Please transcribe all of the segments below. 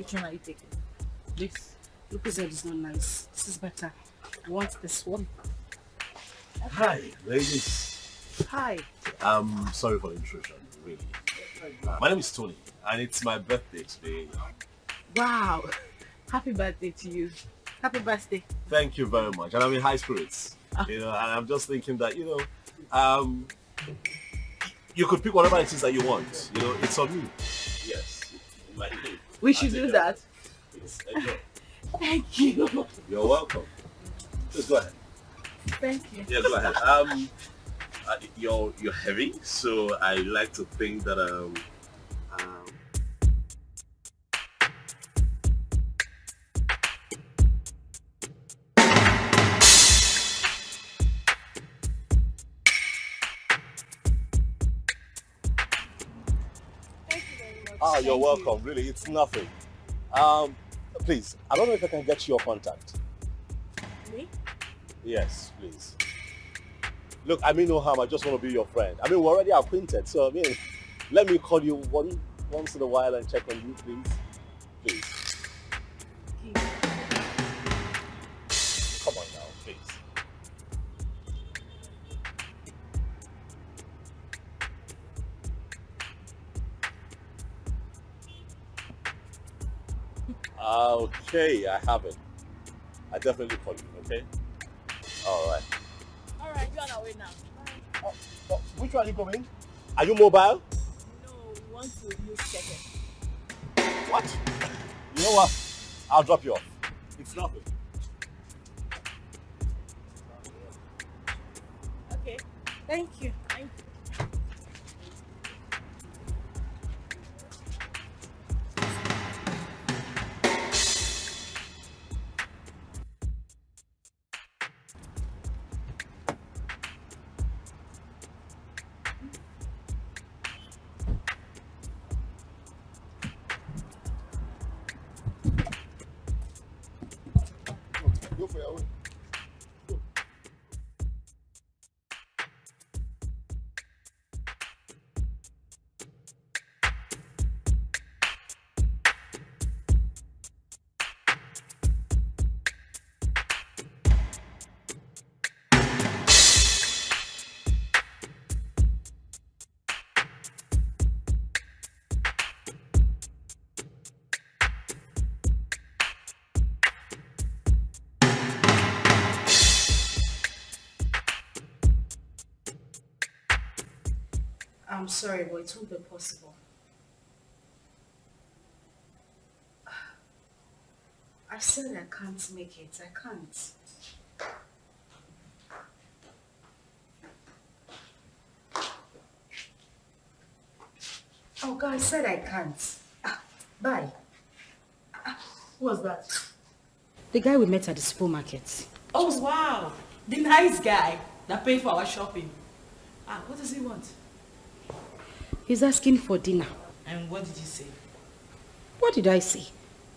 Which one are you taking? This Lucozade is not nice. This is better. I want this one. Hi, ladies. Hi. I'm sorry for the intrusion, really. My name is Tony, and it's my birthday today. Wow. Happy birthday to you. Happy birthday. Thank you very much, and I'm in high spirits. And I'm just thinking that you could pick whatever it is that you want. It's on me. Yes, my name. We should do that. Please enjoy. Thank you. You're welcome. Just go ahead. Thank you. Yeah, go ahead. You're heavy, so I like to think that you're welcome. Really, it's nothing. Please, I don't know if I can get your contact. Me? Yes, please. Look, I mean no harm. I just want to be your friend. I mean, we're already acquainted, so let me call you once in a while and check on you, please. Please. Come on now, please. Okay, I have it. I definitely call you, okay? Alright. Alright, you're on our way now. Which one are you going? Are you mobile? No, we want to use second. What? You know what? I'll drop you off. It's nothing. Okay. Thank you. Thank you. Go for your way. I'm sorry, but it won't be possible. I said I can't make it. I can't. Oh God, I said I can't. Bye. Who was that? The guy we met at the supermarket. Oh, wow. The nice guy that paid for our shopping. What does he want? He's asking for dinner. And what did you say? What did I say?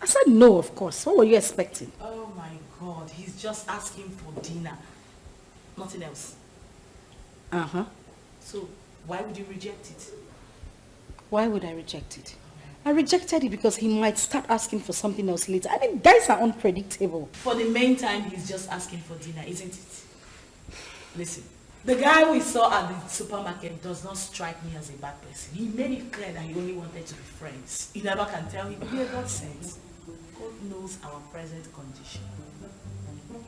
I said no, of course. What were you expecting? Oh my God, he's just asking for dinner. Nothing else. Uh-huh. So, why would you reject it? Why would I reject it? I rejected it because he might start asking for something else later. I mean, guys are unpredictable. For the main time, he's just asking for dinner, isn't it? Listen, the guy we saw at the supermarket does not strike me as a bad person. He made it clear that he only wanted to be friends. You never can tell him, yeah, God sends. God knows our present condition.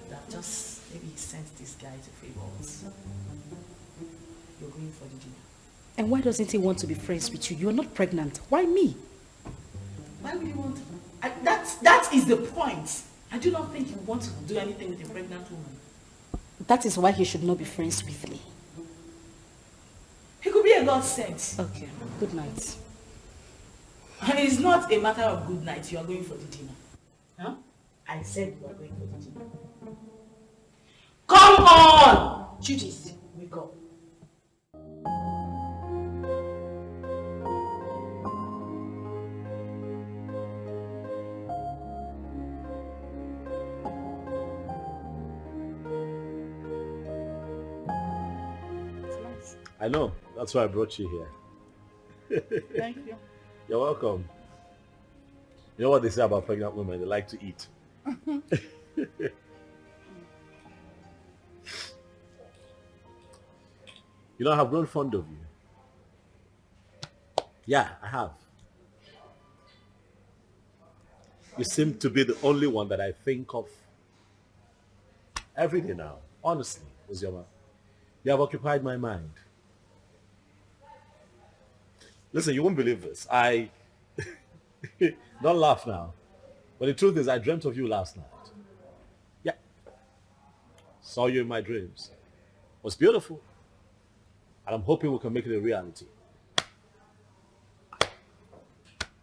That just, maybe he sent this guy to favor us. You're going for the dinner. And why doesn't he want to be friends with you? You're not pregnant. Why me? Why would he want to? That is the point. I do not think he wants to do anything with a pregnant woman. That is why he should not be friends with me. He could be a godsend. Okay, good night. And it's not a matter of good night. You are going for the dinner. Huh? I said you are going for the dinner. Come on! Judith, wake up. I know. That's why I brought you here. Thank you. You're welcome. You know what they say about pregnant women? They like to eat. You know, I have grown fond of you. Yeah, I have. You seem to be the only one that I think of every day now. Honestly, Uzioma, you have occupied my mind. Listen, you won't believe this. Don't laugh now. But the truth is, I dreamt of you last night. Yeah. Saw you in my dreams. It was beautiful. And I'm hoping we can make it a reality.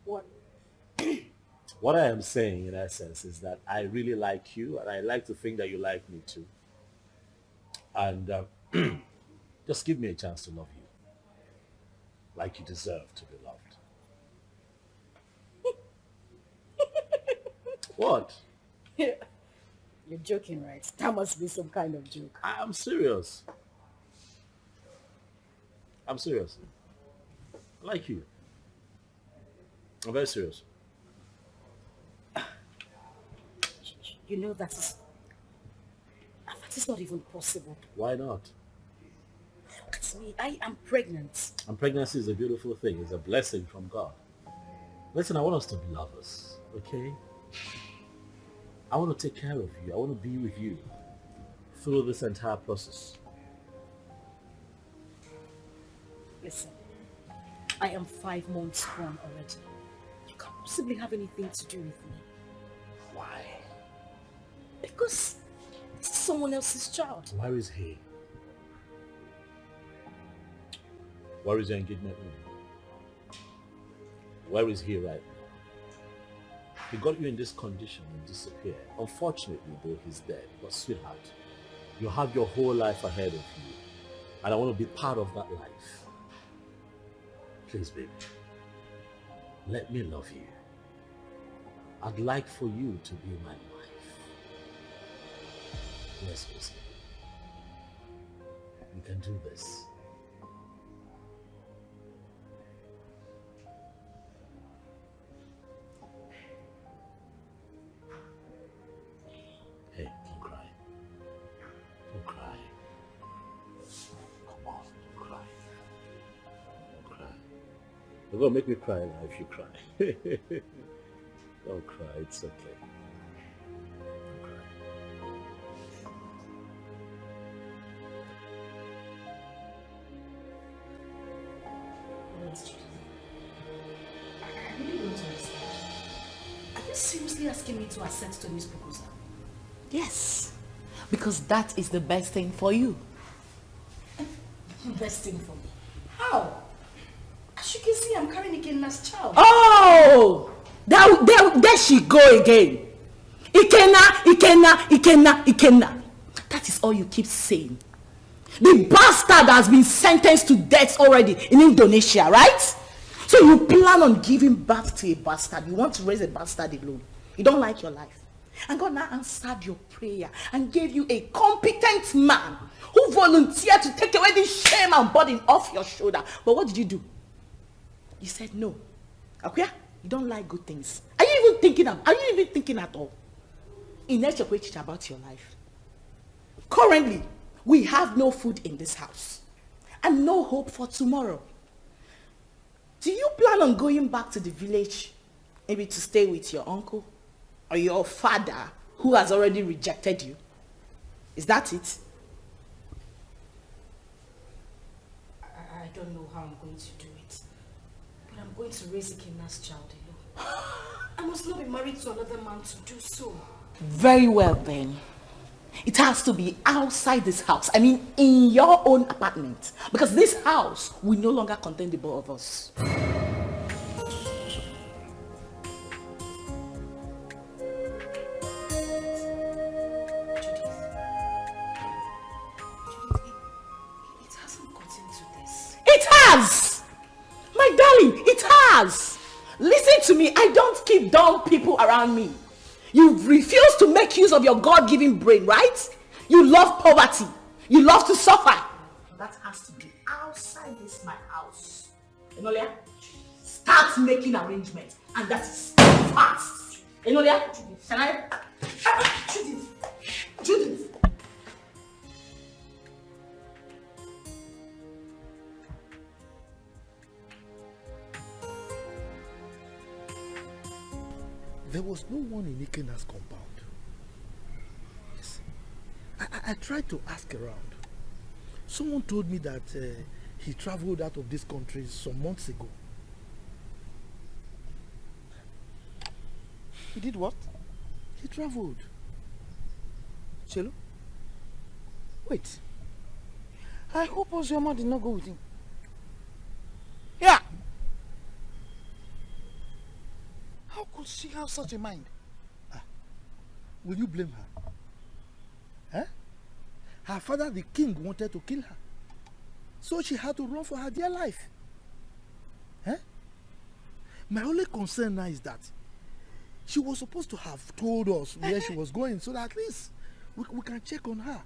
What? What I am saying, in essence, is that I really like you, and I like to think that you like me too. And just give me a chance to love you, like you deserve to be loved. What? You're joking, right? That must be some kind of joke. I'm serious. I'm serious. I like you. I'm very serious. You know that is not even possible. Why not? Look at me. I am pregnant. And pregnancy is a beautiful thing. It's a blessing from God. Listen, I want us to be lovers, okay? I want to take care of you. I want to be with you through this entire process. Listen, I am 5 months gone already. You can't possibly have anything to do with me. Why? Because it's someone else's child. Where is he? Where is your engagement ring? Where is he right now? He got you in this condition and disappeared. Unfortunately, though, he's dead. But sweetheart, you have your whole life ahead of you. And I want to be part of that life. Please, baby, let me love you. I'd like for you to be my wife. Yes, Lucy. You can do this. Hey, don't cry. Don't cry. Come on, don't cry. Don't cry. You're going to make me cry now if you cry. Don't cry, it's okay. Don't cry. I really don't understand. Are you seriously asking me to accept Tony's proposal? Yes, because that is the best thing for you. Best thing for me. How? As you can see, I'm carrying a Kenna's child. Oh! There she go again. Ikenna. That is all you keep saying. The bastard has been sentenced to death already in Indonesia, right? So you plan on giving birth to a bastard. You want to raise a bastard alone. You don't like your life. And God now answered your prayer and gave you a competent man who volunteered to take away this shame and burden off your shoulder. But what did you do? You said no. Okay? You don't like good things. Are you even thinking at all? In nature, about your life. Currently, we have no food in this house and no hope for tomorrow. Do you plan on going back to the village, maybe to stay with your uncle or your father who has already rejected you? Is that it? I don't know how I'm going to do it. But I'm going to raise a Kenna's child alone. I must not be married to another man to do so. Very well then. It has to be outside this house. I mean, in your own apartment. Because this house will no longer contain the both of us. It hasn't gotten to this. It has! My darling, it has! Listen to me, I don't keep dumb people around me. You refuse to make use of your God-given brain, right? You love poverty. You love to suffer. That has to be outside this my house. Enolia? start making arrangements. And that is fast. You know that? Can I? Judith. There was no one in Ikena's compound. Yes. I tried to ask around. Someone told me that he traveled out of this country some months ago. He did what? He traveled. Chelo? Wait. I hope Ozioma did not go with him. Yeah! How could she have such a mind? Will you blame her? Huh? Her father, the king, wanted to kill her. So she had to run for her dear life. Huh? My only concern now is that she was supposed to have told us where she was going so that at least we can check on her.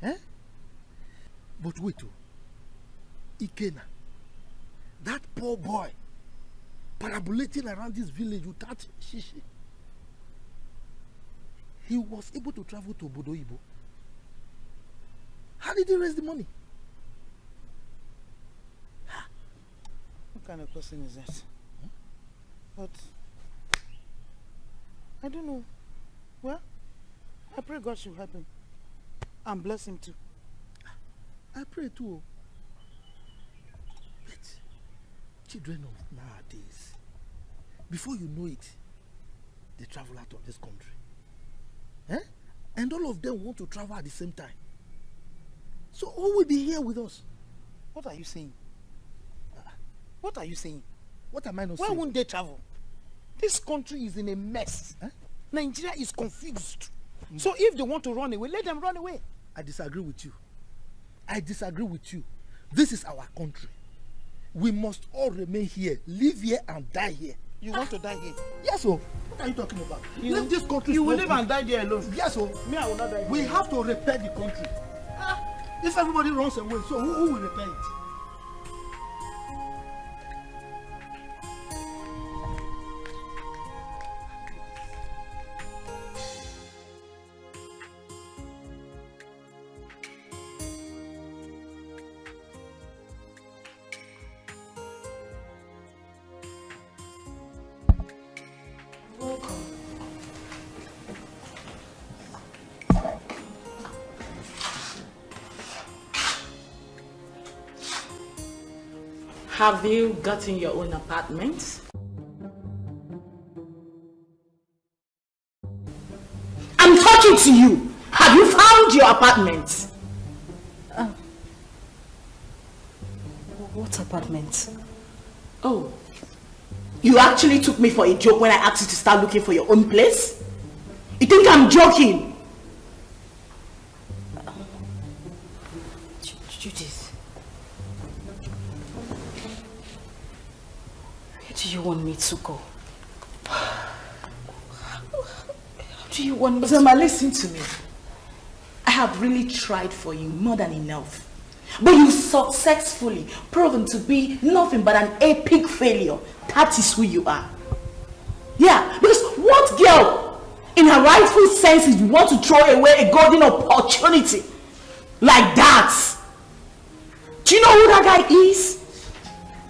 Eh? But wait, Ikena, that poor boy, parabolating around this village without shishi, he was able to travel to Bodoibo. How did he raise the money? What kind of person is that? But I don't know. Well, I pray God should help him and bless him too. I pray too. But children of nowadays, before you know it, they travel out of this country. Eh? And all of them want to travel at the same time. So who will be here with us? What are you saying? What are you saying? What am I not Why saying? Why won't they travel? This country is in a mess. Eh? Nigeria is confused. So if they want to run away, let them run away. I disagree with you. I disagree with you. This is our country. We must all remain here, live here and die here. You want to die here? Yes, sir. What are you talking about? Leave this country. You will live and die there alone. Yes, sir. Me, I will not die here. We have to repair the country. If everybody runs away, so who will repair it? Have you gotten your own apartment? I'm talking to you. Have you found your apartment? What apartment? Oh, you actually took me for a joke when I asked you to start looking for your own place? You think I'm joking? Judith. Where do you want me to go? How do you want me to... Zema, listen to me. I have really tried for you more than enough. But you've successfully proven to be nothing but an epic failure. That is who you are. Yeah, because what girl in her rightful senses want to throw away a golden opportunity like that? Do you know who that guy is?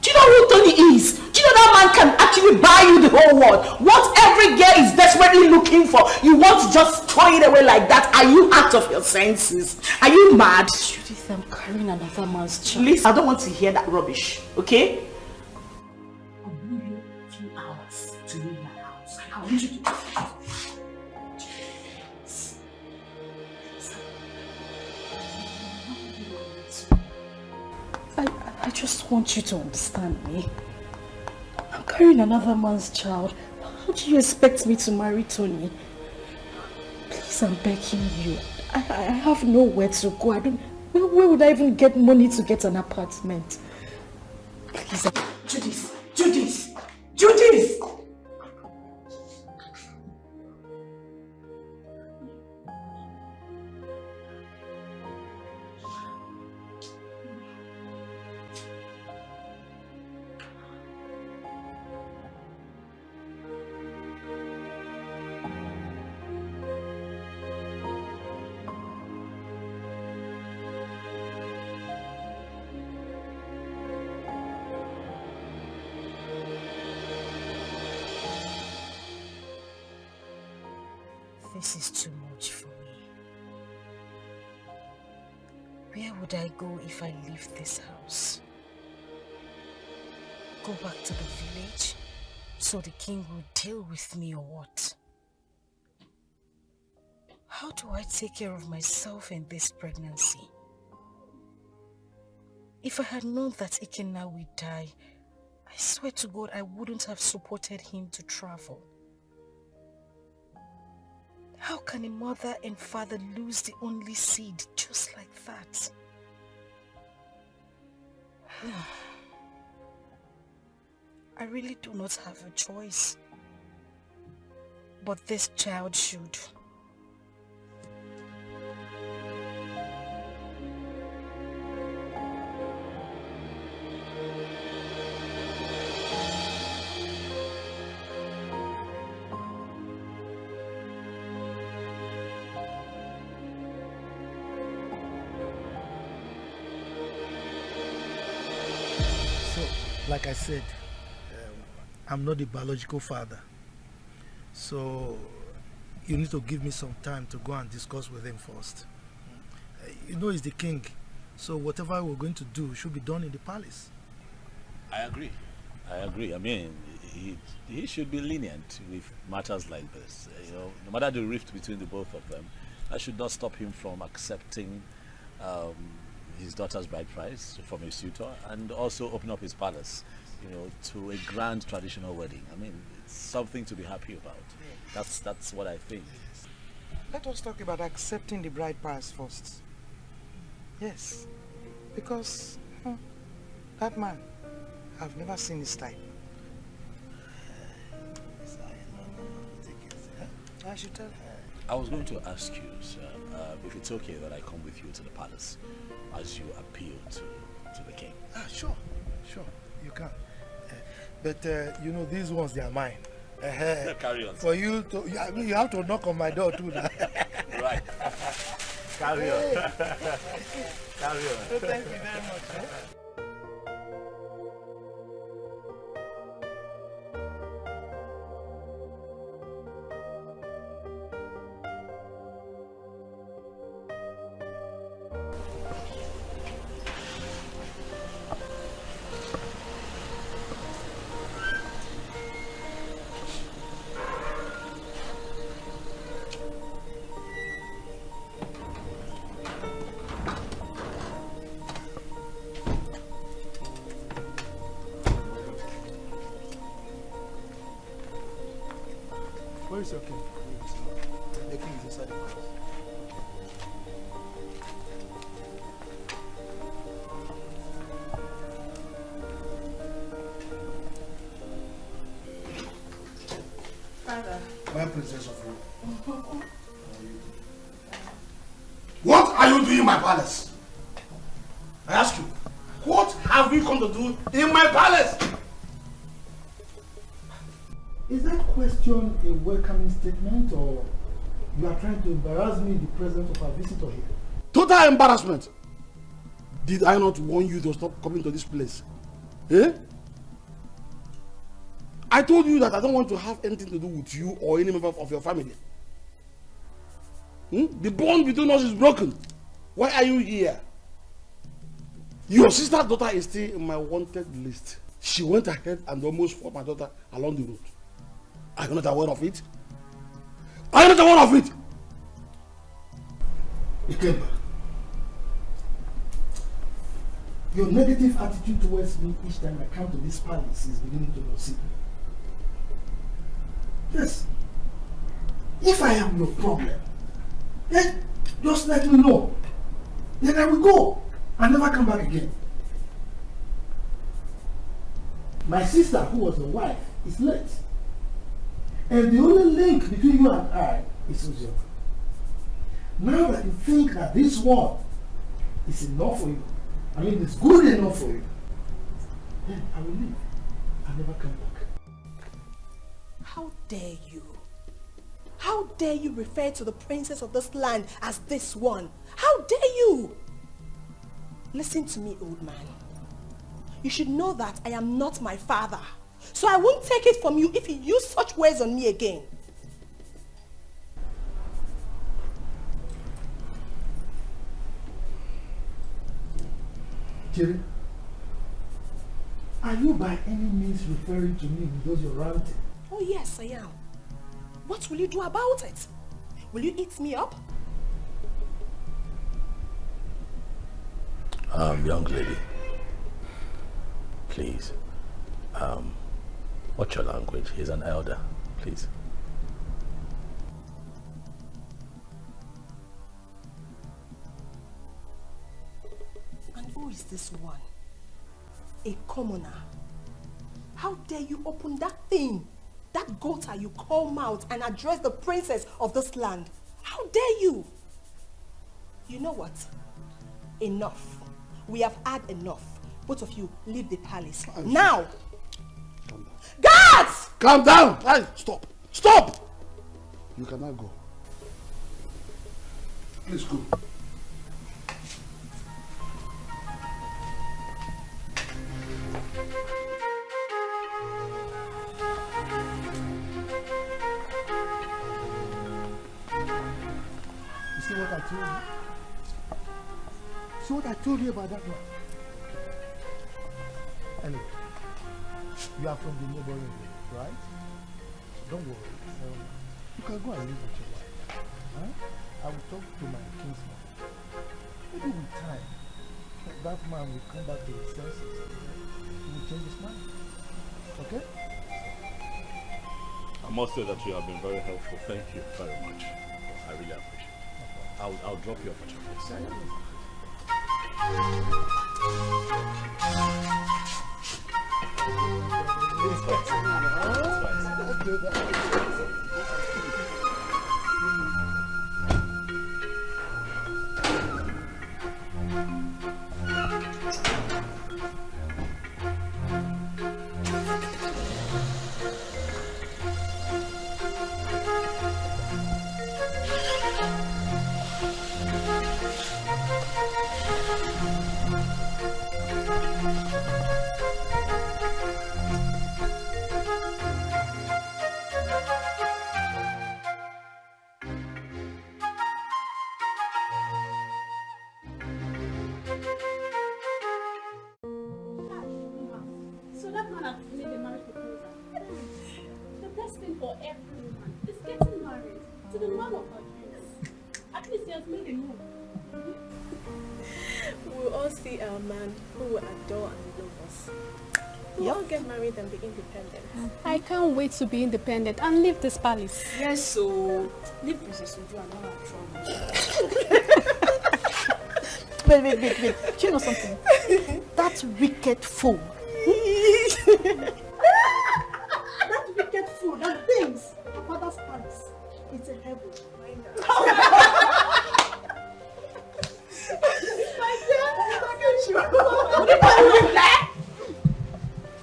Do you know who Tony is? Do you know that man can actually buy you the whole world? What every girl is desperately looking for, you want to just throw it away like that? Are you out of your senses? Are you mad? Judith, I'm carrying another man's child. Listen, I don't want to hear that rubbish, okay? I'll give you 2 hours to leave my house. I want you to... I just want you to understand me. I'm carrying another man's child. How do you expect me to marry Tony? Please, I'm begging you. I have nowhere to go. Where would I even get money to get an apartment? Please. Judith! This is too much for me. Where would I go if I leave this house? Go back to the village so the king will deal with me or what? How do I take care of myself in this pregnancy? If I had known that Ikenna would die, I swear to God I wouldn't have supported him to travel. How can a mother and father lose the only seed just like that? I really do not have a choice. But this child should. Like I said, I'm not the biological father. So you need to give me some time to go and discuss with him first. You know he's the king, so whatever we're going to do should be done in the palace. I agree. I mean, he should be lenient with matters like this. You know, no matter the rift between the both of them, that should not stop him from accepting his daughter's bride price from a suitor, and also open up his palace, you know, to a grand traditional wedding. I mean, it's something to be happy about. That's what I think. Let us talk about accepting the bride price first. Yes, because that man, I've never seen his type. I should tell her. I was going to ask you, sir, if it's okay that I come with you to the palace as you appeal to the king. Sure, you can. But you know, these ones, they are mine. Carry on. For you to, I mean, you have to knock on my door too now. Right. Carry on. Carry on. So thank you very much. Where is your king? The king is inside the house. Father. My princess of Rome. What are you doing in my palace? I ask you, what have you come to do in my palace? Is that question a welcoming statement, or you are trying to embarrass me in the presence of our visitor here? Total embarrassment. Did I not warn you to stop coming to this place? Eh? I told you that I don't want to have anything to do with you or any member of your family. The bond between us is broken. Why are you here? Your sister's daughter is still in my wanted list. She went ahead and almost fought my daughter along the road. Are you not aware of it? Are you not aware of it? Ikemba, your negative attitude towards me each time I come to this palace is beginning to proceed. Yes. If I am your problem, then just let me know. Then I will go and never come back again. My sister, who was the wife, is late. And the only link between you and I is Uzo. Now that you think that this one is enough for you, I mean it's good enough for you, then I will leave and never come back. How dare you? How dare you refer to the princess of this land as this one? How dare you? Listen to me, old man. You should know that I am not my father. So I won't take it from you if you use such words on me again. Jerry, are you by any means referring to me with those you're ranting? Oh yes, I am. What will you do about it? Will you eat me up? Young lady, please, watch your language. He's an elder, please. And who is this one? A commoner. How dare you open that thing, that gutter you call mouth, and address the princess of this land? How dare you? You know what? Enough. We have had enough. Both of you, leave the palace. Now! Calm down. Guards! Calm down! Hey, stop! Stop! You cannot go. Please go. You see what I told you? See what I told you about that one? Anyway, you are from the neighboring village, right? Don't worry. You can go and live with your wife. Huh? I will talk to my kinsman. Maybe with time, that man will come back to his senses. He will change his mind. Okay? I must say that you have been very helpful. Thank you very much. I really appreciate it. I'll drop you off at your place. So that man has made a marriage proposal. The best thing for every woman is getting married to the man of her dreams. At least he has made a move. We'll all see our man who will adore and love us. We'll all get married and be independent. I can't wait to be independent and leave this palace. Yes, so leave Princess Uju and all our trouble. Wait. Do you know something? That wicked fool. That wicked fool, that thinks her father's palace. It's a heaven.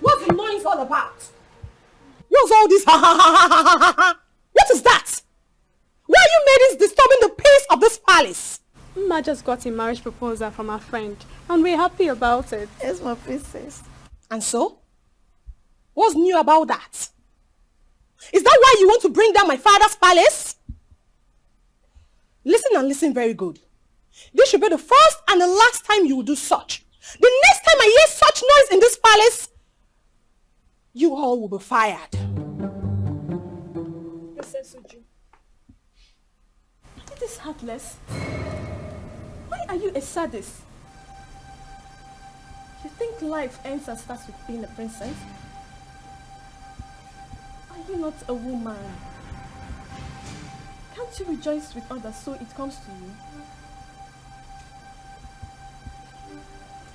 What's the noise all about? What's all this? What is that? Why are you maidens disturbing the peace of this palace? Ma just got a marriage proposal from her friend and we're happy about it. Yes, my princess. And so? What's new about that? Is that why you want to bring down my father's palace? Listen and listen very good. This should be the first and the last time you will do such. The next time I hear such noise in this palace, you all will be fired. Princess Uju. It is heartless. Why are you a sadist? You think life ends and starts with being a princess? Are you not a woman? Can't you rejoice with others so it comes to you?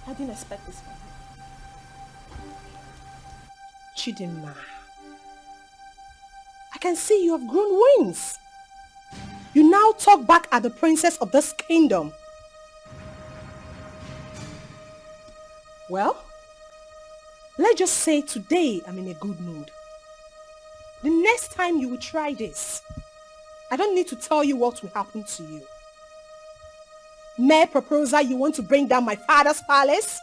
I didn't expect this from you. Chidinma, I can see you have grown wings. You now talk back at the princess of this kingdom. Well, let's just say today I'm in a good mood. The next time you will try this, I don't need to tell you what will happen to you. Mere proposal, you want to bring down my father's palace?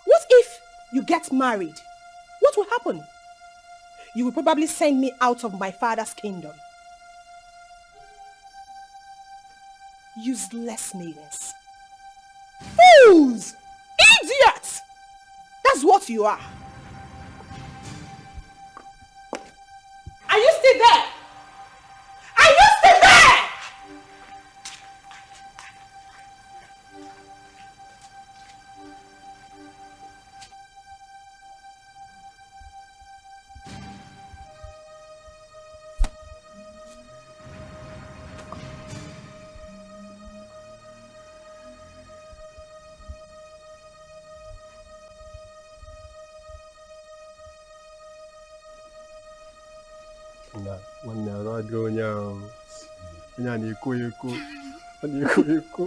What if you get married? What will happen? You will probably send me out of my father's kingdom. Useless maidens. Fools! Yes, you are. Are you still there? Are you still there? Nwanne ya adịghị onye ahụ onye a na-ekwo ekwo ọ na-ekwo ekwo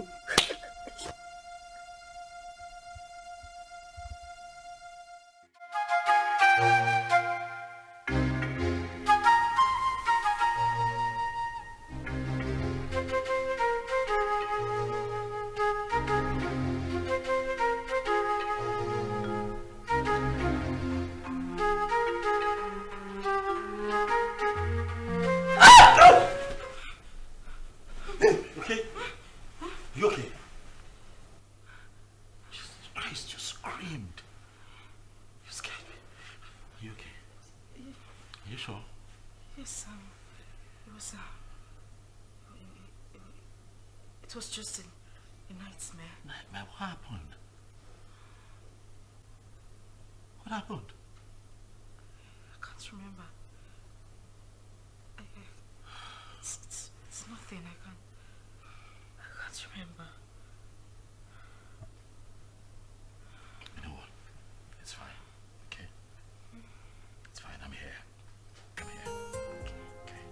It was just a nightmare. Nightmare? What happened? What happened? I can't remember. It's nothing. I can't remember. You know what? It's fine. Okay? It's fine. I'm here. I'm here. Okay.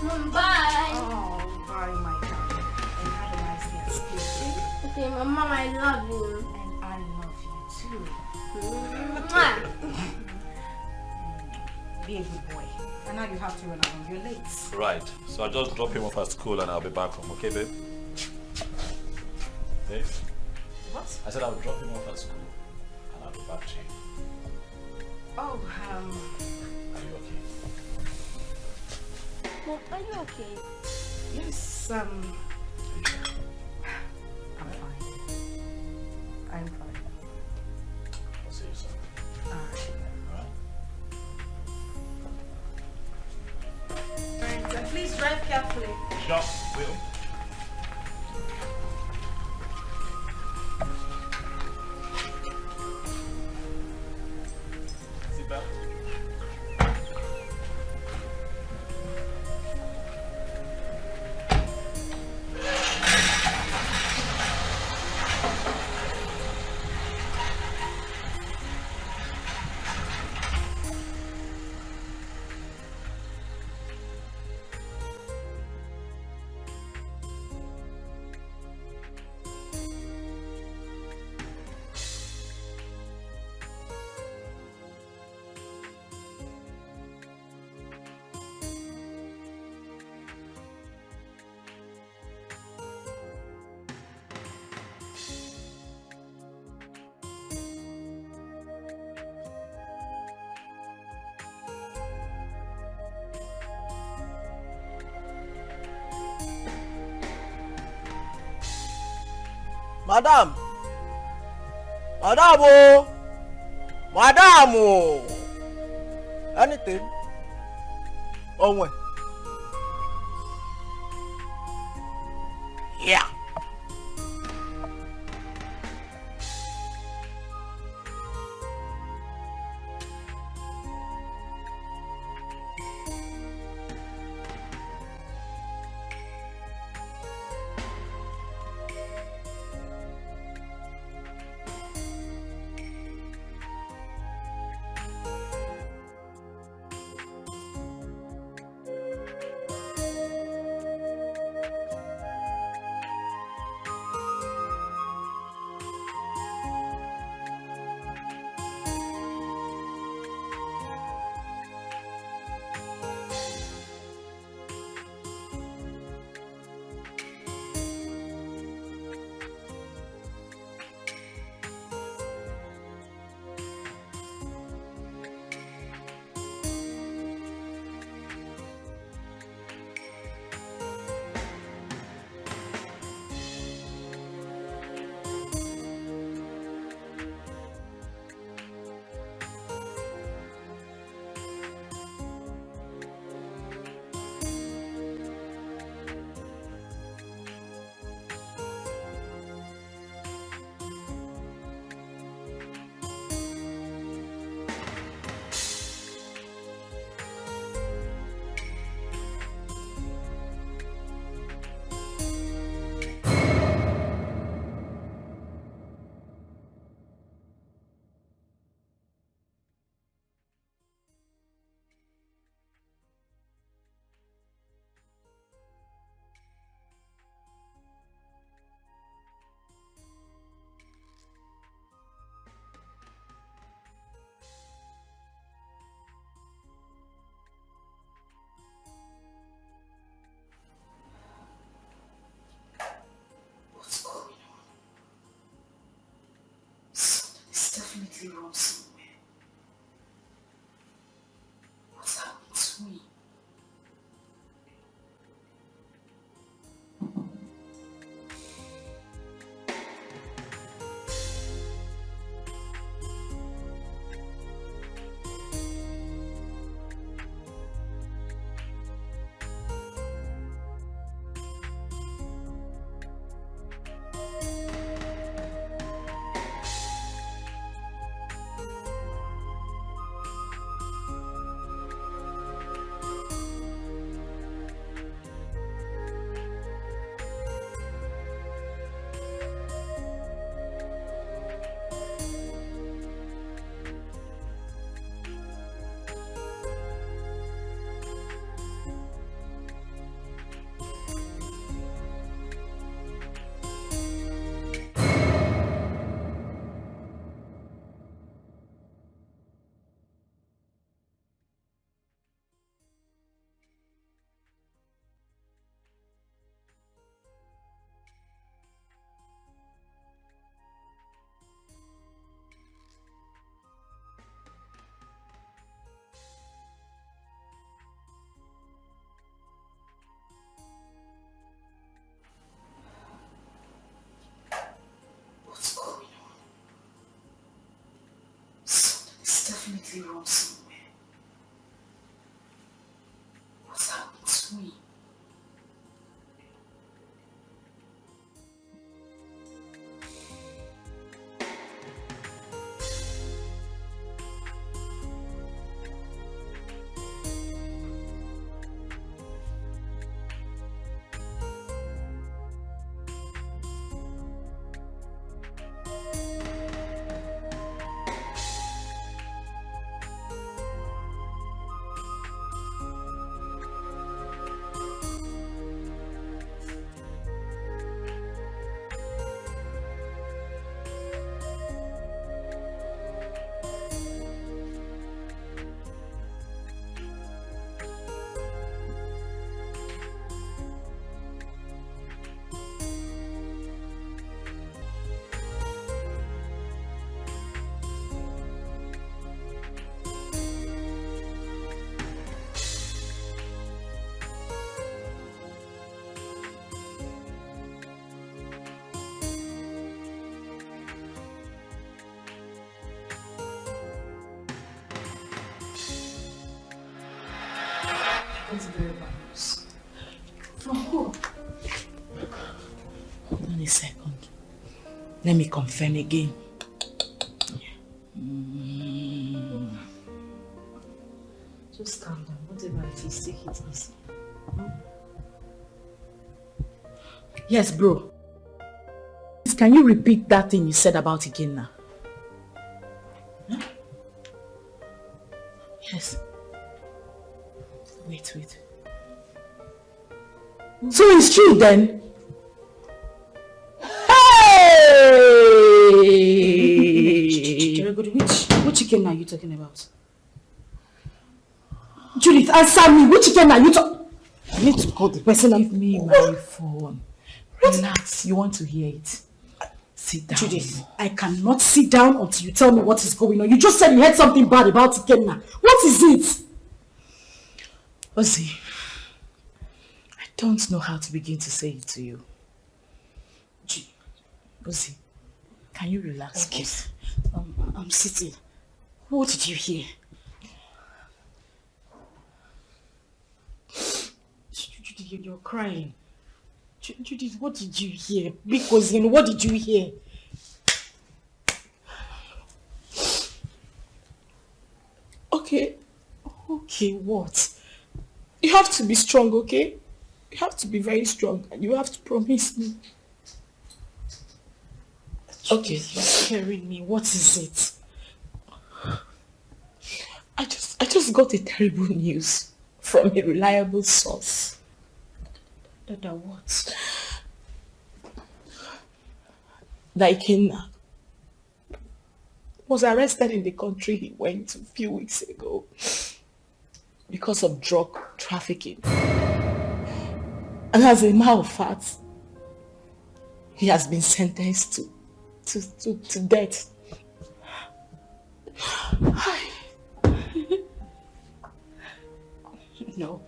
Come. Bye. Oh, bye, my darling. And have a nice day at school. Okay, Mama, I love you. And I love you too. Be a good boy. And now you have to run along. You're late. Right. So I'll just drop him off at school and I'll be back home. Okay, babe? Babe? What? I said I'll drop him off at school and I'll be back to you. Oh, Are you okay? Mom, are you okay? yes, I'm fine. I'm fine. I'll see you soon. Alright, so please drive carefully. Sure, will. Seatbelt. Madam! Madam! Oh! Madam! Oh! Anything? Oh, when? Yeah. Definitely wrong somewhere. What's happened to me? Definitely wrong somewhere. What's happened to me? That's very bad news. From who? Hold on a second. Let me confirm again. Just calm down. Whatever it is, take it easy. Yes, bro. Can you repeat that thing you said about Ikenna? Huh? Yes. Wait. So it's true then? Hey! Which Ikenna are you talking about? Judith, answer me. Which Ikenna are you talking? I need to call the person. Give me my phone. Relax. You want to hear it? Sit down. Judith, I cannot sit down until you tell me what is going on. You just said you heard something bad about Ikenna. What is it? Ozzy, I don't know how to begin to say it to you. Ozzy, can you relax, please? I'm sitting. What did you hear? Judith, you're crying. Judith, what did you hear? Because what did you hear? Okay, what? You have to be strong, okay? You have to be very strong and you have to promise me. Okay, you're scaring me. What is it? I just got a terrible news from a reliable source. That what? That Ikenna was arrested in the country he went to a few weeks ago because of drug trafficking. And as a matter of fact, he has been sentenced to death. No.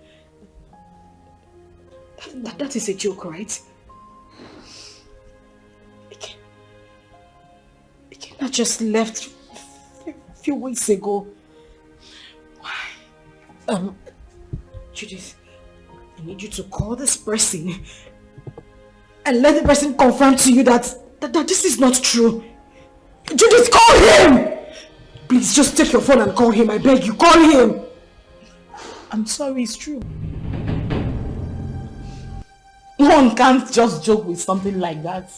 That is a joke, right? Ikenna just left a few weeks ago. Why? Judith, I need you to call this person and let the person confirm to you that this is not true. Judith, call him! Please, just take your phone and call him. I beg you, call him. I'm sorry, it's true. One can't just joke with something like that.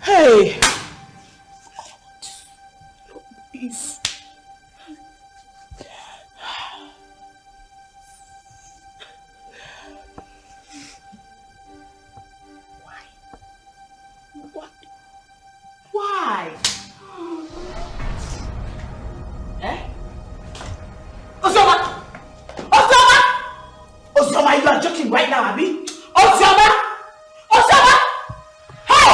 Hey! Please. Why? Eh? Ozoma! Ozoma, you are joking right now, Abi? Ozoma! Hey!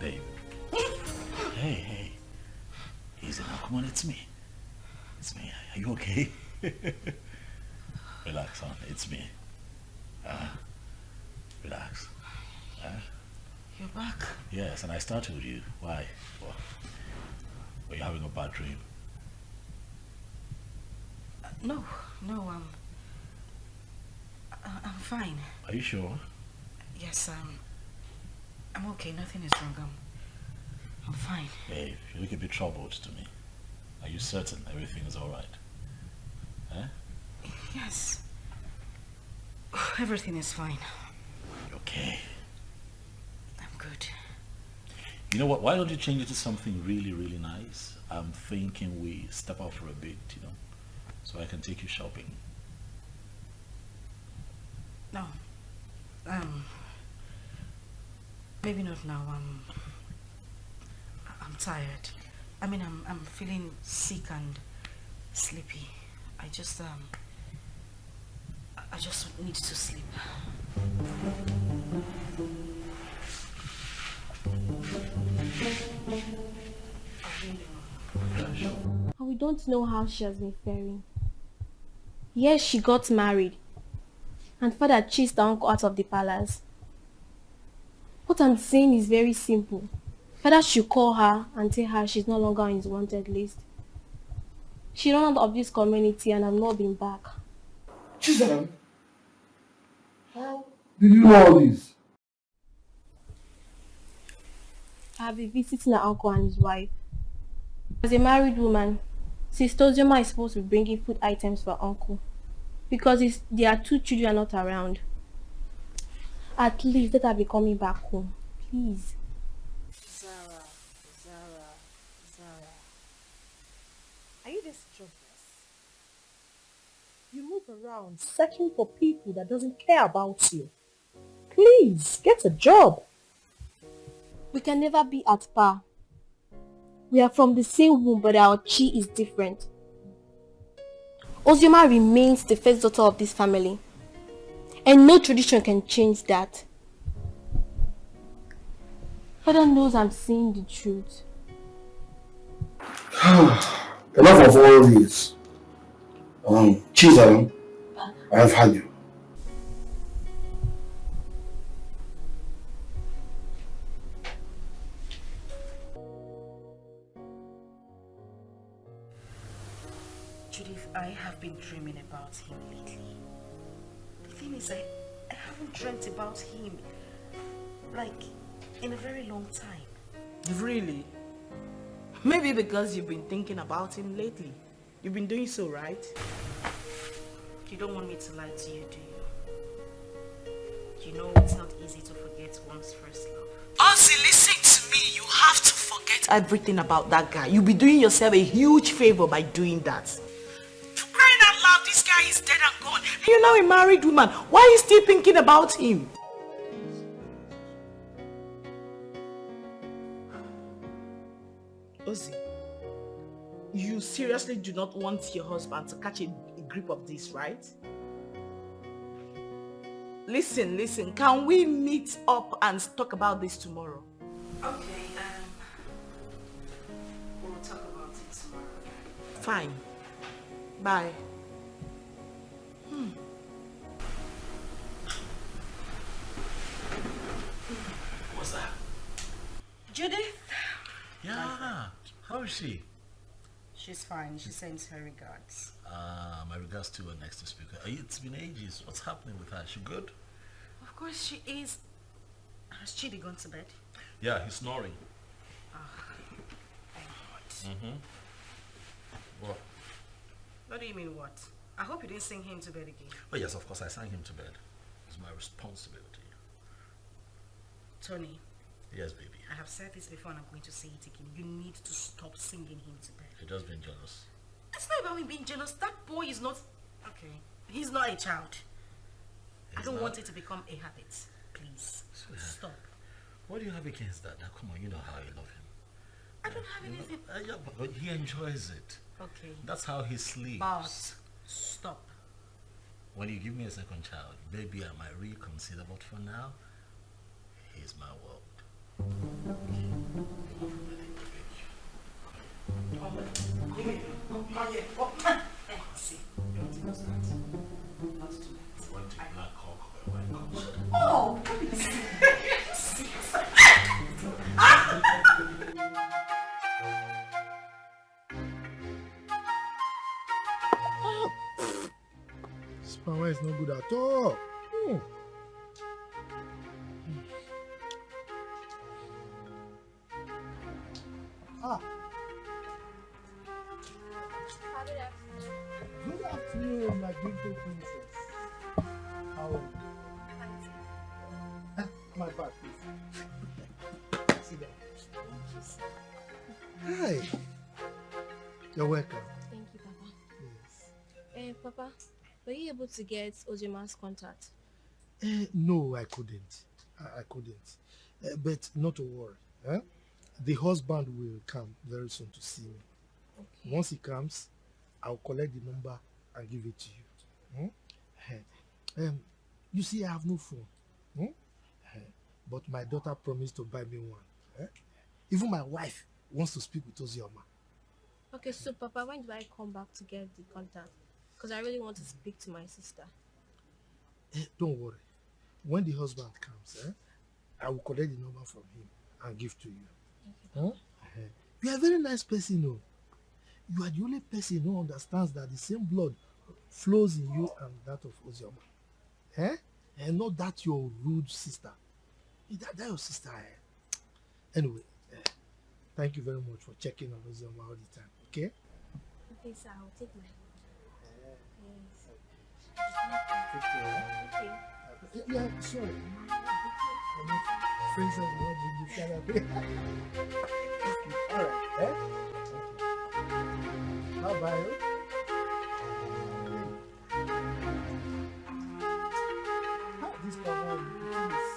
Babe. Hey. Easy now. Come on, it's me. It's me. Are you okay? Relax, son. It's me. Relax. You're back? Yes, and I started with you. Why? Well, were you having a bad dream? No, I'm fine. Are you sure? Yes, I'm okay. Nothing is wrong. I'm fine. Babe, you look a bit troubled to me. Are you certain everything is alright? Huh? Yes. Everything is fine. Okay. I'm good. You know what? Why don't you change it to something really, really nice? I'm thinking we step out for a bit, so I can take you shopping. No. Maybe not now. I'm tired. I mean, I'm feeling sick and sleepy. I just need to sleep. And we don't know how she has been faring. Yes, she got married. And father chased her uncle out of the palace. What I'm saying is very simple. Father should call her and tell her she's no longer on his wanted list. She ran out of this community and has not been back. Chisholm, how did you know all this? I have been visiting her uncle and his wife. As a married woman, Sister Ozoma is supposed to be bringing food items for her uncle. Because there are 2 children not around. At least let her be coming back home. Please. Zara. Are you this jobless? You move around searching for people that doesn't care about you. Please, get a job. We can never be at par. We are from the same womb, but our chi is different. Ozoma remains the first daughter of this family. And no tradition can change that. Father knows I'm saying the truth. Enough of all this. Chisholm, I have had you. Judith, I have been dreaming about him lately. The thing is, I haven't dreamt about him, like, in a very long time. Really? Maybe because you've been thinking about him lately. You've been doing so, right? You don't want me to lie to you, do you? You know it's not easy to forget one's first love. Ozzy, listen to me. You have to forget everything about that guy. You'll be doing yourself a huge favor by doing that. For crying out loud, this guy is dead and gone. And you're now a married woman. Why are you still thinking about him? Ozzy, you seriously do not want your husband to catch a grip of this, right? Listen, can we meet up and talk about this tomorrow? Okay, we'll talk about it tomorrow. Fine. Bye. What's that? Judith? Yeah. How is she? She's fine. She sends her regards. My regards to her next to speaker. It's been ages. What's happening with her? Is she good? Of course she is. Has Chidi gone to bed? Yeah, he's snoring. What? What do you mean what? I hope you didn't sing him to bed again. Oh yes, of course I sang him to bed. It's my responsibility. Tony. Yes, baby. I have said this before and I'm going to say it again. You need to stop singing him to bed. You're just being jealous. It's not about me being jealous. That boy is not... Okay. He's not a child. I don't want it to become a habit. Please. Stop. What do you have against that? Now, come on, you know how you love him. I don't have anything. Yeah, but he enjoys it. Okay. That's how he sleeps. But stop. When you give me a second child, maybe I might reconsider, but for now, he's my world. Okay. palm wine is not good at all. Good afternoon, my beautiful princess. How are you? My back, please. Sit down. Hi. You're welcome. Thank you, Papa. Yes. Papa, were you able to get Ojima's contact? No, I couldn't. I couldn't. But not to worry. The husband will come very soon to see me. Okay. Once he comes, I'll collect the number and give it to you. You see, I have no phone. But my daughter promised to buy me one. Even my wife wants to speak with Ozioma. Okay, so Papa, when do I come back to get the contact? Because I really want to speak to my sister. Don't worry. When the husband comes, I will collect the number from him and give to you. Okay, You are a very nice person, no? You are the only person who understands that the same blood flows in you and that of Ozioma. And not that your rude sister. That your sister. Anyway, thank you very much for checking on Ozioma all the time, okay? Okay, sir, I'll take my... Okay. Yeah, sorry. Friends of what did you tell her? All right, Bye-bye. This power, please.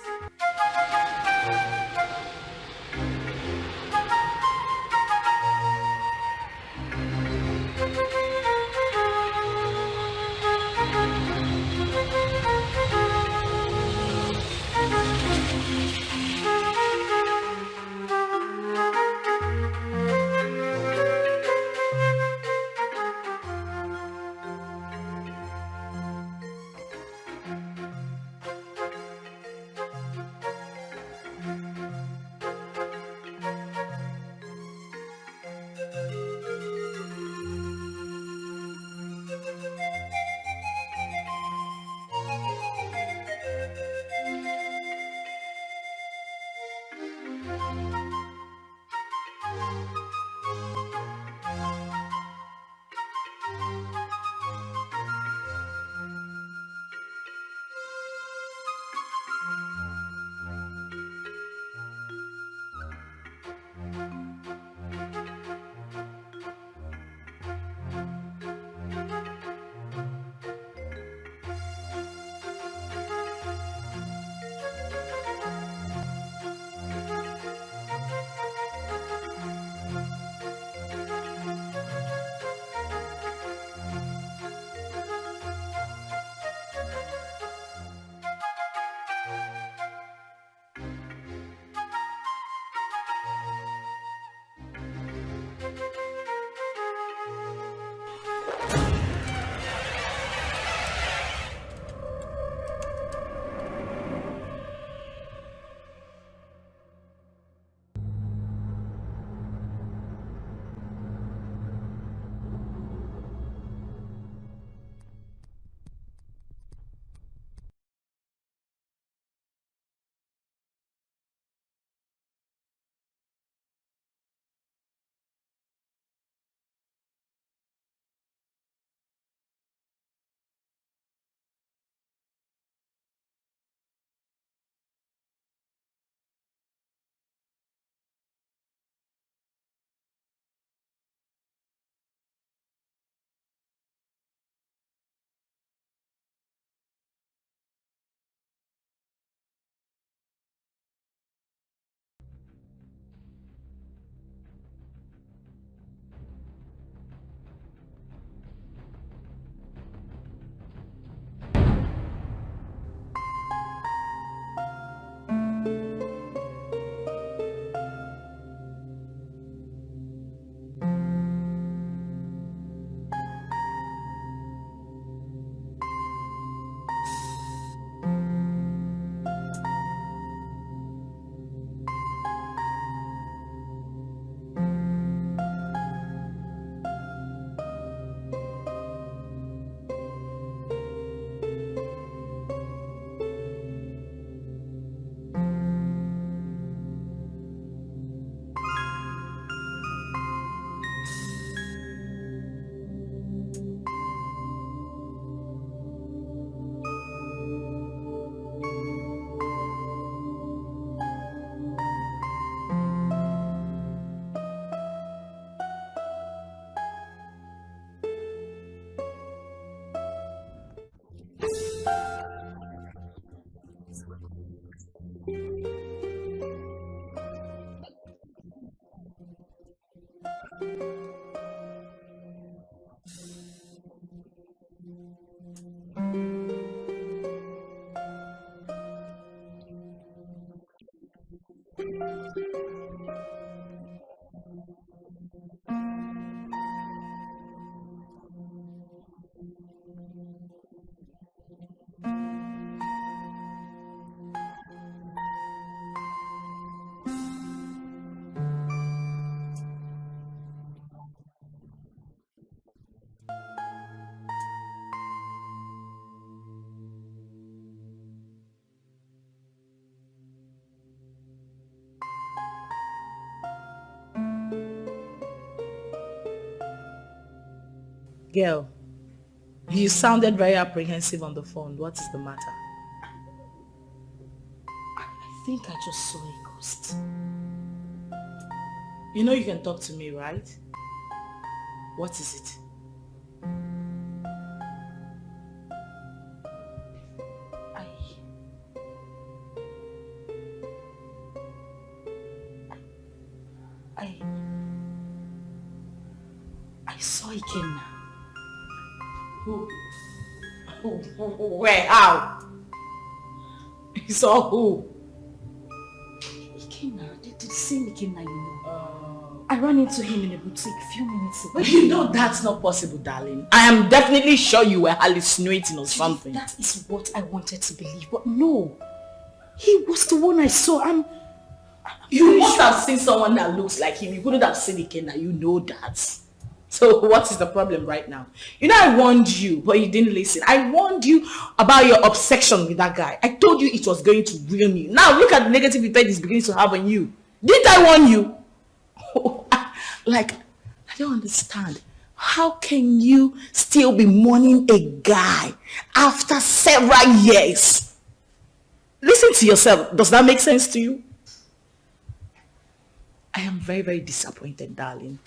Girl, you sounded very apprehensive on the phone. What is the matter? I think I just saw a ghost. You know you can talk to me, right? What is it? I saw Ikenna. Who? Where? How? You saw who? Ikenna, the same Ikenna you know. I ran into him in a boutique a few minutes ago. But you know that's not possible, darling. I am definitely sure you were hallucinating or something. That is what I wanted to believe, but no. He was the one I saw. You must have seen someone that looks like him. You couldn't have seen Ikenna. You know that. So what is the problem right now? You know I warned you, but you didn't listen. I warned you about your obsession with that guy. I told you it was going to ruin you. Now look at the negative effect it's beginning to have on you. Didn't I warn you? Like, I don't understand. How can you still be mourning a guy after several years? Listen to yourself. Does that make sense to you? I am very, very disappointed, darling.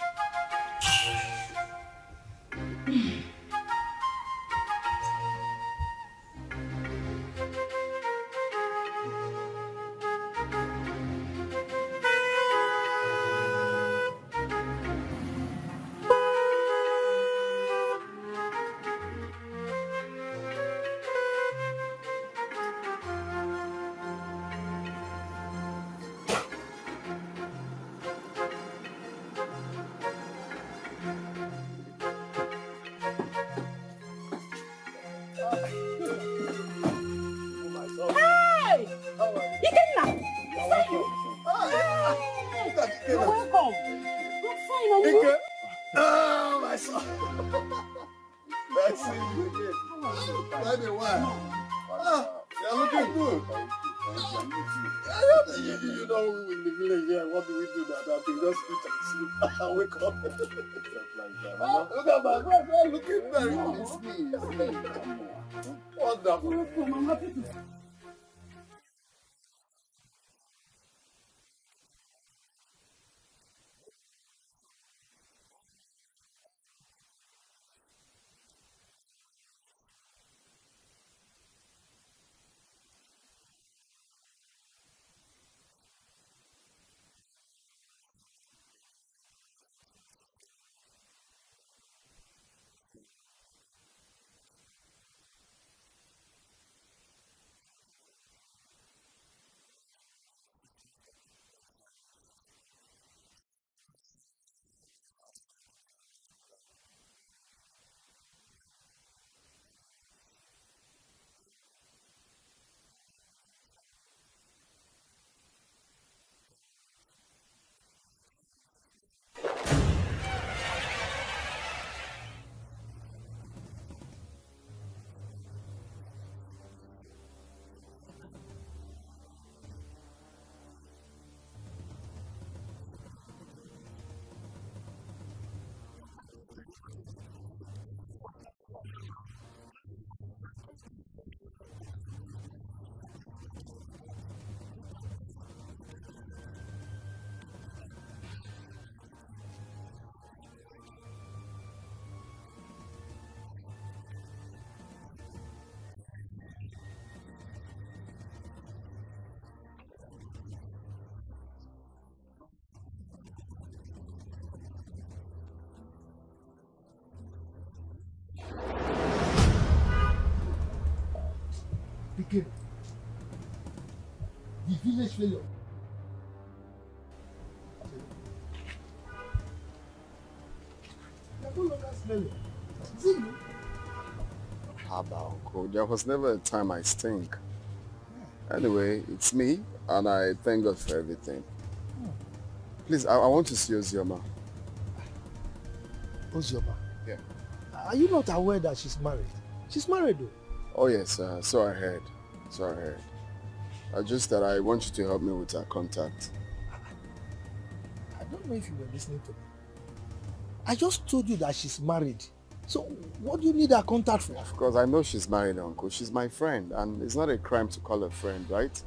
Again. The village failure. You're no longer smelling. Is it you? Haba, Uncle. There was never a time I stink. Anyway, it's me, and I thank God for everything. Please, I want to see Ozioma. Ozioma? Yeah. Are you not aware that she's married? She's married though. Oh yes, so I heard. Just that I want you to help me with her contact. I don't know if you were listening to me. I just told you that she's married. So what do you need her contact for? Of course, I know she's married, Uncle. She's my friend, and it's not a crime to call her friend, right?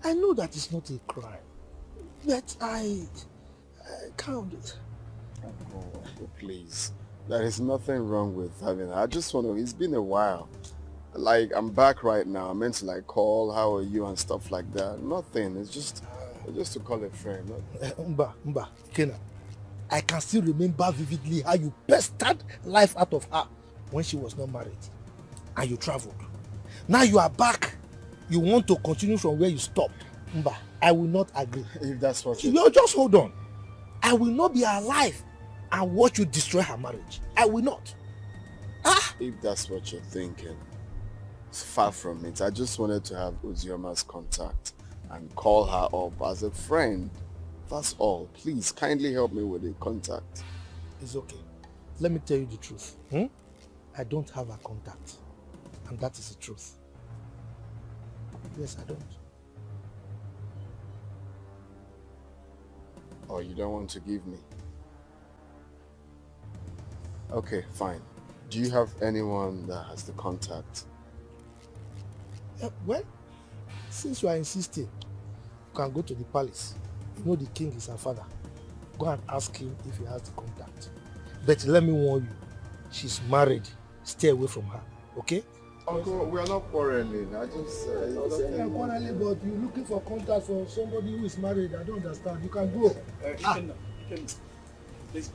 I know that it's not a crime, but I can't. Uncle, please. There is nothing wrong with having her. I just want to, it's been a while. Like, I'm back right now. I meant to like call, how are you and stuff like that. Nothing. It's just to call a friend. Mba, Kena. I can still remember vividly how you pestered life out of her when she was not married. And you traveled. Now you are back. You want to continue from where you stopped. Mba, I will not agree. If that's what you... Just hold on. I will not be alive and watch you destroy her marriage. I will not. If that's what you're thinking, it's far from it. I just wanted to have Ozioma's contact and call her up as a friend. That's all. Please, kindly help me with the contact. It's okay. Let me tell you the truth. I don't have a contact. And that is the truth. Yes, I don't. Oh, you don't want to give me? Okay, fine. Do you have anyone that has the contact? Well, since you are insisting, you can go to the palace. You know the king is her father. Go and ask him if he has the contact. But let me warn you, she's married. Stay away from her, okay? Uncle, we are not quarreling. I just... You are quarreling, but you're looking for contact for somebody who is married. I don't understand. You can go. Please,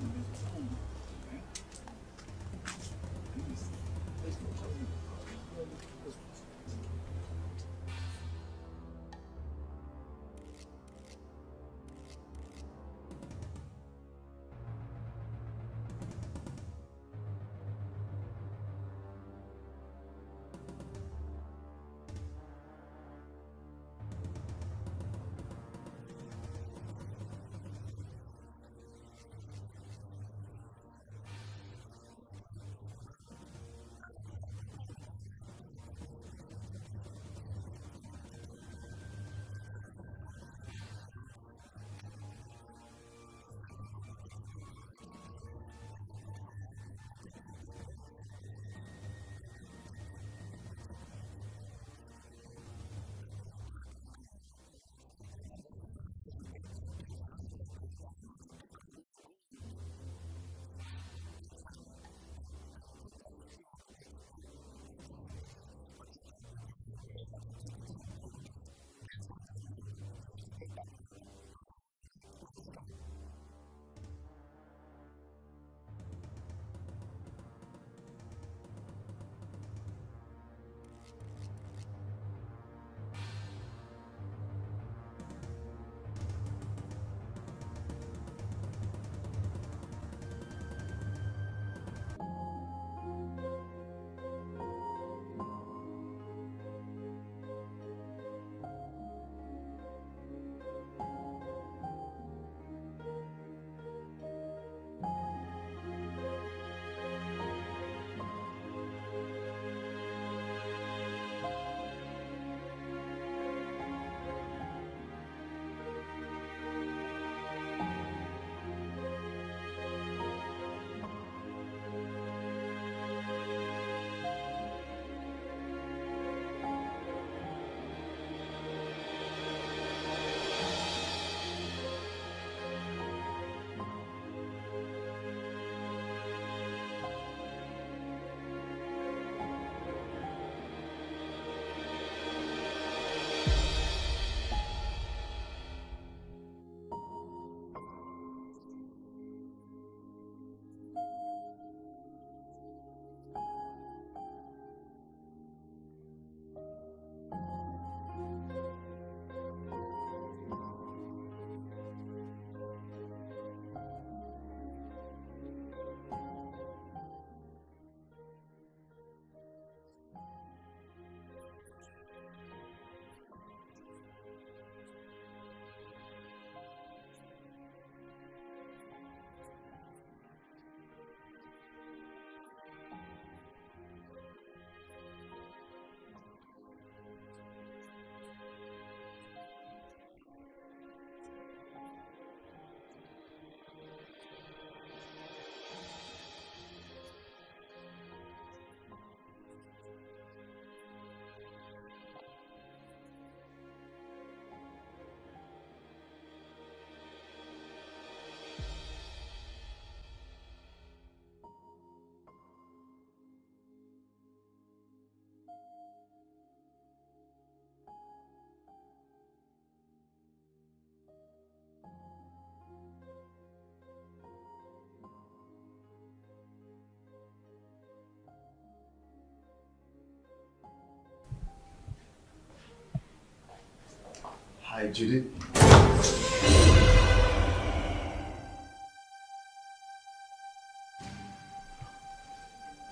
Judy. I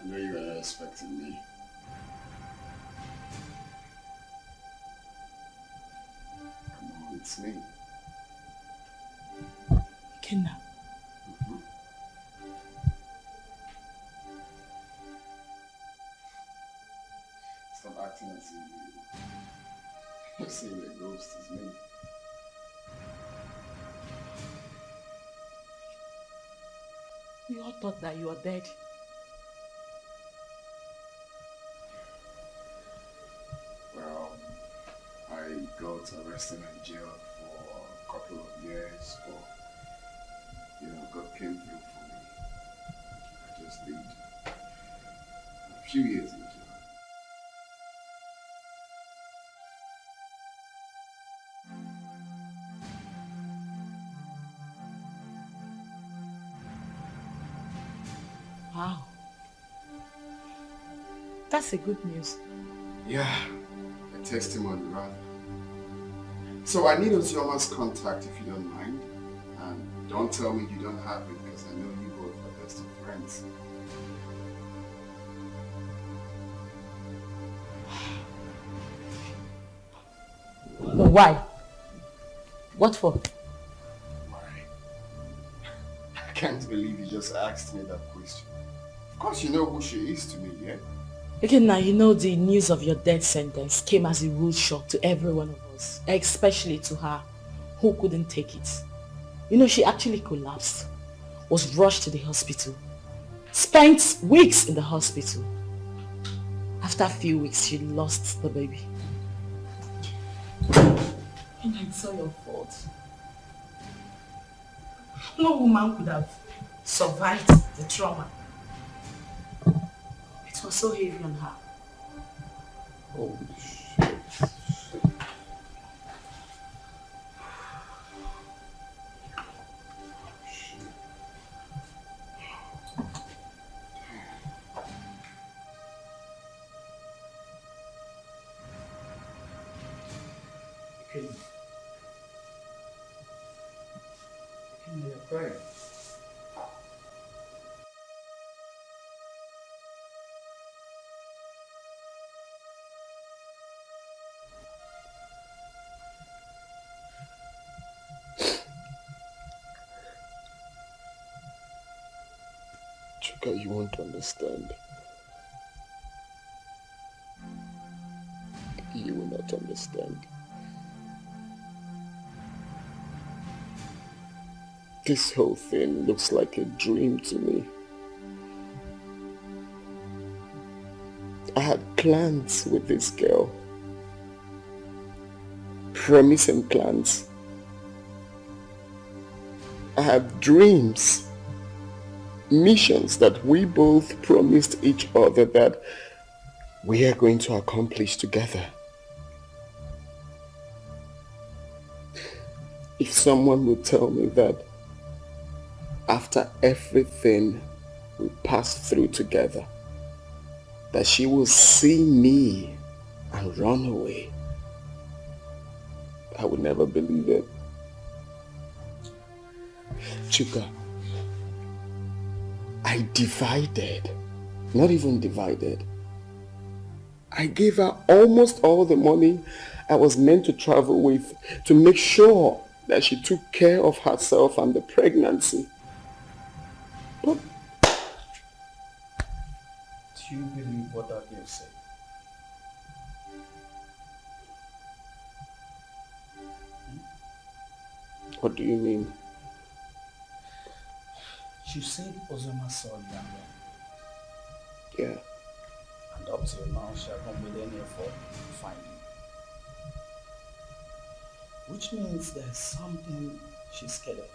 know you were not expecting me. Come on, it's me. Kidnapper. Stop acting as if you're saying the ghost is me. We all thought that you were dead. Well, I got arrested and jailed for a couple of years, but God came through for me. I just did a few years in jail. Wow. That's a good news. Yeah, a testimony rather. So I need Ozioma's contact if you don't mind. And don't tell me you don't have it because I know you both are best of friends. Why? What for? Why? I can't believe you just asked me that question. Of course you know who she is to me, yeah? Okay, now you know the news of your death sentence came as a rude shock to every one of us, especially to her, who couldn't take it. You know, she actually collapsed, was rushed to the hospital, spent weeks in the hospital. After a few weeks, she lost the baby. And it's all your fault. No woman could have survived the trauma. It was so heavy on her. Oh, shit. You're crying. Chuka, you won't understand. You will not understand. This whole thing looks like a dream to me. I had plans with this girl. Promising plans. I have dreams. Missions that we both promised each other that we are going to accomplish together. If someone would tell me that after everything we passed through together, that she will see me and run away, I would never believe it. Chuka, I divided, not even divided. I gave her almost all the money I was meant to travel with to make sure that she took care of herself and the pregnancy. But do you believe what that girl said? What do you mean? She said Ozoma saw you and ran. Yeah. And up till now, she hasn't made any effort to find you. Which means there's something she's scared of.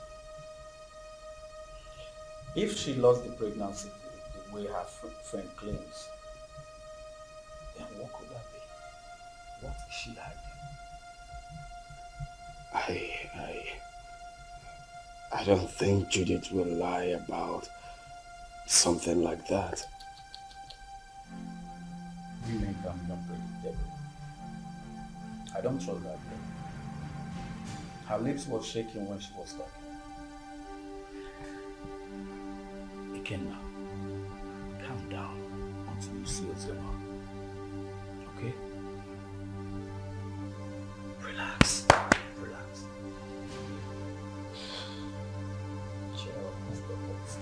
If she lost the pregnancy the way her friend claims, then what could that be? What is she hiding? I don't think Judith will lie about something like that. Women can be unpredictable. I don't trust that girl. Her lips were shaking when she was talking. Ikenna, calm down until you see Ozema. Okay? Relax. Relax. Cheer up, Mr. Host.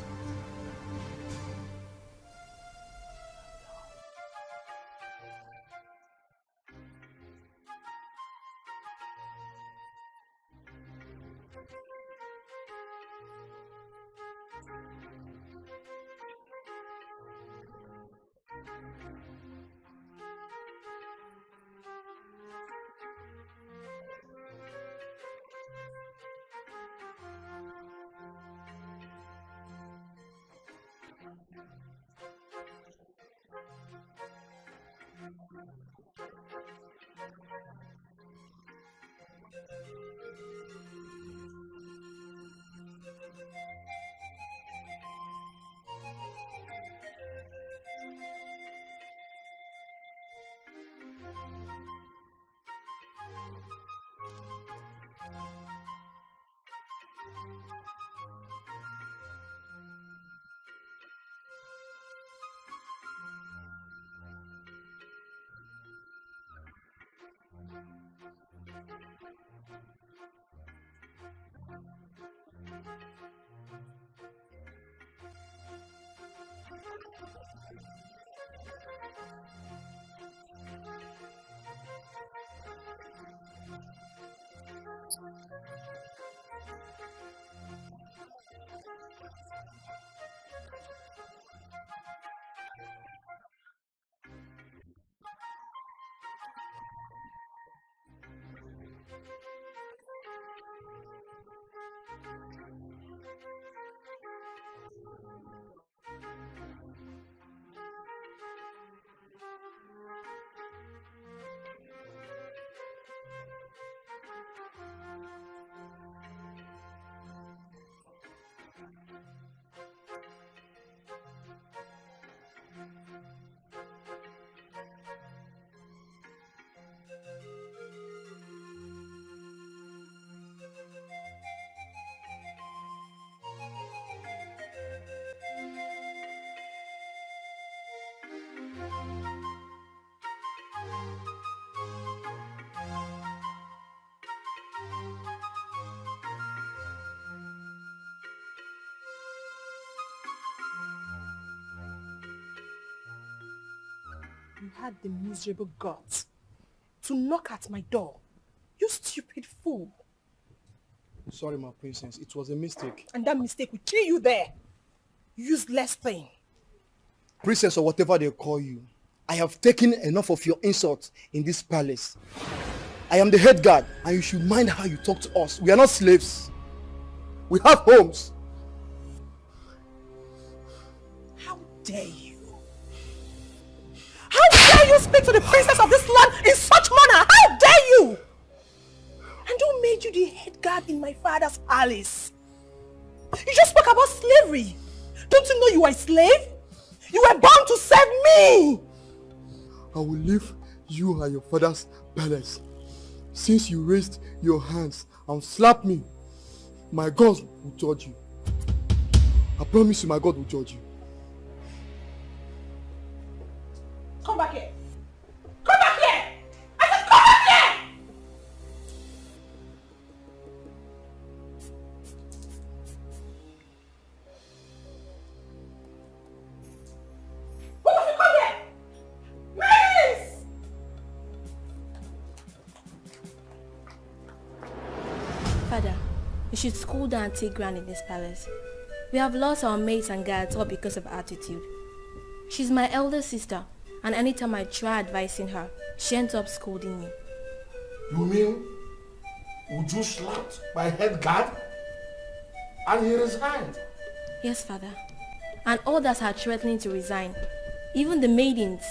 You had the miserable guts to knock at my door. You stupid fool. Sorry, my princess. It was a mistake. And that mistake will kill you there. Useless thing. Princess or whatever they call you, I have taken enough of your insults in this palace. I am the head guard and you should mind how you talk to us. We are not slaves. We have homes. How dare you? How dare you speak to the princess of this land in such manner? How dare you? And who made you the head guard in my father's palace? You just spoke about slavery. Don't you know you are a slave? You were born to serve me. I will leave you and your father's palace. Since you raised your hands and slapped me, my God will judge you. I promise you my God will judge you. Come back here. Come back here. I said come back here. What if you come here? Please. Father, you should cool down and take ground in this palace. We have lost our maids and guards all because of attitude. She's my elder sister, and anytime I try advising her, she ends up scolding me. You mean Uju slapped my head guard and he resigned? Yes, Father. And others are threatening to resign. Even the maidens.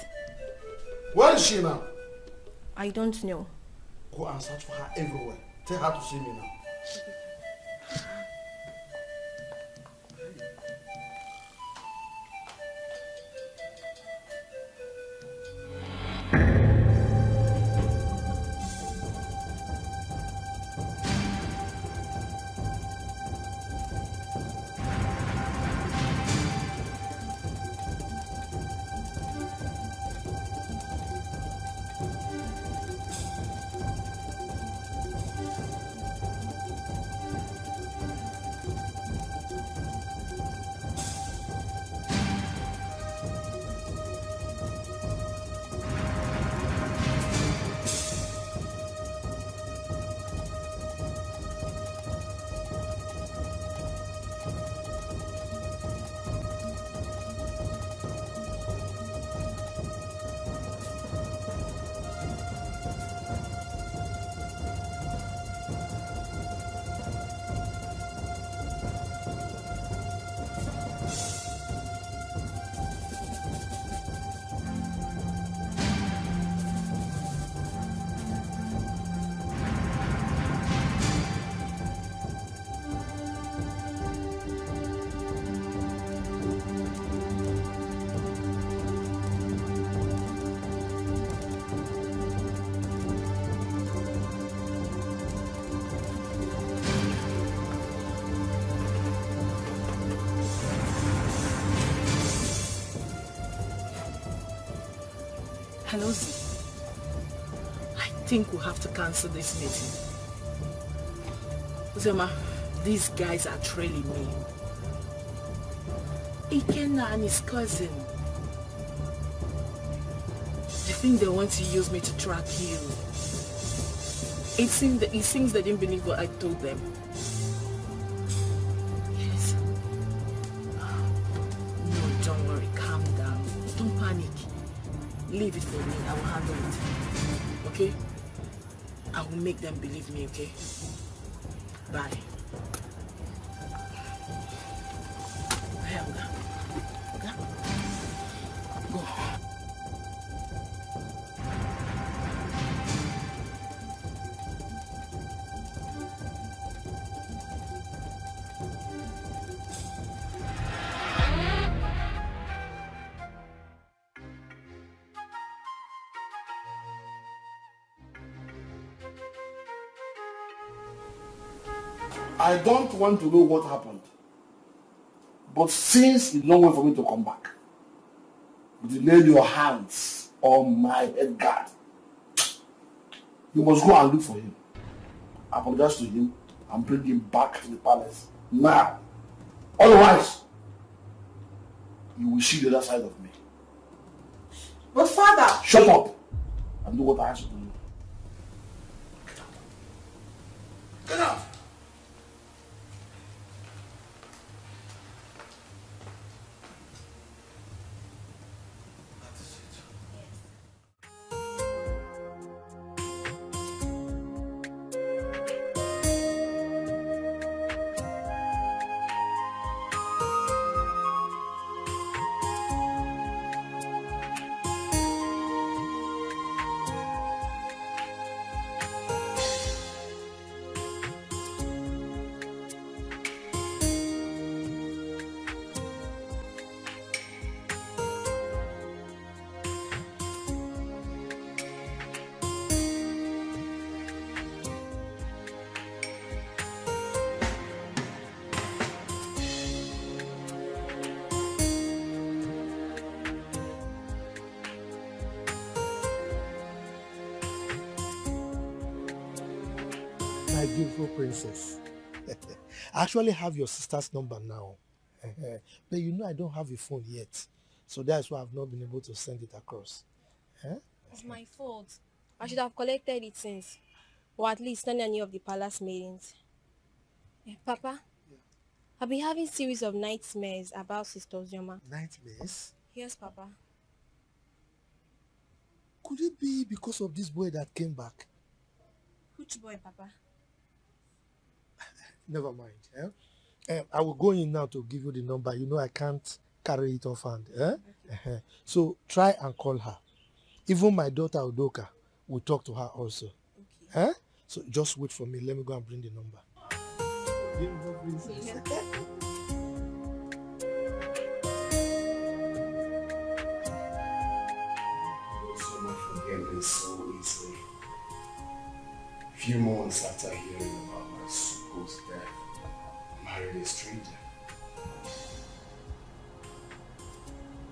Where is she now? I don't know. Go and search for her everywhere. Tell her to see me now. Hello, Z. I think we'll have to cancel this meeting. Zema, these guys are trailing me. Ikenna and his cousin. They think they want to use me to track you. It seems they didn't believe what I told them. Yes. No, don't worry. Calm down. Don't panic. Leave it for me. I will handle it. Okay? I will make them believe me, okay? Bye. Here we go. Go. I don't want to know what happened. But since you don't wait for me to come back, you lay your hands on my head guard. You must go and look for him. Apologize to him and bring him back to the palace now. Otherwise, you will see the other side of me. But father... Shut up and do what I ask you to do. Get out! My beautiful princess. I actually have your sister's number now. But you know I don't have a phone yet. So that's why I've not been able to send it across. It's my fault. I should have collected it since. Or at least not any of the palace meetings. Papa, I've been having series of nightmares about Sister Ozioma. Nightmares? Yes, Papa. Could it be because of this boy that came back? Which boy, Papa? Never mind. I will go in now to give you the number. You know I can't carry it offhand. Okay. So try and call her. Even my daughter Udoka will talk to her also. Okay. So just wait for me. Let me go and bring the number. Beautiful princess. So much forgetting so easily. Few months after hearing about my supposed death, I married a stranger.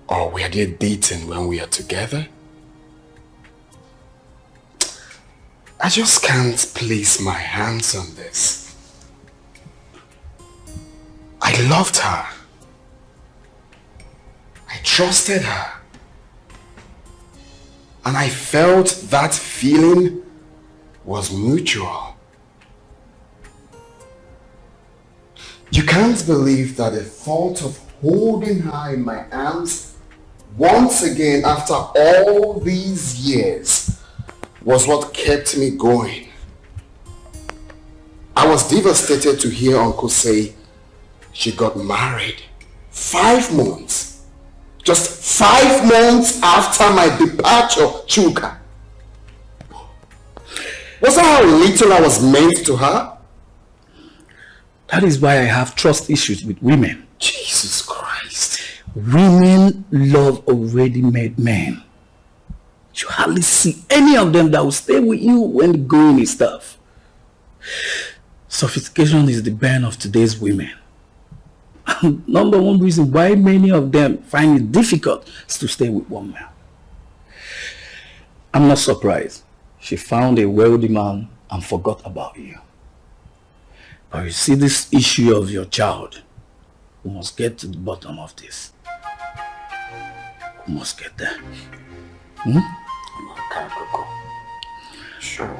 Or were they dating when we are together? I just can't place my hands on this. I loved her. I trusted her. And I felt that feeling was mutual. You can't believe that the thought of holding her in my arms once again after all these years was what kept me going. I was devastated to hear Uncle say she got married 5 months. Just 5 months after my departure, Chuka. Was that how little I was meant to her? That is why I have trust issues with women. Jesus Christ. Women love already made men. You hardly see any of them that will stay with you when the going is tough. Sophistication is the bane of today's women. And number one reason why many of them find it difficult is to stay with one man. I'm not surprised. She found a wealthy man and forgot about you. But you see, this issue of your child, we must get to the bottom of this. We must get there. Sure.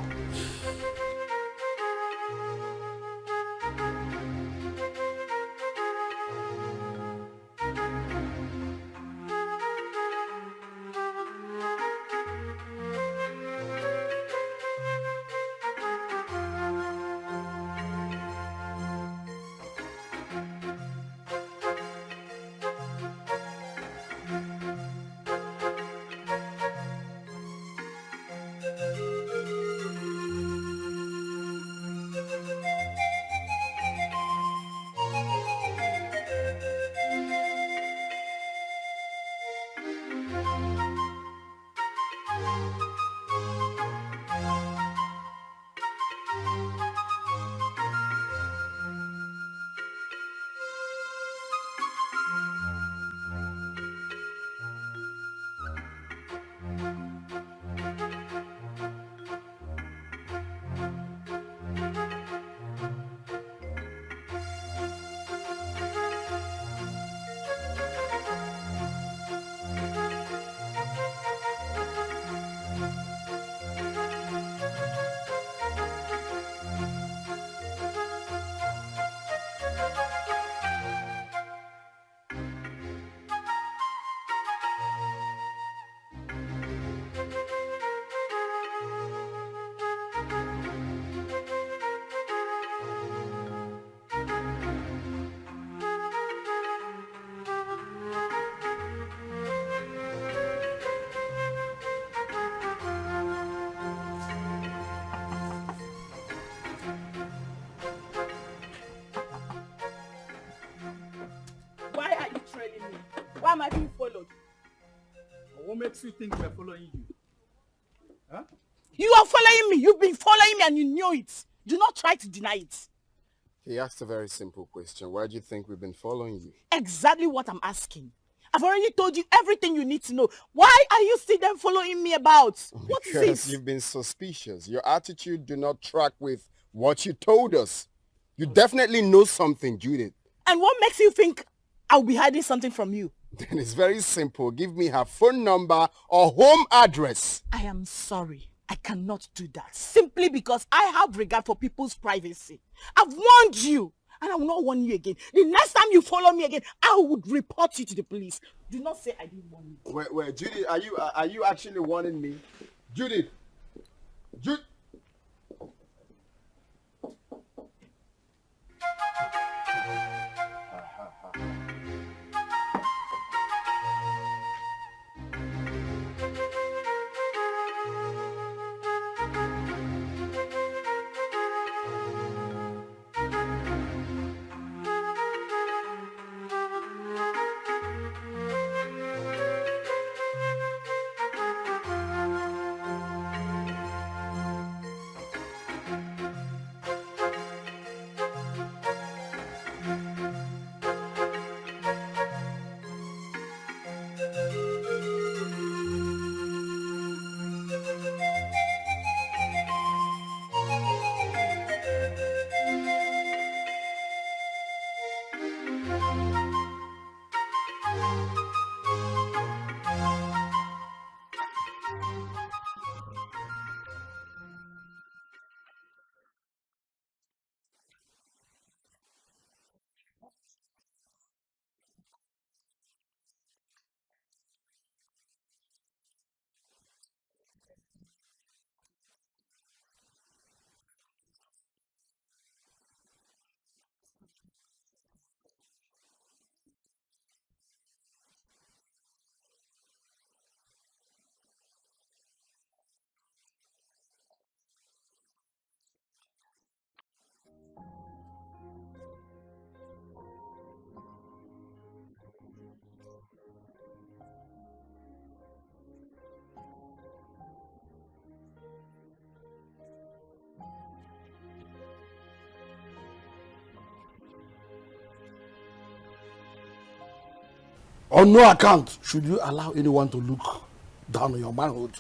Why am I being followed? What makes you think we're following you? Huh? You are following me. You've been following me and you knew it. Do not try to deny it. He asked a very simple question. Why do you think we've been following you? Exactly what I'm asking. I've already told you everything you need to know. Why are you still then following me about? What is Because this? you've been suspicious. Your attitude do not track with what you told us. You definitely know something, Judith. And what makes you think I'll be hiding something from you? Then it's very simple. Give me her phone number or home address. I am sorry. I cannot do that. Simply because I have regard for people's privacy. I've warned you. And I will not warn you again. The next time you follow me again, I would report you to the police. Do not say I didn't warn you. Wait, Judith, are you actually warning me? Judith! On no account should you allow anyone to look down on your manhood.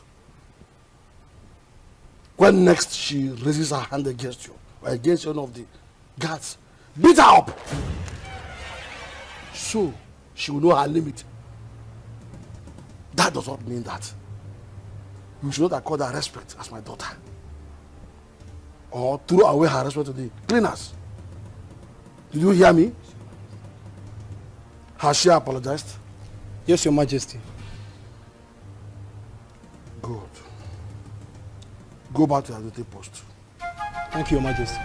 When next she raises her hand against you, or against one of the guards, beat her up. So she will know her limit. That does not mean that you should not accord her respect as my daughter. Or throw away her respect to the cleaners. Did you hear me? Has she apologized? Yes, Your Majesty. Good. Go back to your duty post. Thank you, Your Majesty.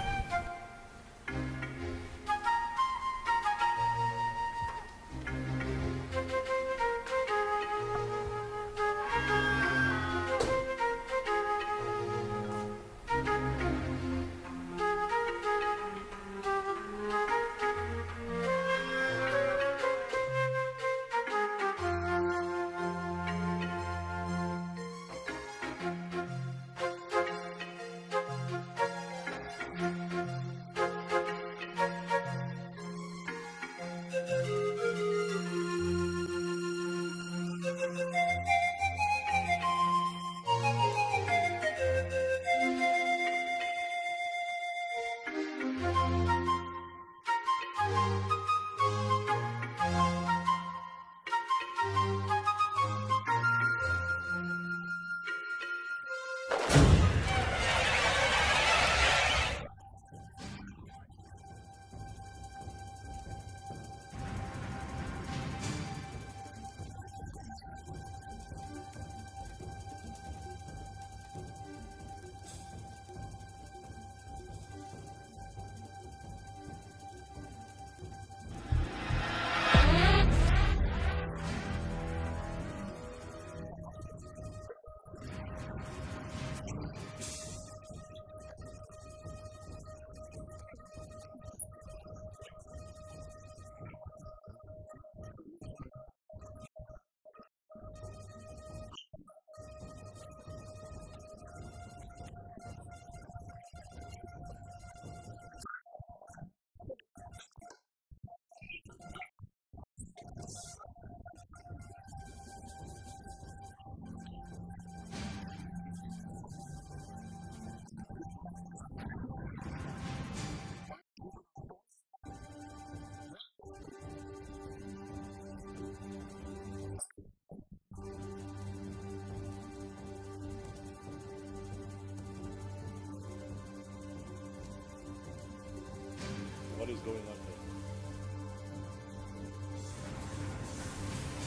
What is going on here?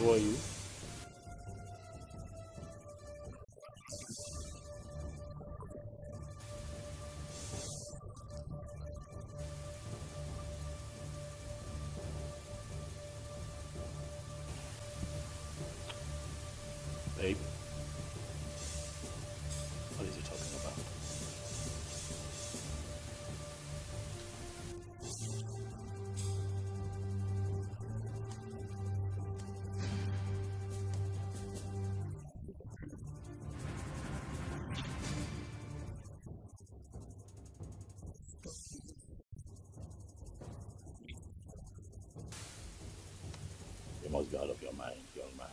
Who are you? Babe, what is he talking about? You must be out of your mind, young man.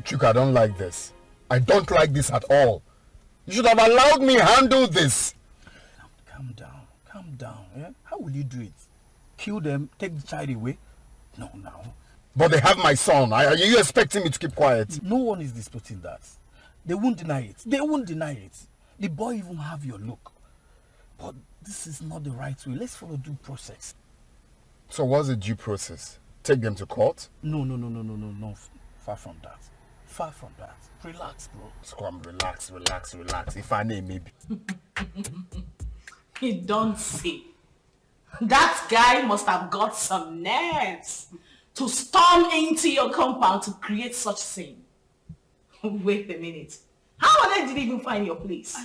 Chuka, I don't like this. I don't like this at all. You should have allowed me handle this. Calm down, yeah? How will you do it? Kill them, take the child away? No. But they have my son. Are you expecting me to keep quiet? No one is disputing that. They won't deny it. They won't deny it. The boy even have your look. But this is not the right way. Let's follow due process. So what's the due process? Take them to court? No. Far from that. Far from that. Relax, bro. Scrum, relax. If I name maybe. You don't see. That guy must have got some nerves to storm into your compound to create such scene. Wait a minute. How on earth did you even find your place?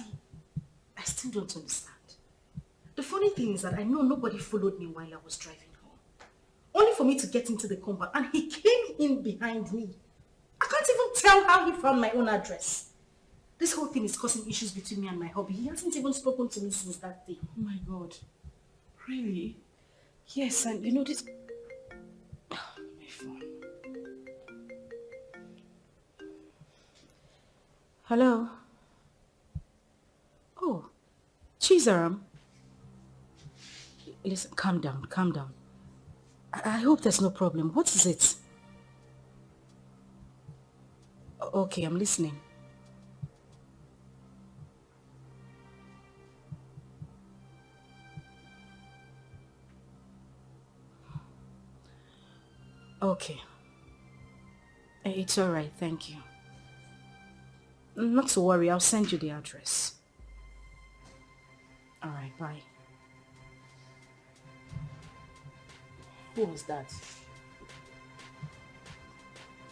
I still don't understand. The funny thing is that I know nobody followed me while I was driving home. Only for me to get into the compound, and he came in behind me. I can't even tell how he found my own address. This whole thing is causing issues between me and my hubby. He hasn't even spoken to me since that day. Oh my God. Really? Yes, and you know this... My phone. Hello? Oh, Chizaram. Listen, calm down. I hope there's no problem. What is it? Okay, I'm listening. Okay. It's all right, thank you. Not to worry, I'll send you the address. All right, bye. Who was that?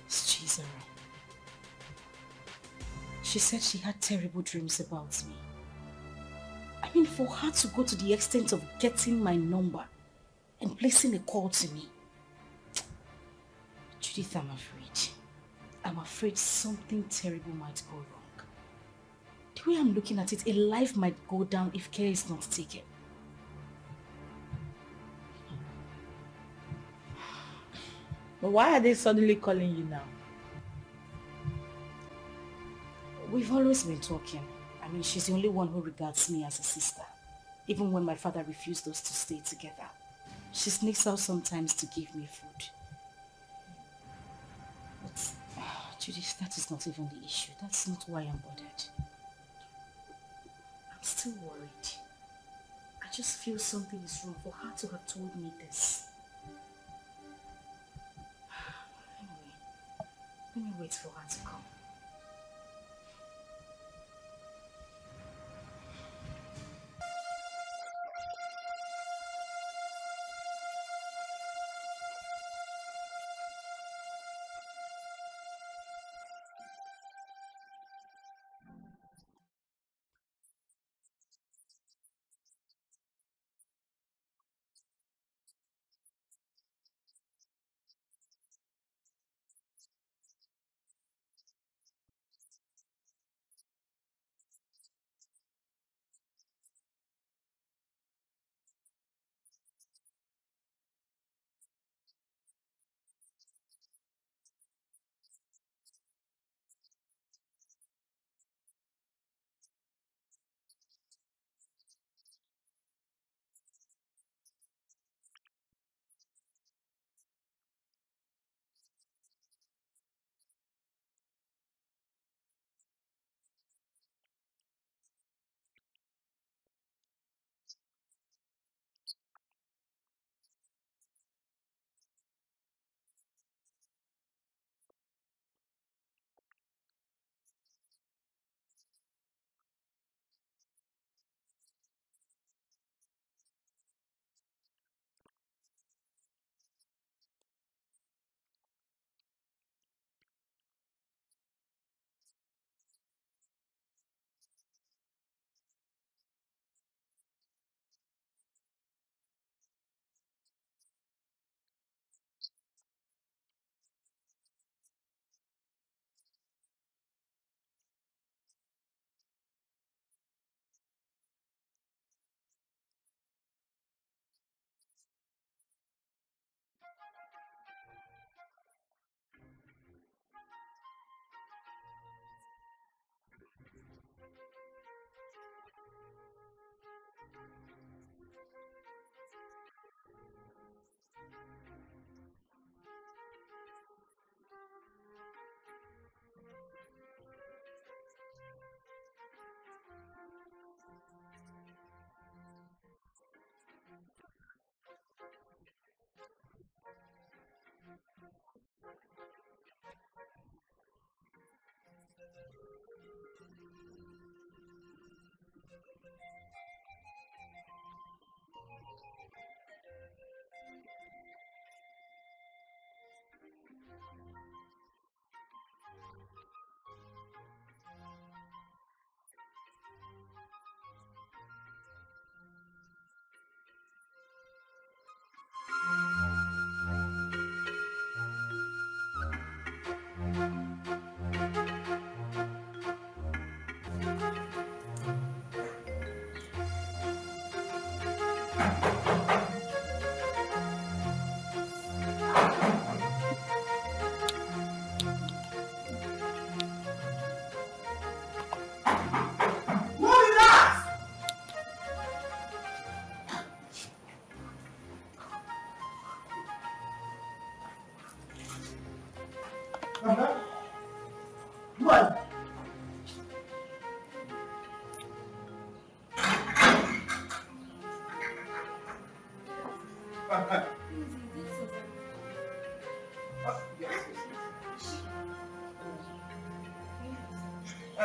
It's Chizara. She said she had terrible dreams about me. I mean, for her to go to the extent of getting my number and placing a call to me. Judith, I'm afraid. I'm afraid something terrible might go wrong. The way I'm looking at it, a life might go down if care is not taken. But why are they suddenly calling you now? We've always been talking. I mean, she's the only one who regards me as a sister. Even when my father refused us to stay together. She sneaks out sometimes to give me food. But, Judith, that is not even the issue. That's not why I'm bothered. I'm still worried. I just feel something is wrong for her to have told me this. Anyway, let me wait for her to come.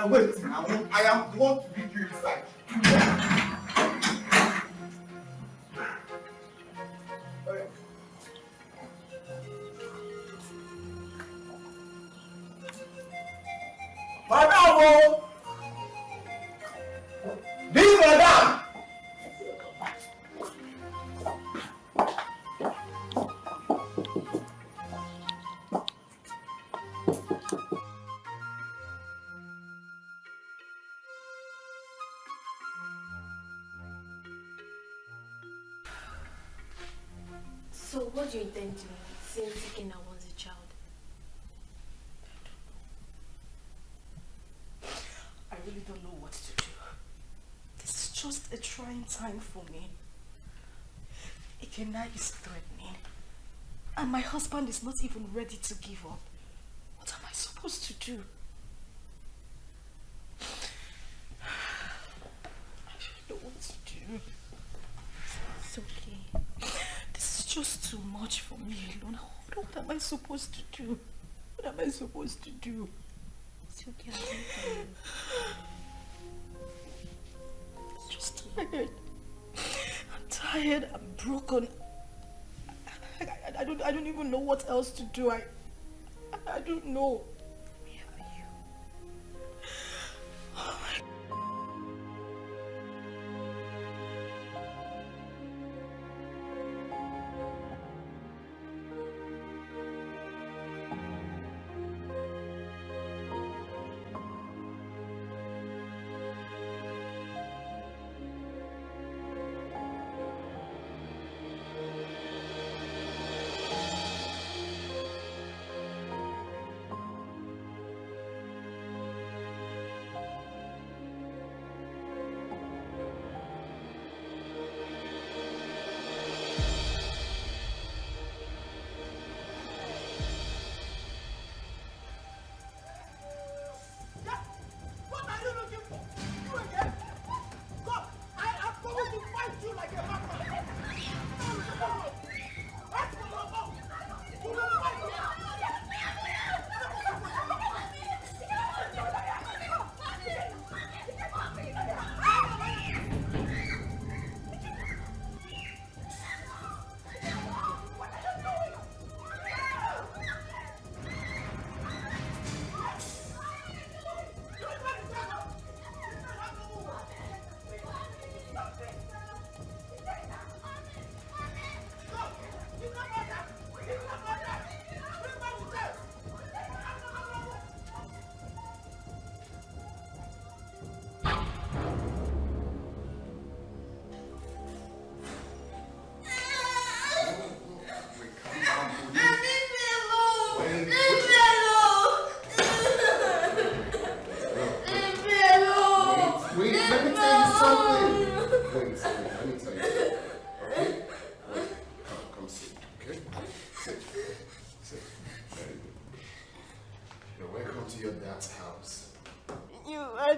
Wait, I am the one to lead you inside. Madam! This madam! So what do you intend doing since Ikena wants a child? I really don't know what to do. This is just a trying time for me. Ikena is threatening. And my husband is not even ready to give up. What am I supposed to do? I don't know what to do. It's okay. This is just too much for me alone. What am I supposed to do? What am I supposed to do? It's okay, I'll do it for you. I'm just tired. I'm tired. I'm broken. I don't even know what else to do. I don't know. Where are you? Oh my God.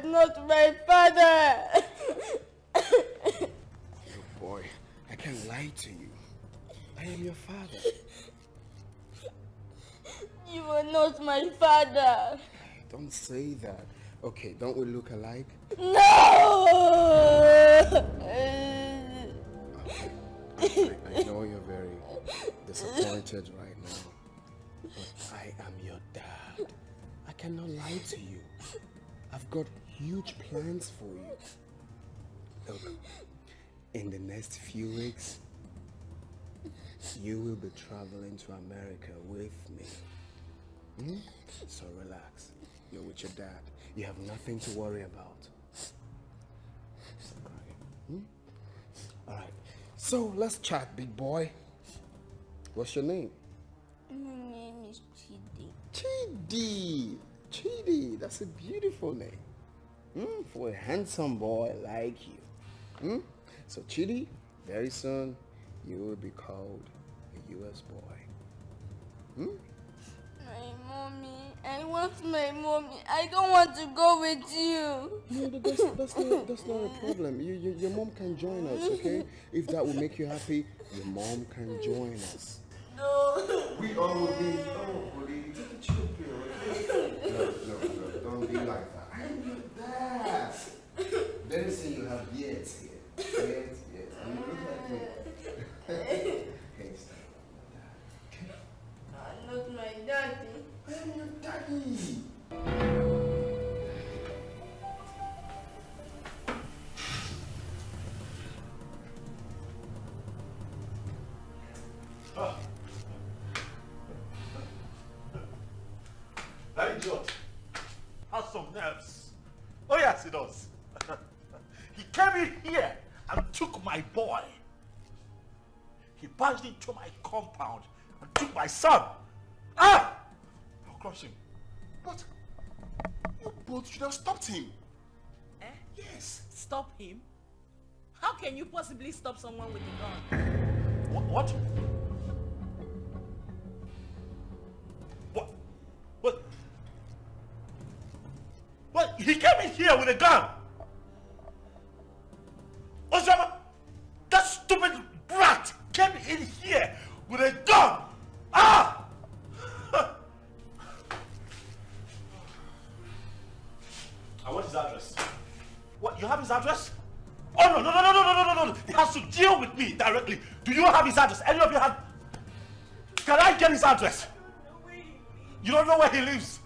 Not my father. Look, boy, I can't lie to you. I am your father. You are not my father. Don't say that. Okay, don't we look alike? No! I know you're very disappointed right now, but I am your dad. I cannot lie to you. I've got huge plans for you. Look, in the next few weeks, you will be traveling to America with me. So relax. You're with your dad. You have nothing to worry about. Alright. So let's chat, big boy. What's your name? My name is Chidi. Chidi. Chidi. That's a beautiful name. For a handsome boy like you. So Chidi, very soon you will be called a US boy. My mommy. I want my mommy. I don't want to go with you. No, that's not a problem. Your mom can join us, okay? If that will make you happy, your mom can join us. No. We all will be. Oh, buddy, take a chill pill, okay? No, don't be like that. I'm your dad. Very soon you have beards here. Beards. And you look like me. Hey, stop. I'm not my daddy. I'm your daddy. That idiot has some nerves. Oh yes, he does. He came in here and took my boy. He barged into my compound and took my son. I'll crush him. But you both should have stopped him. Yes. Stop him? How can you possibly stop someone with a gun? What? What? He came in here with a gun. Osama, that stupid brat came in here with a gun. I want his address. What? You have his address? Oh no! He has to deal with me directly. Do you have his address? Any of you have? Can I get his address? You don't know where he lives.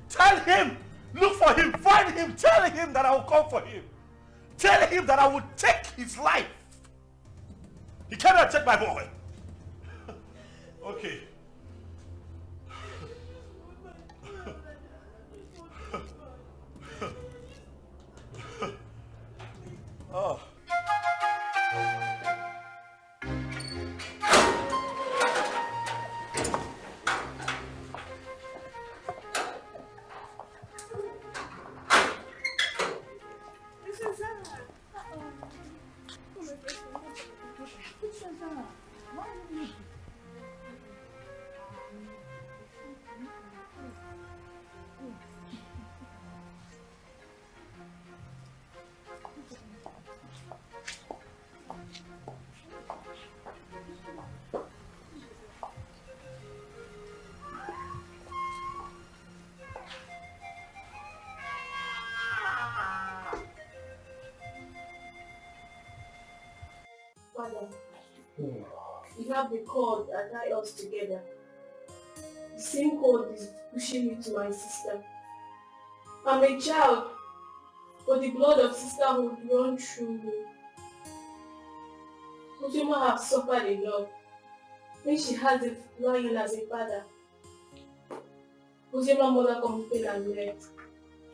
Tell him, look for him, find him, tell him that I will come for him. Tell him that I will take his life. He cannot take my boy. Okay. Oh. Father, you have the cord that ties us together. The same cord is pushing me to my sister. I'm a child, but the blood of sisterhood runs through me. Ojima has suffered enough when she has a lion as a father. Oziema's mother committed and left.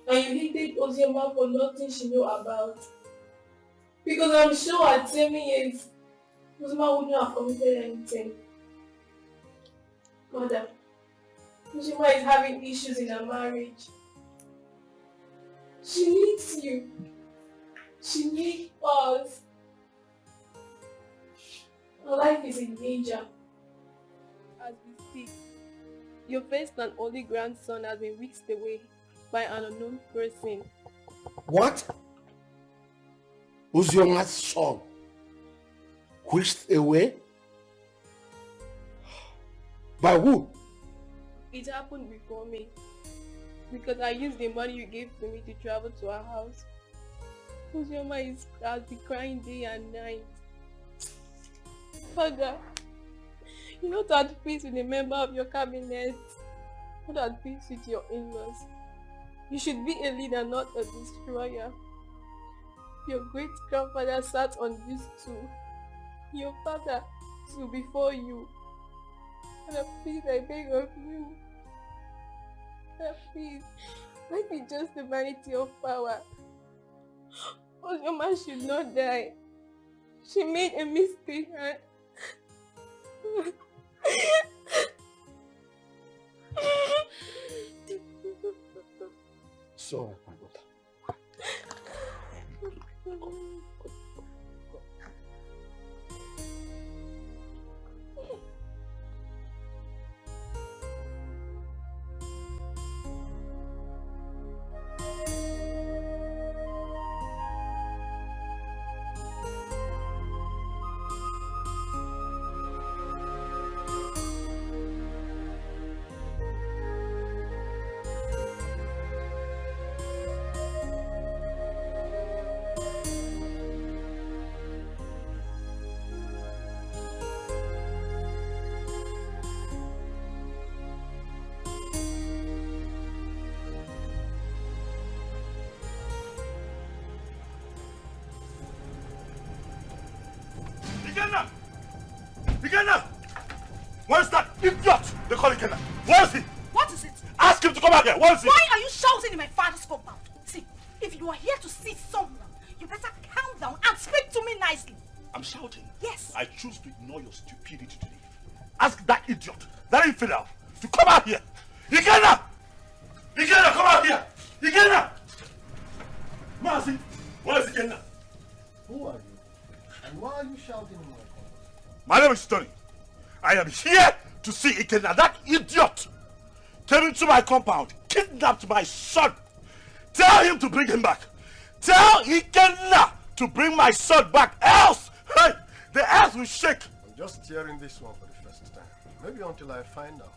And you hated Oziema for nothing she knew about. Because I'm sure at 7 years, Oziema wouldn't have committed anything. Mother, Oziema is having issues in her marriage. She needs you. She needs us. Her life is in danger. As we speak, your first and only grandson has been whisked away by an unknown person. What? Uzioma's son whisked away? By who? It happened before me. Because I used the money you gave to me to travel to our house. Uzioma has been crying day and night. Father, you're not at peace with a member of your cabinet. Not at peace with your in-laws. You should be a leader, not a destroyer. Your great-grandfather sat on this stool. Your father stood before you. Father, please, I beg of you. Father, please, let me just the vanity of power. Uzioma should not die. She made a mistake and... So, my daughter. Where's that idiot? They call it Kidnapper. Where is he? What is it? Ask him to come back here. Where is he? Why are you shouting in my father's compound? See, if you are here to see someone, you better calm down and speak to me nicely. I'm shouting. Yes. I choose to ignore your stupidity today. Ask that idiot, that infidel, to come out here. Kidnapper! Kidnapper, come out here! Kidnapper! Mercy, where is Kidnapper? Who are you? And why are you shouting in my compound? My name is Tony. I am here to see Ikenna. That idiot came into my compound, kidnapped my son. Tell him to bring him back. Tell Ikenna to bring my son back, else hey, the earth will shake. I'm just hearing this one for the first time. Maybe until I find out.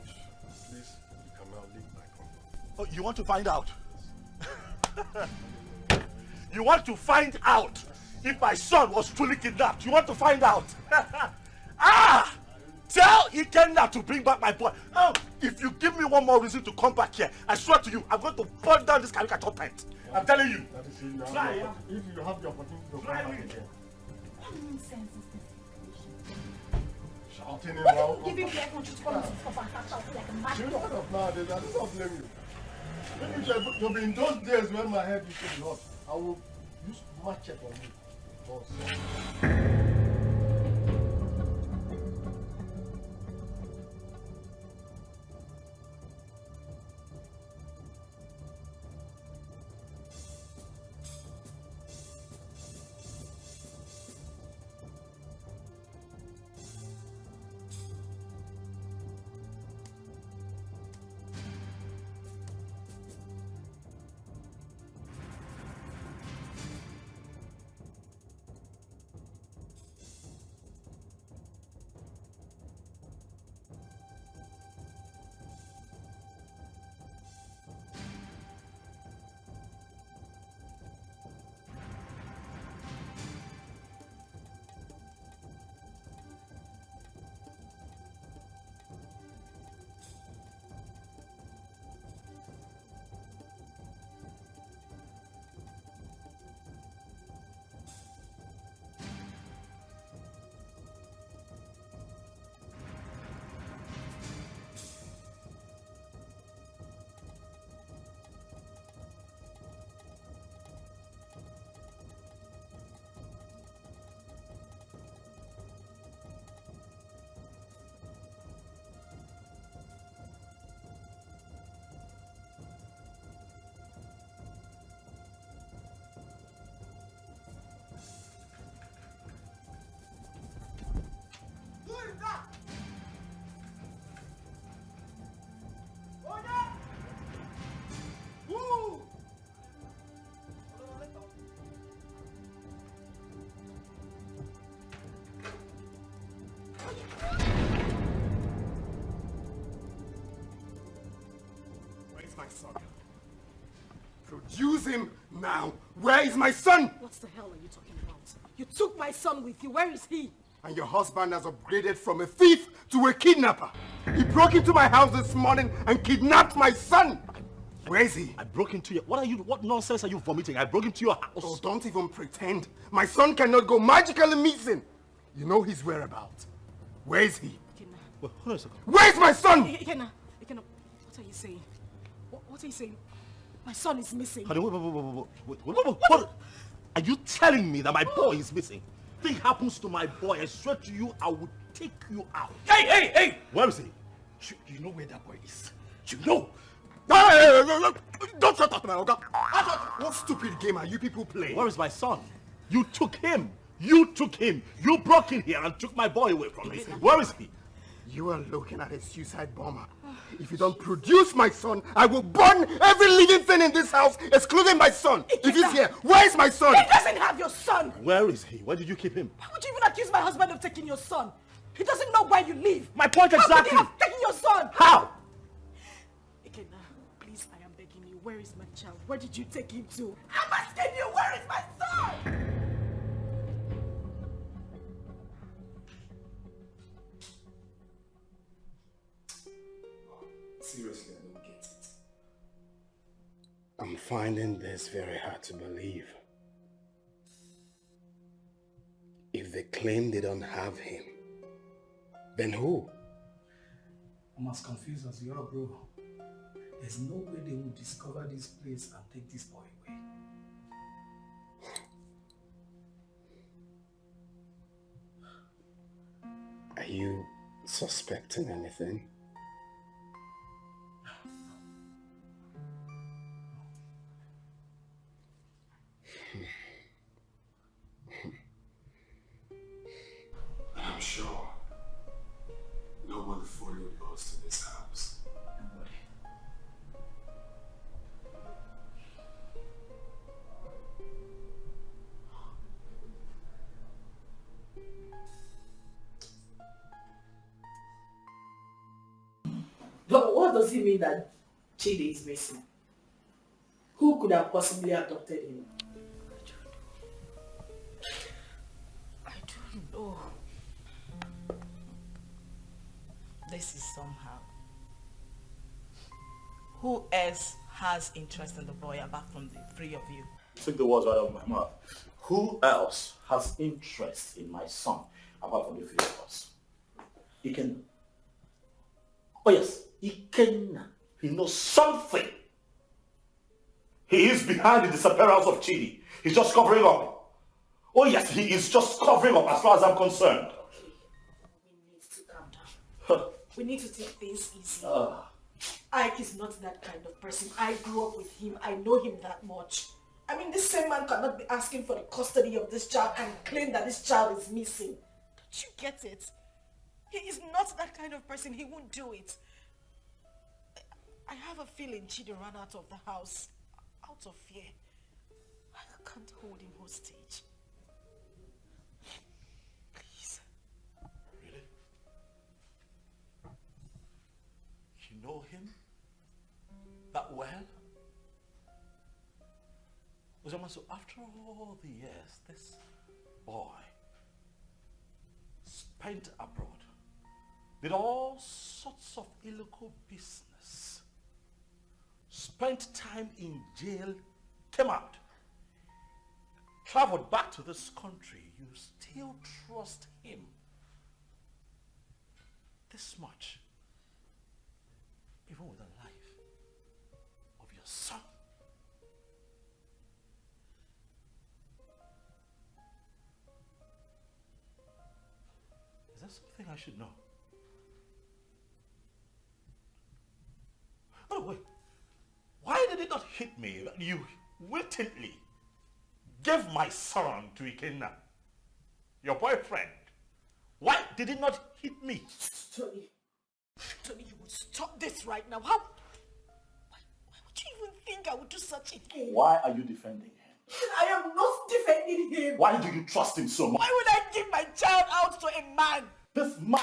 Please, you can now leave my compound. Oh, you want to find out? You want to find out if my son was truly kidnapped? You want to find out? Ah! Tell Ikenna to bring back my boy. Oh, if you give me one more reason to come back here, I swear to you, I'm going to burn down this caricature tent. I'm telling you. That is if you have the opportunity to come back again. What nonsense is this? Shouting him What out. are you giving me everyone to come and sit up and start shouting like a mad You dog? know of nowadays, I do not blame you. Maybe you'll be in those days when my head used to be hot. I will use machete on you. Boss. son? Produce him now. Where is my son? What the hell are you talking about? You took my son with you. Where is he? And your husband has upgraded from a thief to a kidnapper. He broke into my house this morning and kidnapped my son. Where is he? I broke into your... What nonsense are you vomiting? I broke into your house. Oh, don't even pretend. My son cannot go magically missing. You know his whereabouts. Where is he? Well, hold on a second. Where's my son? Ikenna, what are you saying? What are you saying? My son is missing. Honey, what? Are you telling me that my boy is missing? Thing happens to my boy, I swear to you, I will take you out. Hey! Where is he? You know where that boy is. You know. Don't shut up, my Oga. What stupid game are you people playing? Where is my son? You took him. You broke in here and took my boy away from me. Where is he? You are looking at a suicide bomber. If you don't produce my son, I will burn every living thing in this house, excluding my son. If he's here, where is my son? He doesn't have your son. Where is he? Where did you keep him? Why would you even accuse my husband of taking your son? He doesn't know where you live. My point exactly. How could he have taken your son? How? Ikenna, please, I am begging you. Where is my child? Where did you take him to? I'm asking you, where is my son? Seriously, I don't get it. I'm finding this very hard to believe. If they claim they don't have him, then who? I'm as confused as you are, bro. There's no way they will discover this place and take this boy away. Are you suspecting anything? I'm sure no one followed us to this house. Nobody. But what does it mean that Chidi is missing? Who could have possibly abducted him? I don't know. This is somehow. Who else has interest in the boy apart from the three of you? Took the words right out of my mouth. Who else has interest in my son apart from the three of us? Ikenna. Oh yes, Ikenna. He knows something. He is behind the disappearance of Chidi. He's just covering up. Oh yes, he is just covering up as far as I'm concerned. We need to calm down. We need to take things easy. Ike is not that kind of person. I grew up with him. I know him that much. I mean, this same man cannot be asking for the custody of this child and claim that this child is missing. Don't you get it? He is not that kind of person. He won't do it. I have a feeling Chidi ran out of the house out of fear. I can't hold him hostage. Please. Really? You know him that well? So after all the years, this boy spent abroad, did all sorts of illegal business, spent time in jail, came out, traveled back to this country. You still trust him this much, even with the life of your son. Is that something I should know? Oh wait, why did it not hit me that you wittingly gave my son to Ikenna, your boyfriend? Why did it not hit me? Tony, you would stop this right now. Why would you even think I would do such a thing? Why are you defending him? I am not defending him. Why do you trust him so much? Why would I give my child out to a man? This man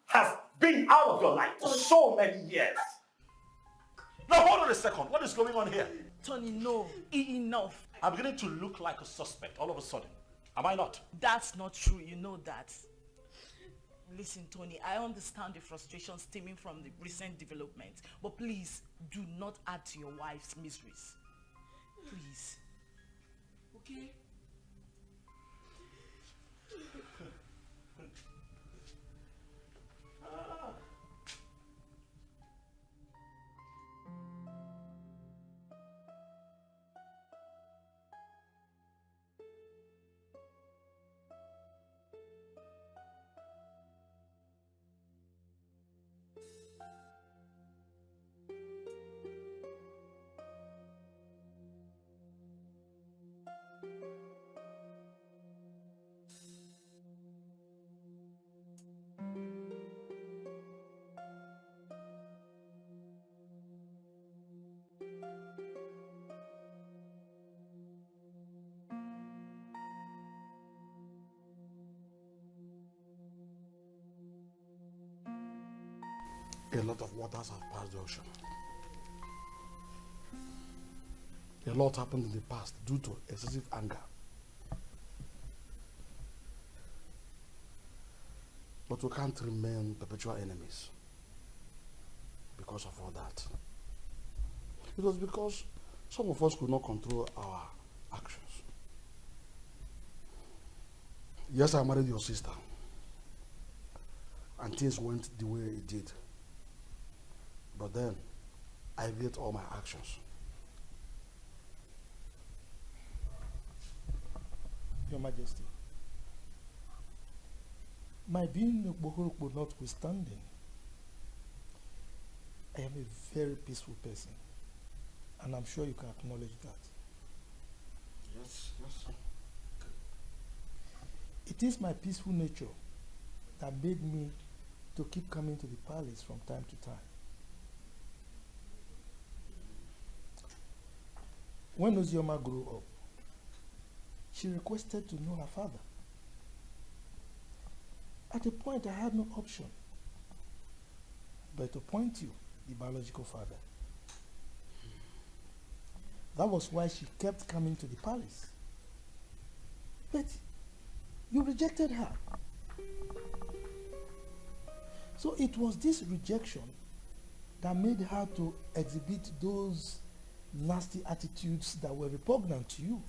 has been out of your life for so many years. Now hold on a second. What is going on here? Tony, no. Enough. I'm beginning to look like a suspect all of a sudden. Am I not? That's not true. You know that. Listen, Tony, I understand the frustration stemming from the recent development, but please do not add to your wife's miseries. Please. Okay? A lot of waters have passed the ocean. A lot happened in the past due to excessive anger. But we can't remain perpetual enemies because of all that. It was because some of us could not control our actions. Yes, I married your sister, and things went the way it did. But then, I regret all my actions. Your Majesty, my being a Bohorokbo notwithstanding, I am a very peaceful person, and I'm sure you can acknowledge that. Yes, yes. It is my peaceful nature that made me to keep coming to the palace from time to time. When Ozioma grew up, she requested to know her father. At a point, I had no option but to point you, the biological father. That was why she kept coming to the palace. But you rejected her. So it was this rejection that made her to exhibit those nasty attitudes that were repugnant to you.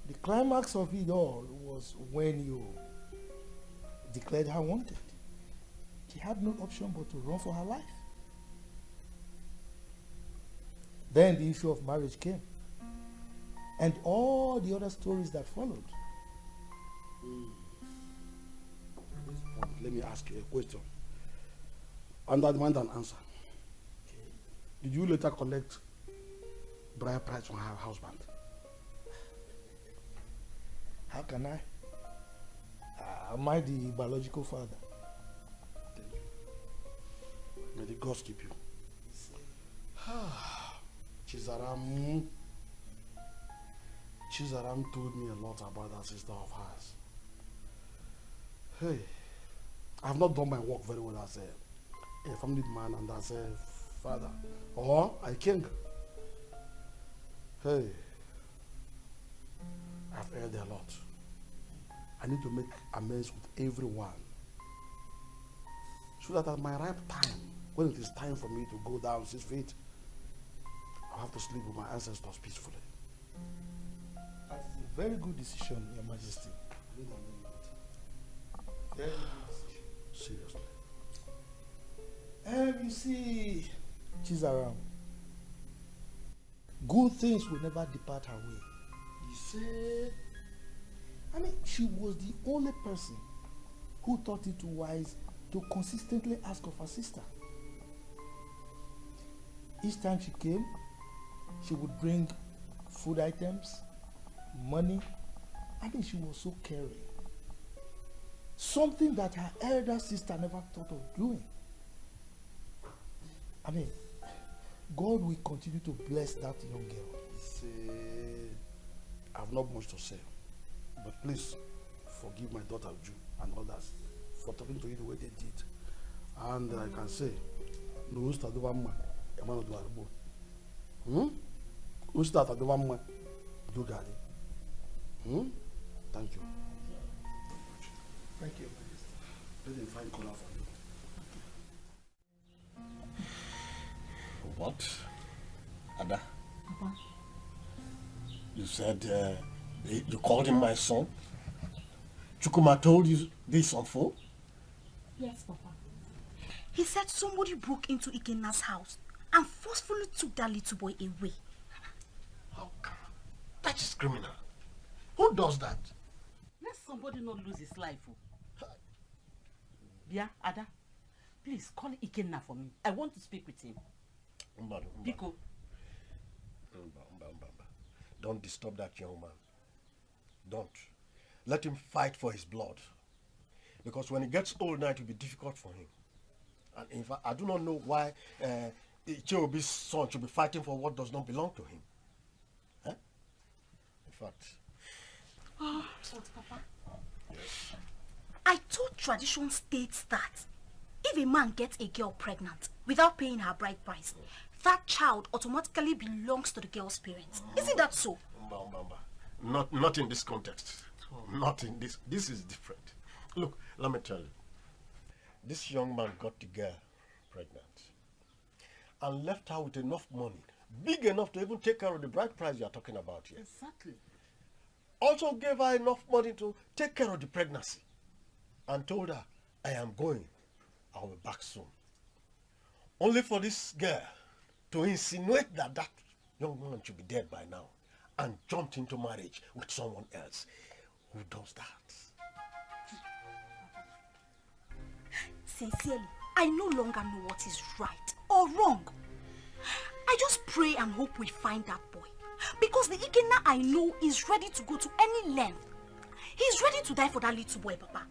The climax of it all was when you declared her wanted. She had no option but to run for her life. Then the issue of marriage came, and all the other stories that followed. At this point, let me ask you a question. And I demand an answer. Did you later collect bride price from her husband? How can I? Am I the biological father? Thank you. May the gods keep you. Chizaram told me a lot about that sister of hers. Hey, I have not done my work very well as a family man and as a father or a king. Hey, I've erred a lot. I need to make amends with everyone so that at my ripe time, when it is time for me to go down 6 feet, I'll have to sleep with my ancestors peacefully. That is a very good decision, Your Majesty. Very good decision. Seriously. You see, Chizaram, good things will never depart her way. You say? I mean, she was the only person who thought it wise to consistently ask of her sister. Each time she came, she would bring food items, money. I mean, she was so caring. Something that her elder sister never thought of doing. I mean, God will continue to bless that young girl. See, I have not much to say, but please forgive my daughter Ju and others for talking to you the way they did. And I can say, no one start over man, a man of the boat. Who start at over man, do Gadi. Thank you. Thank you. Let him find color for you. What? Ada? Papa. You said you called him my son? Chukuma told you this on phone? Yes, Papa. He said somebody broke into Ikenna's house and forcefully took that little boy away. How come? That is criminal. Who does that? Let somebody not lose his life. Yeah, Ada, please call Ikenna for me. I want to speak with him. Biko. Don't disturb that young man. Don't. Let him fight for his blood. Because when he gets old now, it will be difficult for him. And in fact, I do not know why Icheobi's son should be fighting for what does not belong to him. Huh? In fact. Oh, Papa. Yes. I thought tradition states that if a man gets a girl pregnant without paying her bride price, that child automatically belongs to the girl's parents. Isn't that so? Not in this context. Not in this. This is different. Look, let me tell you. This young man got the girl pregnant and left her with enough money, big enough to even take care of the bride price you are talking about here. Exactly. Also gave her enough money to take care of the pregnancy and told her, I am going. I'll be back soon. Only for this girl to insinuate that that young man should be dead by now and jumped into marriage with someone else. Who does that? Sincerely, I no longer know what is right or wrong. I just pray and hope we find that boy. Because the Ikenna I know is ready to go to any length. He's ready to die for that little boy, Papa.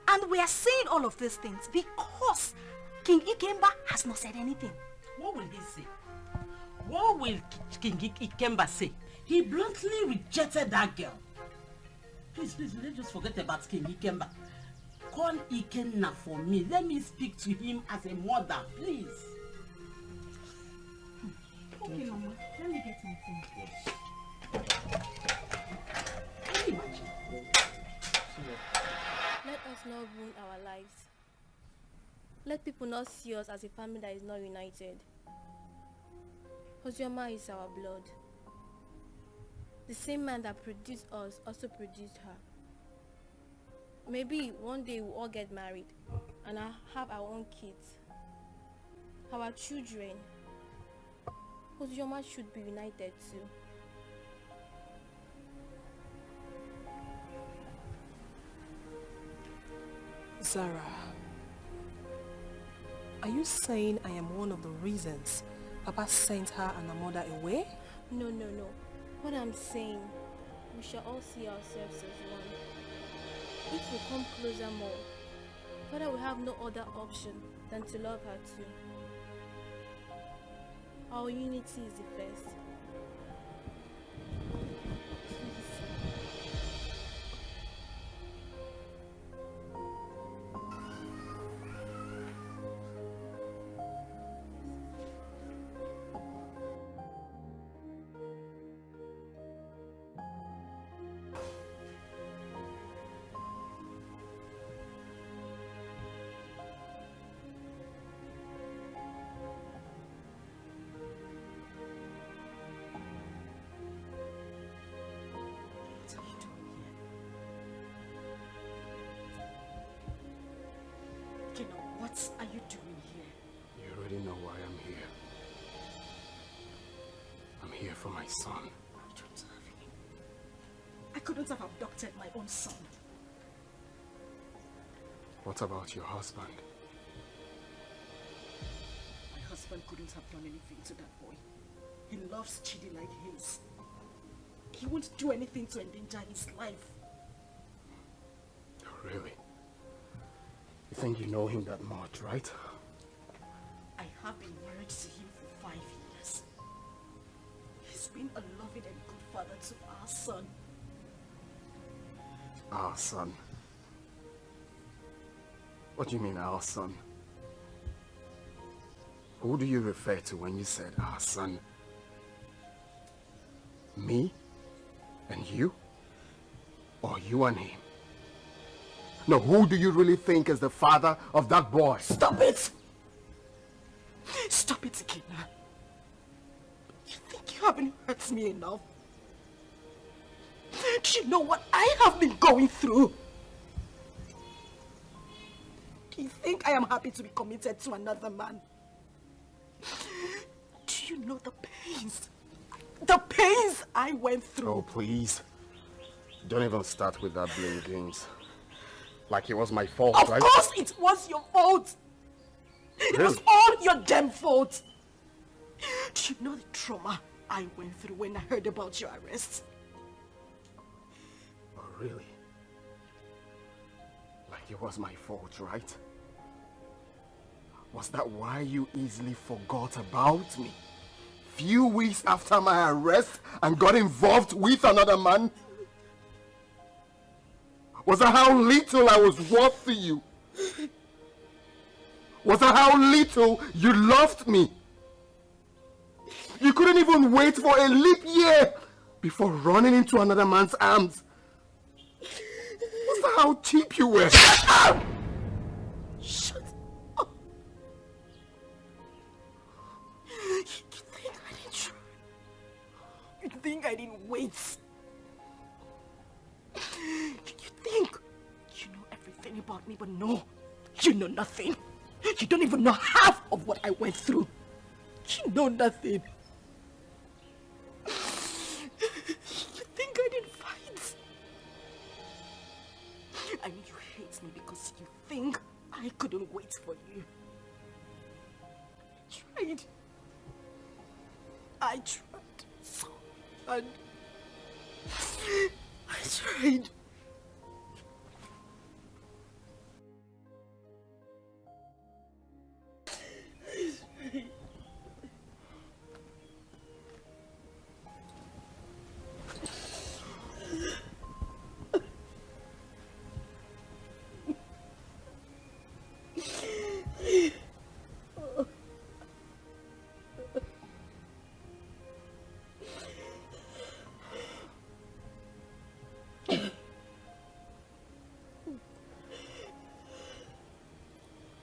And we are saying all of these things because King Ikemba has not said anything. What will he say? What will King Ikemba say? He bluntly rejected that girl. Please, let's just forget about King Ikemba. Call Ikenna for me. Let me speak to him as a mother, please. Okay, Mama. Let me get my phone. Yes. Can you imagine? Let us not ruin our lives. Let people not see us as a family that is not united. Ozioma is our blood. The same man that produced us also produced her. Maybe one day we'll all get married and I'll have our own kids, our children. Ozioma should be united too. Zara, are you saying I am one of the reasons Papa sent her and her mother away? No. What I'm saying, we shall all see ourselves as one. If we come closer more, Father will have no other option than to love her too. Our unity is the first. What are you doing here? You already know why I'm here. I'm here for my son. I don't have him. I couldn't have abducted my own son. What about your husband? My husband couldn't have done anything to that boy. He loves Chidi like his. He won't do anything to endanger his life. Oh, really? You think you know him that much, right? I have been married to him for 5 years. He's been a loving and good father to our son. Our son? What do you mean, our son? Who do you refer to when you said our son? Me? And you? Or you and him? No, who do you really think is the father of that boy? Stop it! Stop it, Ikenna. You think you haven't hurt me enough? Do you know what I have been going through? Do you think I am happy to be committed to another man? Do you know the pains? The pains I went through. Oh, please. Don't even start with that blame games. Like it was my fault, Of right? course it was your fault. It was Really? all your damn fault. Do you know the trauma I went through when I heard about your arrest? Oh, really? Like it was my fault, right? Was that why you easily forgot about me? Few weeks after my arrest and got involved with another man? Was that how little I was worth to you? Was that how little you loved me? You couldn't even wait for a leap year before running into another man's arms. Was that how cheap you were? Shut up! Shut up! You think I didn't try? You think I didn't wait? You think you know everything about me, but no, you know nothing. You don't even know half of what I went through. You know nothing. You think I didn't fight? I mean, you hate me because you think I couldn't wait for you. I tried so hard. I tried.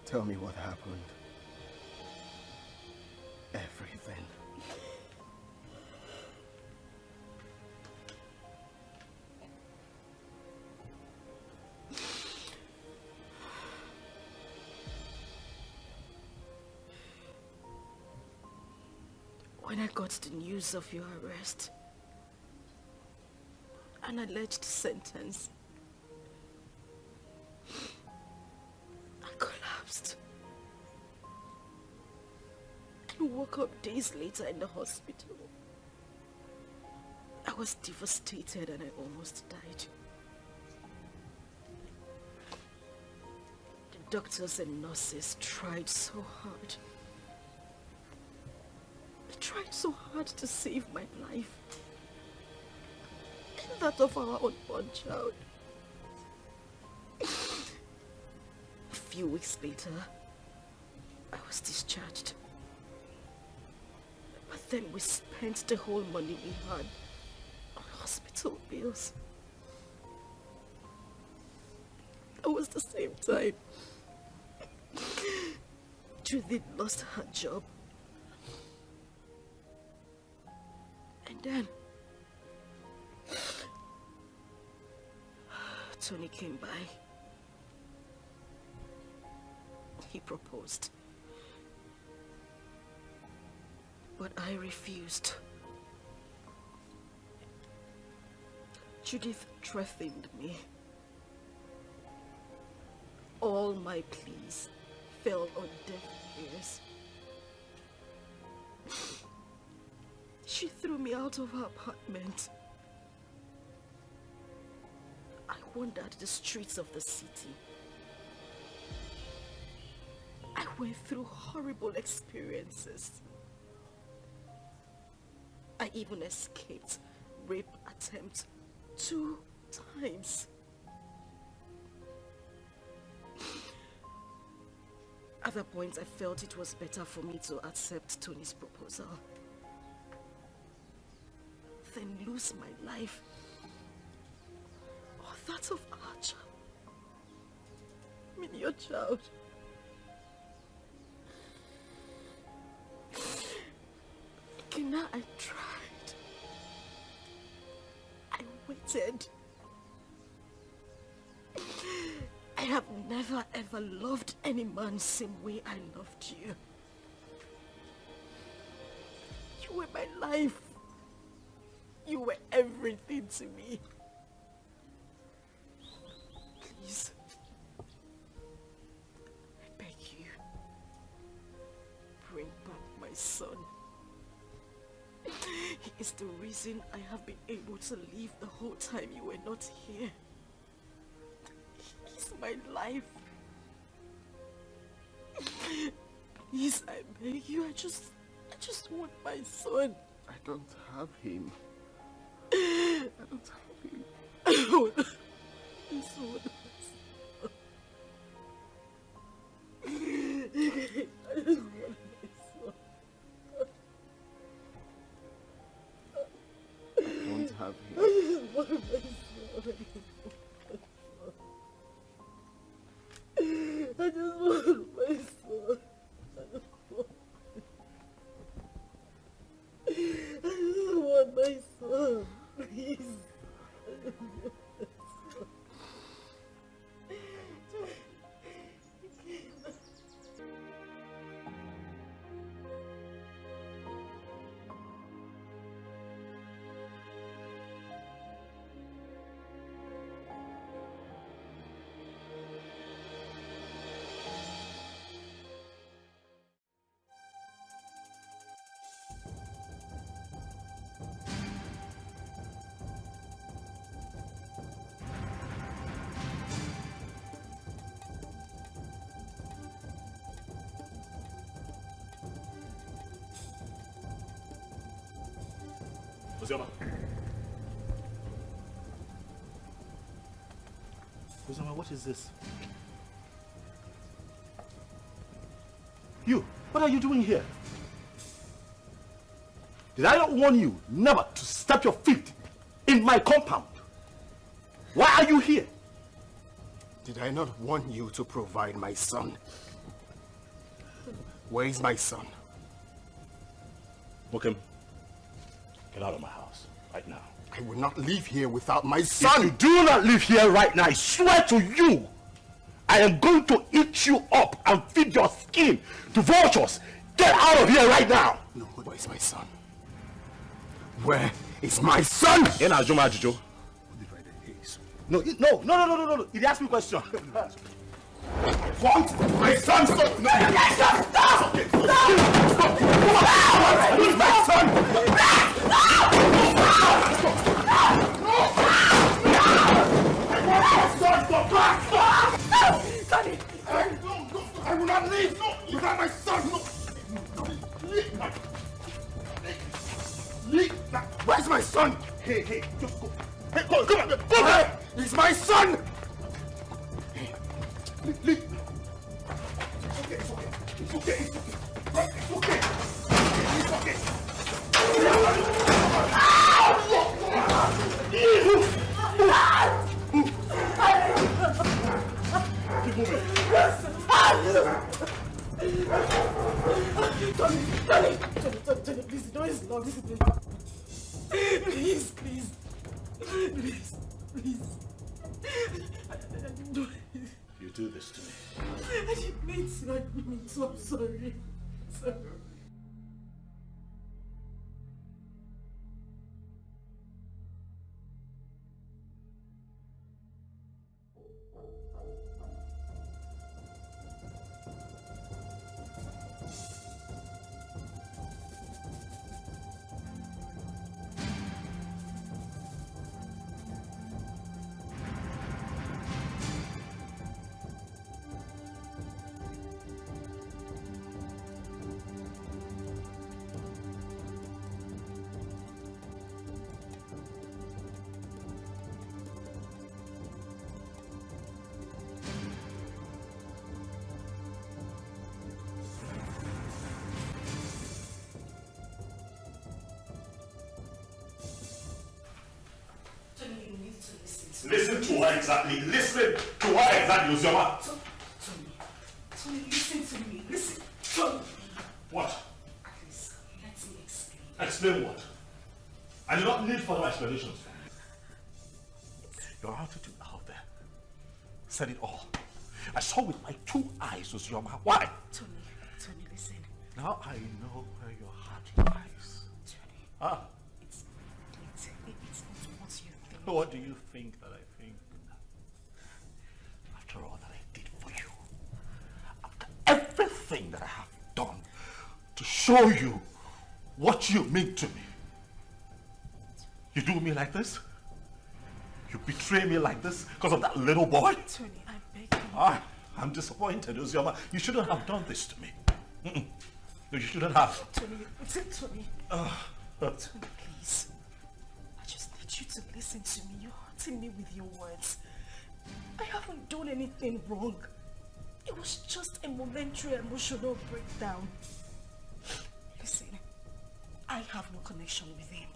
Tell me what happened. Everything. When I got the news of your arrest, an alleged sentence, I collapsed and woke up days later in the hospital. I was devastated and I almost died. The doctors and nurses tried so hard. They tried so hard to save my life and that of our unborn child. A few weeks later, I was discharged. But then we spent the whole money we had on hospital bills. That was the same time Judith lost her job. And then Tony came by. He proposed. But I refused. Judith threatened me. All my pleas fell on deaf ears. She threw me out of her apartment. I wandered the streets of the city. I went through horrible experiences. I even escaped rape attempt 2 times. At that point, I felt it was better for me to accept Tony's proposal than lose my life or that of our child. I mean, your child. Kina, I tried. I waited. I have never ever loved any man same way I loved you. You were my life. You were everything to me. Please, I beg you, bring back my son. He is the reason I have been able to live the whole time you were not here. He's my life. Please, I beg you, I just want my son. I don't have him. I don't have him. I just want my son. I just want my son. I don't have him. I just want my son. I just want my son. I just want my son. Please. Uzoma, what is this? You, what are you doing here? Did I not warn you never to step your feet in my compound? Why are you here? Did I not warn you to provide my son? Where is my son? Mokem, get out of my house right now. I will not leave here without my son. If you do not leave here right now, I swear to you, I am going to eat you up and feed your skin to vultures. Get out of here right now. No, where is my son? Where is my son? No. He asked me a question. What? My son? Stop! No, stop! Where's my son? I will not leave without my son. Where's my son? Hey, just go. Hey, come on, go back! He's my son! Leave. It's okay. Keep moving. Tony, please, the door is locked. Please. You do this to me. I didn't mean to. I'm sorry. Listen to her exactly. Listen to her exactly, Uzioma. Tony, listen to me. Listen. Tony. What? Please, let me explain. Explain what? I do not need further explanations from you. Your attitude out there said it all. I saw with my 2 eyes, Uzioma. Why? Tony, listen. Now I know where your heart lies. Tony. Ah. It's not what you think. What do you think that I think? After all that I did for you, after everything that I have done to show you what you mean to me, you do me like this? You betray me like this because of that little boy? Tony, I beg you. I'm disappointed, Uzioma. You shouldn't have done this to me. No, you shouldn't have. Tony, Tony, please. I just need you to listen to me. You're hurting me with your words. I haven't done anything wrong. It was just a momentary emotional breakdown. Listen, I have no connection with him.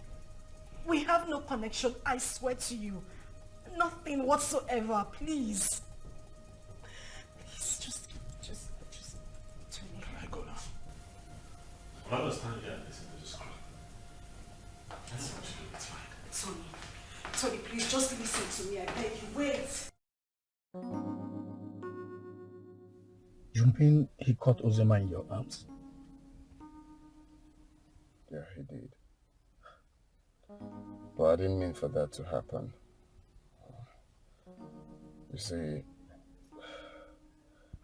We have no connection, I swear to you. Nothing whatsoever, please. Please, just, Tony. Can I go now? I understand you and listen to this girl. That's what you do, it's fine. Tony, please, just listen to me, I beg you. Wait. You mean he caught Uzioma in your arms? Yeah, he did. But I didn't mean for that to happen. You see,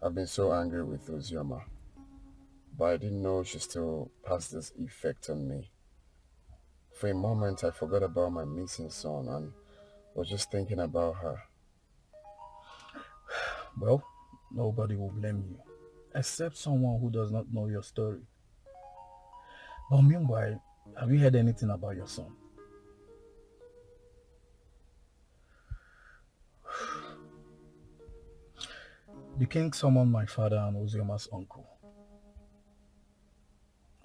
I've been so angry with Uzioma, but I didn't know she still has this effect on me. For a moment, I forgot about my missing son and was just thinking about her. Well, nobody will blame you, except someone who does not know your story. But meanwhile, have you heard anything about your son? The king summoned my father and Uzioma's uncle.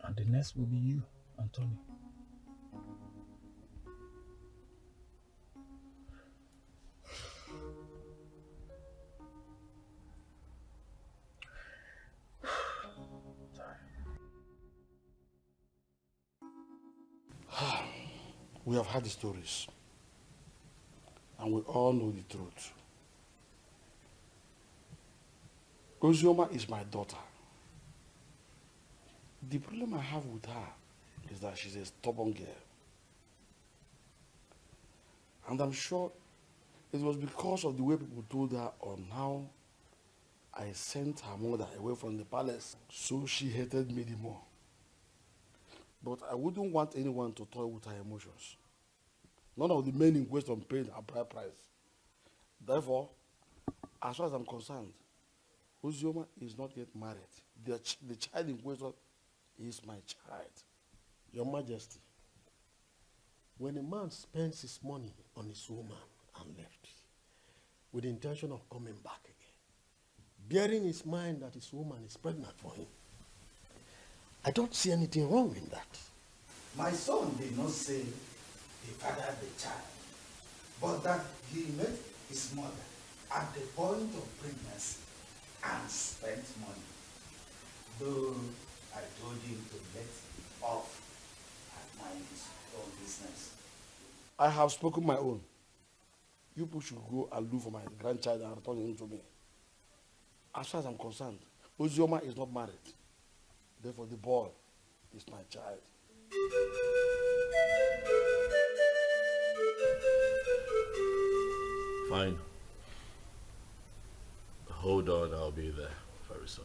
And the next will be you, Anthony. We have heard the stories, and we all know the truth. Uzioma is my daughter. The problem I have with her is that she's a stubborn girl. And I'm sure it was because of the way people told her on how I sent her mother away from the palace, so she hated me the more. But I wouldn't want anyone to toy with her emotions. None of the men in question paid a bride price. Therefore, as far as I'm concerned, Uzioma is not yet married. The child in question is my child. Your Majesty, when a man spends his money on his woman and left, with the intention of coming back again, bearing in his mind that his woman is pregnant for him, I don't see anything wrong in that. My son did not say he fathered the child, but that he met his mother at the point of pregnancy and spent money. Though I told him to let off and mind his own business. I have spoken my own. You people should go and look for my grandchild and return him to me. As far as I'm concerned, Uzioma is not married. Therefore, the boy is my child. Fine. Hold on, I'll be there very soon.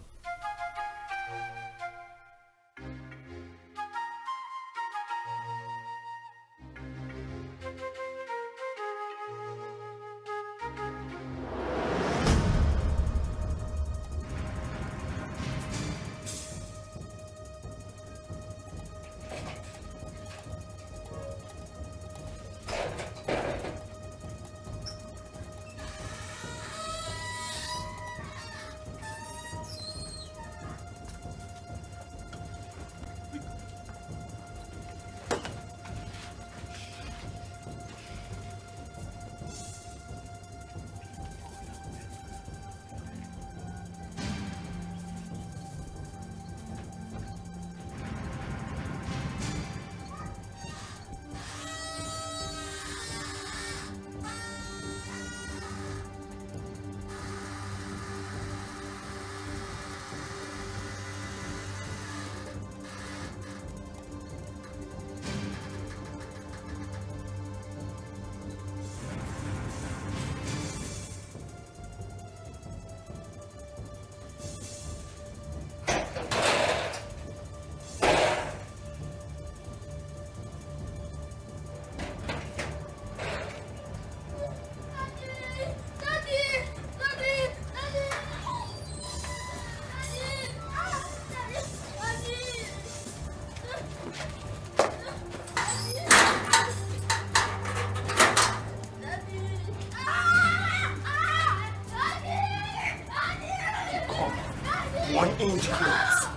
inch clothes.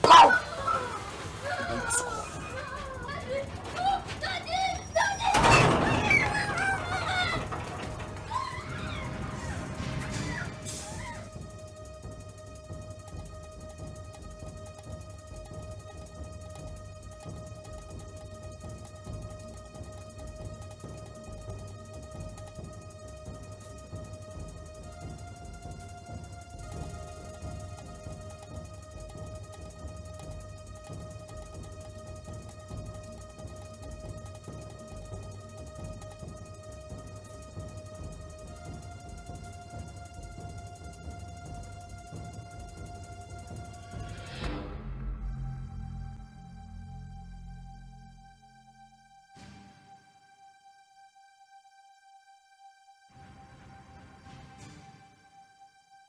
Pow!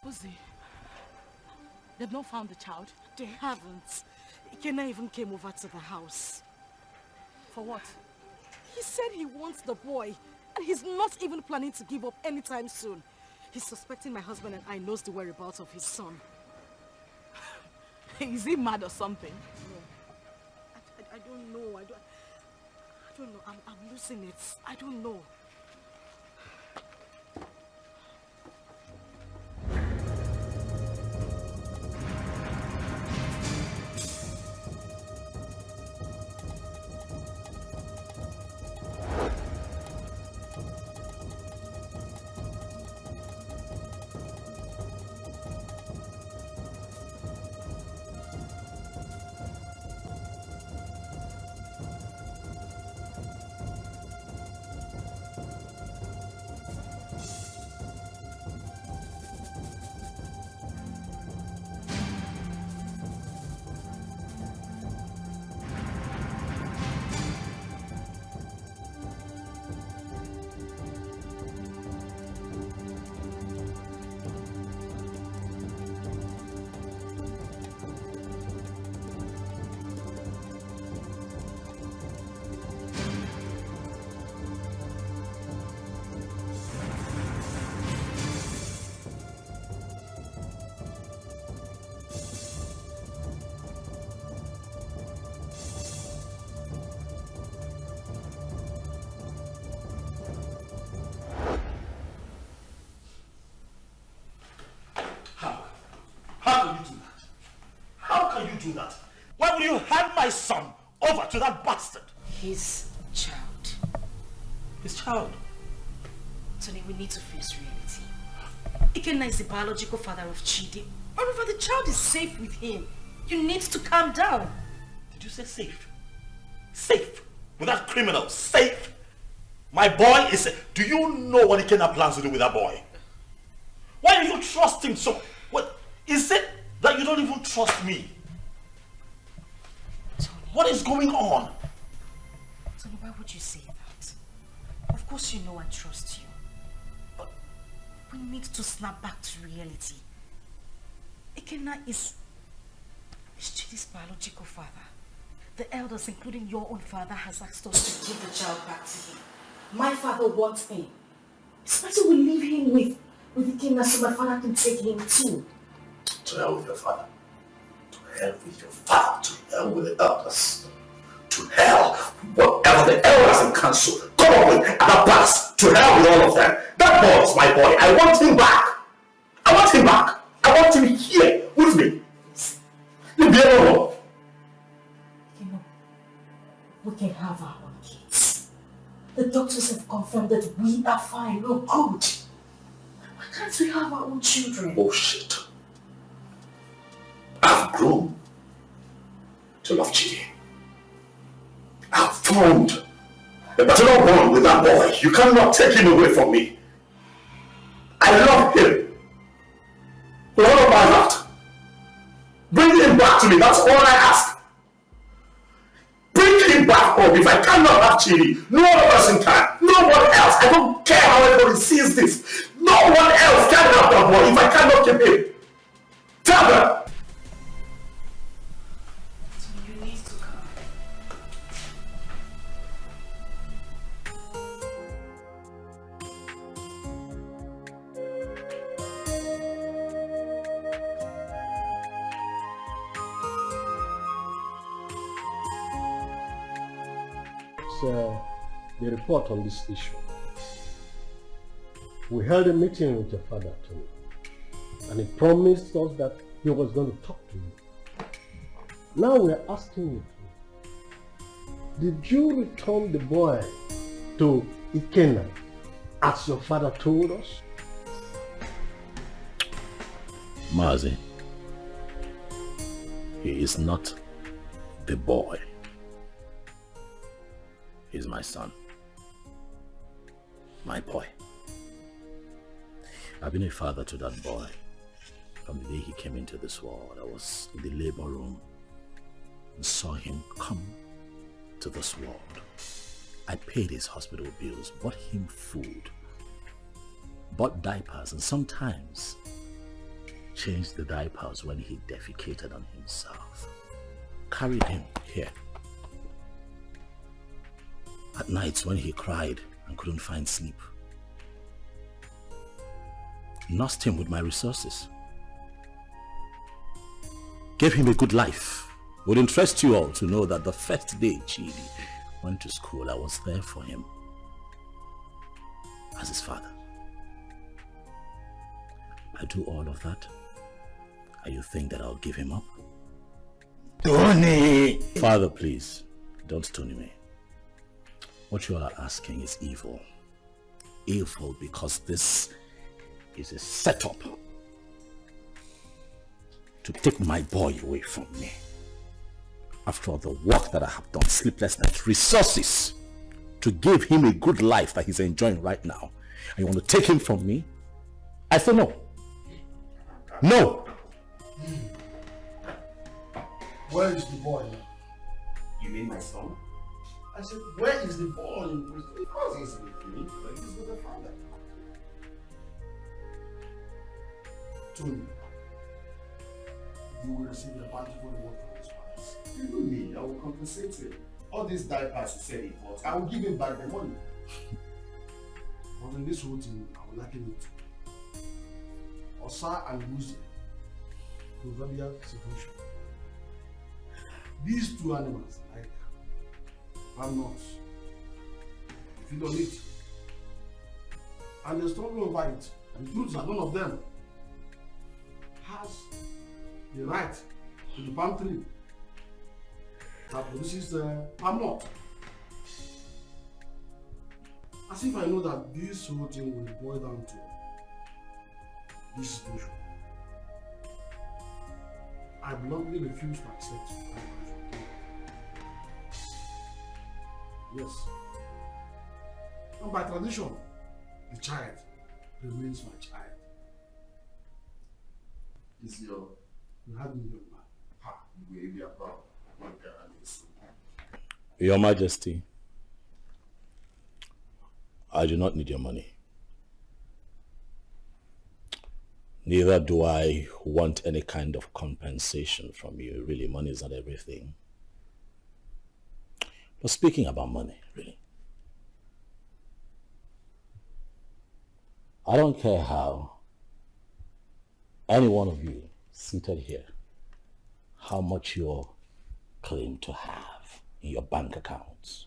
Pussy, they've not found the child. They haven't. Ikenna even came over to the house. For what? He said he wants the boy, and he's not even planning to give up anytime soon. He's suspecting my husband and I knows the whereabouts of his son. Is he mad or something? No. I don't know. I don't know. I'm losing it. I don't know. Do that? Why would you hand my son over to that bastard? His child. His child? Tony, we need to face reality. Ikenna is the biological father of Chidi. Moreover, the child is safe with him. You need to calm down. Did you say safe? Safe? With that criminal? Safe? My boy is safe. Do you know what Ikenna plans to do with that boy? Why do you trust him so? What is it that you don't even trust me? What is going on? Tony, why would you say that? Of course you know I trust you. But we need to snap back to reality. Ikenna is Chidi's biological father. The elders, including your own father, has asked us to give the child back to him. My father wants him. It's better we leave him with Ikenna so my father can take him too. To hell with your father. To hell with your father. To hell with the elders. To hell, whatever the elders in council come up with and the past. To hell with all of them. That boy is my boy. I want him back. I want him back. I want him here with me. Leave me alone. You know, we can have our own kids. The doctors have confirmed that we are fine. We're good. Why can't we have our own children? Bullshit. I've grown to love Chidi. I've formed a paternal bond with that boy. You cannot take him away from me. I love him. With all of my heart. Bring him back to me. That's all I ask. Bring him back home. If I cannot have Chidi, no other person can. No one else. I don't care how everybody sees this. No one else can have that boy if I cannot keep him. Tell them. the report on this issue. We held a meeting with your father, Tony, and he promised us that he was going to talk to you. Now we are asking you, did you return the boy to Ikenna as your father told us? Mazi, he is not the boy. He's my son. My boy. I've been a father to that boy from the day he came into this world. I was in the labor room and saw him come to this world. I paid his hospital bills, bought him food, bought diapers, and sometimes changed the diapers when he defecated on himself. Carried him here. At nights when he cried and couldn't find sleep. Nursed him with my resources. Gave him a good life. It would interest you all to know that the first day Chidi went to school, I was there for him as his father. I do all of that, and you think that I'll give him up? Tony! Father, please, don't Tony me. What you are asking is evil. Evil because this is a setup to take my boy away from me. After all the work that I have done, sleepless nights, resources to give him a good life that he's enjoying right now, and you want to take him from me? I say no. No! Where is the boy now? You mean my son? I said, where is the boy in prison? Of course he's with me, but he's with the father. Tony, you will receive a bountiful reward from his fathers. Even me, I will compensate him. All these diapers he said he bought, I will give him back the money. But in this whole thing, I will liken it to Osa and Lucy, proverbial situation. These two animals, like palm nuts, feed on it, and they stumble over it. The truth is that none of them has the right to the palm tree that produces the palm nut. As if I know that this whole thing will boil down to this situation. I bluntly refuse to accept that. Yes. And by tradition, the child remains my child. Is your You had me young man. ha, you will be a proud. Your Majesty, I do not need your money. Neither do I want any kind of compensation from you. Really, money is not everything. But speaking about money, really, I don't care how any one of you seated here, how much you claim to have in your bank accounts.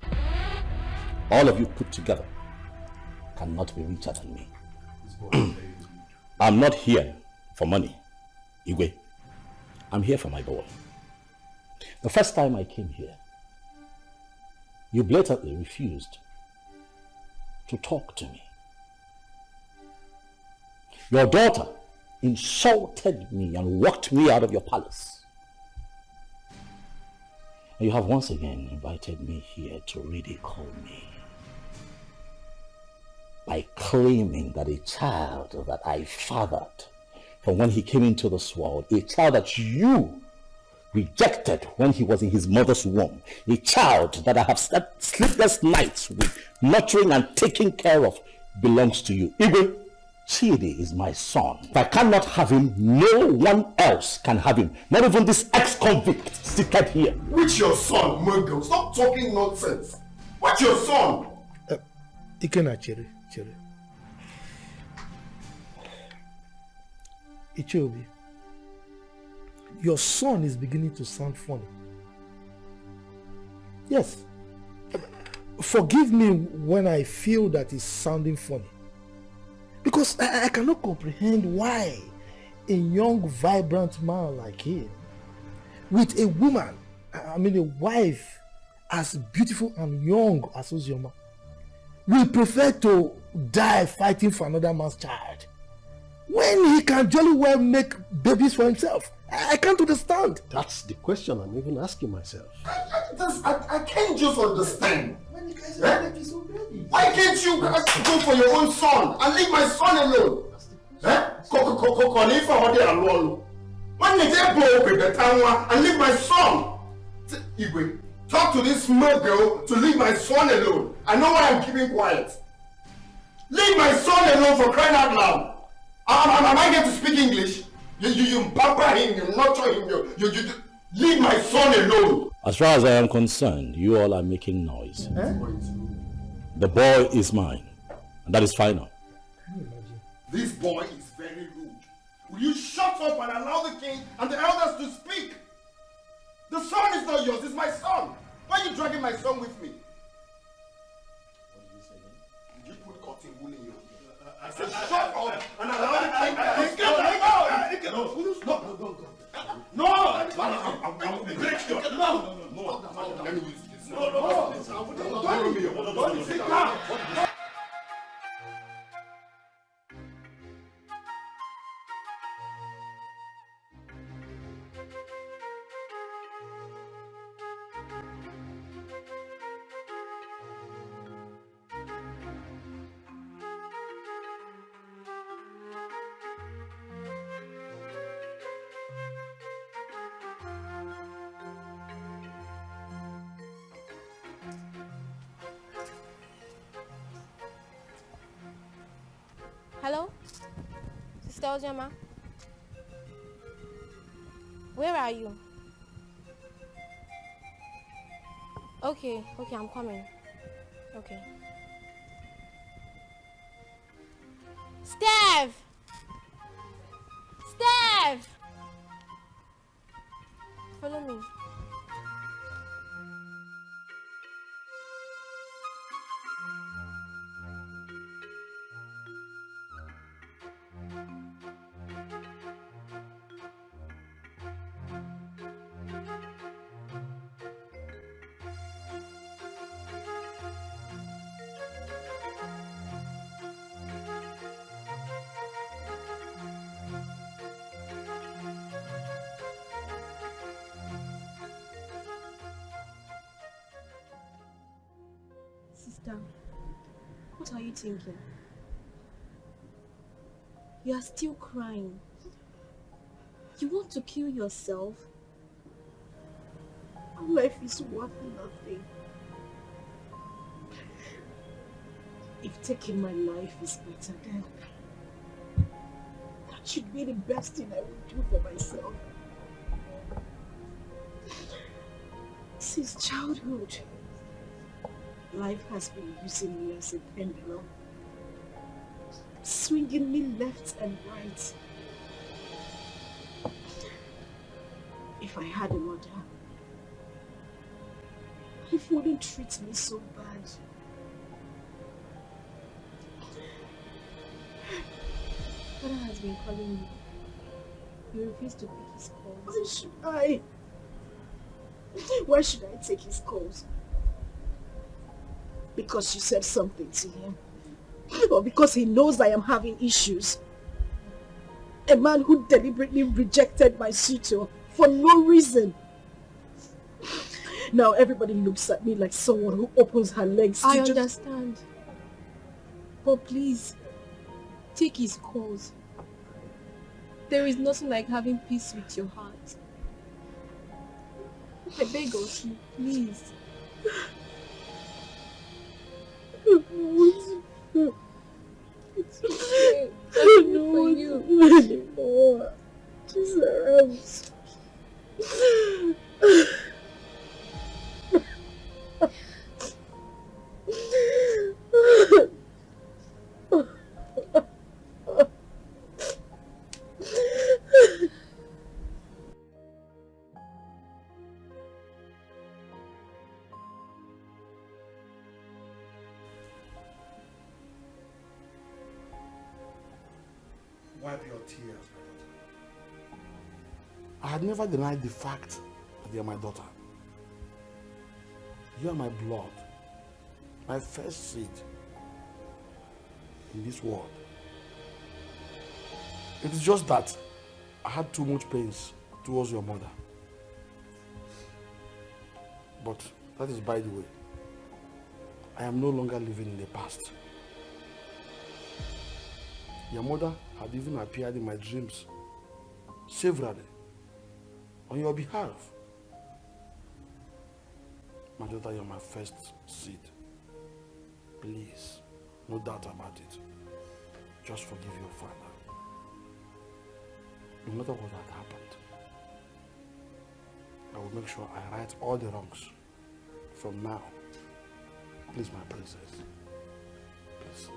All of you put together cannot be richer than me. I'm not here for money, Igwe. I'm here for my boy. The first time I came here, you blatantly refused to talk to me. Your daughter insulted me and walked me out of your palace. And you have once again invited me here to ridicule me by claiming that a child that I fathered from when he came into this world, a child that you rejected when he was in his mother's womb, a child that I have slept sleepless nights with, nurturing and taking care of, belongs to you. Igwe, Chidi is my son. If I cannot have him, no one else can have him. Not even this ex-convict seated here. Which your son, Muggle? Stop talking nonsense. What's your son? Ikenna, Chere. Ichobi, your son is beginning to sound funny. Yes. forgive me when I feel that it's sounding funny. Because I cannot comprehend why a young, vibrant man like him, with a woman, I mean a wife, as beautiful and young as Ozioma, will prefer to die fighting for another man's child when he can jolly well make babies for himself. I can't understand. That's the question I'm even asking myself. I can't just understand. Why can't you go for your own son and leave my son alone? When you get blow with the town and leave my son? Igwe, talk to this small girl to leave my son alone. I know why I'm keeping quiet. Leave my son alone, for crying out loud. Am I going to speak English? You pamper him, you nurture him, you leave my son alone. As far as I am concerned, you all are making noise. The boy is mine, and that is final. This boy is very rude. Will you shut up and allow the king and the elders to speak? The son is not yours, it's my son. Why are you dragging my son with me? What did you say again? Did you put cotton wool in your ear? I said shut up and allow the king to speak. No, I will break your... No, let me use this. No, Hello? Sister Ojama? Where are you? Okay, I'm coming. Okay. Steph! Steph! Follow me. Sister, what are you thinking? You are still crying. You want to kill yourself? Our life is worth nothing. If taking my life is better, then that should be the best thing I would do for myself. Since childhood, life has been using me as a pendulum, swinging me left and right. If I had a mother, life wouldn't treat me so bad. Father has been calling you. You refuse to pick his calls. Why should I? Why should I take his calls? Because you said something to him? Or because he knows I am having issues? A man who deliberately rejected my suitor for no reason. Now everybody looks at me like someone who opens her legs to I understand. But please, take his calls. There is nothing like having peace with your heart. I beg of you, please. It's okay. I don't know what to do anymore. Jesus. wipe your tears, my daughter. I had never denied the fact that you are my daughter. You are my blood, my first seed in this world. It is just that I had too much pains towards your mother. But that is by the way. I am no longer living in the past. Your mother had even appeared in my dreams severally on your behalf. My daughter, you are my first seed. Please, no doubt about it. Just forgive your father. No matter what had happened, I will make sure I right all the wrongs from now. Please, my princess. Please.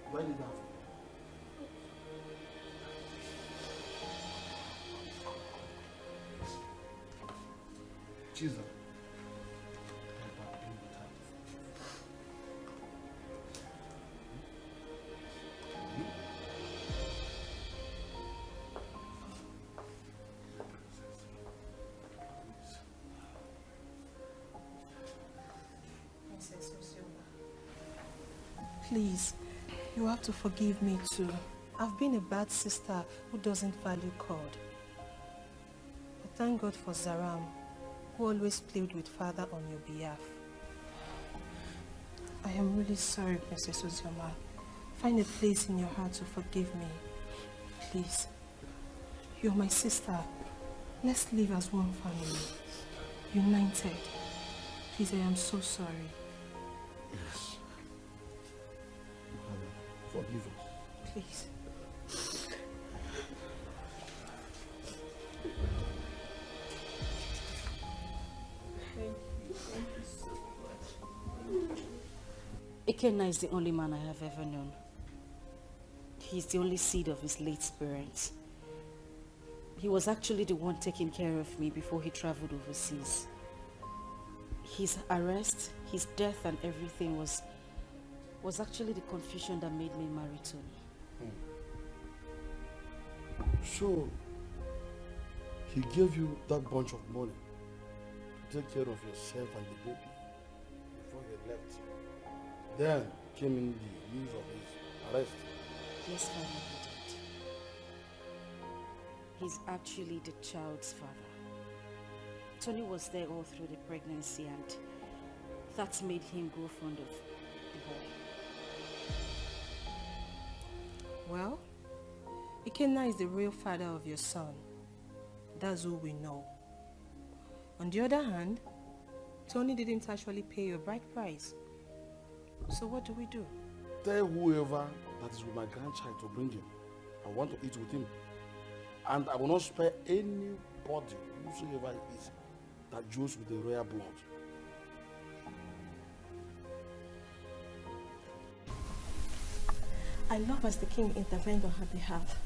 Where did that? Jesus. Please, you have to forgive me too. I've been a bad sister who doesn't value God. But thank God for Zaram, who always played with Father on your behalf. I am really sorry, Princess Ozioma. Find a place in your heart to forgive me. Please. You're my sister. Let's live as one family. United. Please, I am so sorry. Yes. Forgive us. Please. Thank you so much. Ikenna is the only man I have ever known. He's the only seed of his late parents. He was actually the one taking care of me before he traveled overseas. His arrest, his death and everything was actually the confusion that made me marry Tony. So, he gave you that bunch of money to take care of yourself and the baby before he left. Then came in the news of his arrest. Yes, Father, he did. He's actually the child's father. Tony was there all through the pregnancy and that made him grow fond of the boy. Well, Ikenna is the real father of your son. That's all we know. On the other hand, Tony didn't actually pay your bride price. So what do we do? Tell whoever that is with my grandchild to bring him. I want to eat with him. And I will not spare anybody, whosoever it is, that deals with the royal blood. I love as the king intervened on her behalf.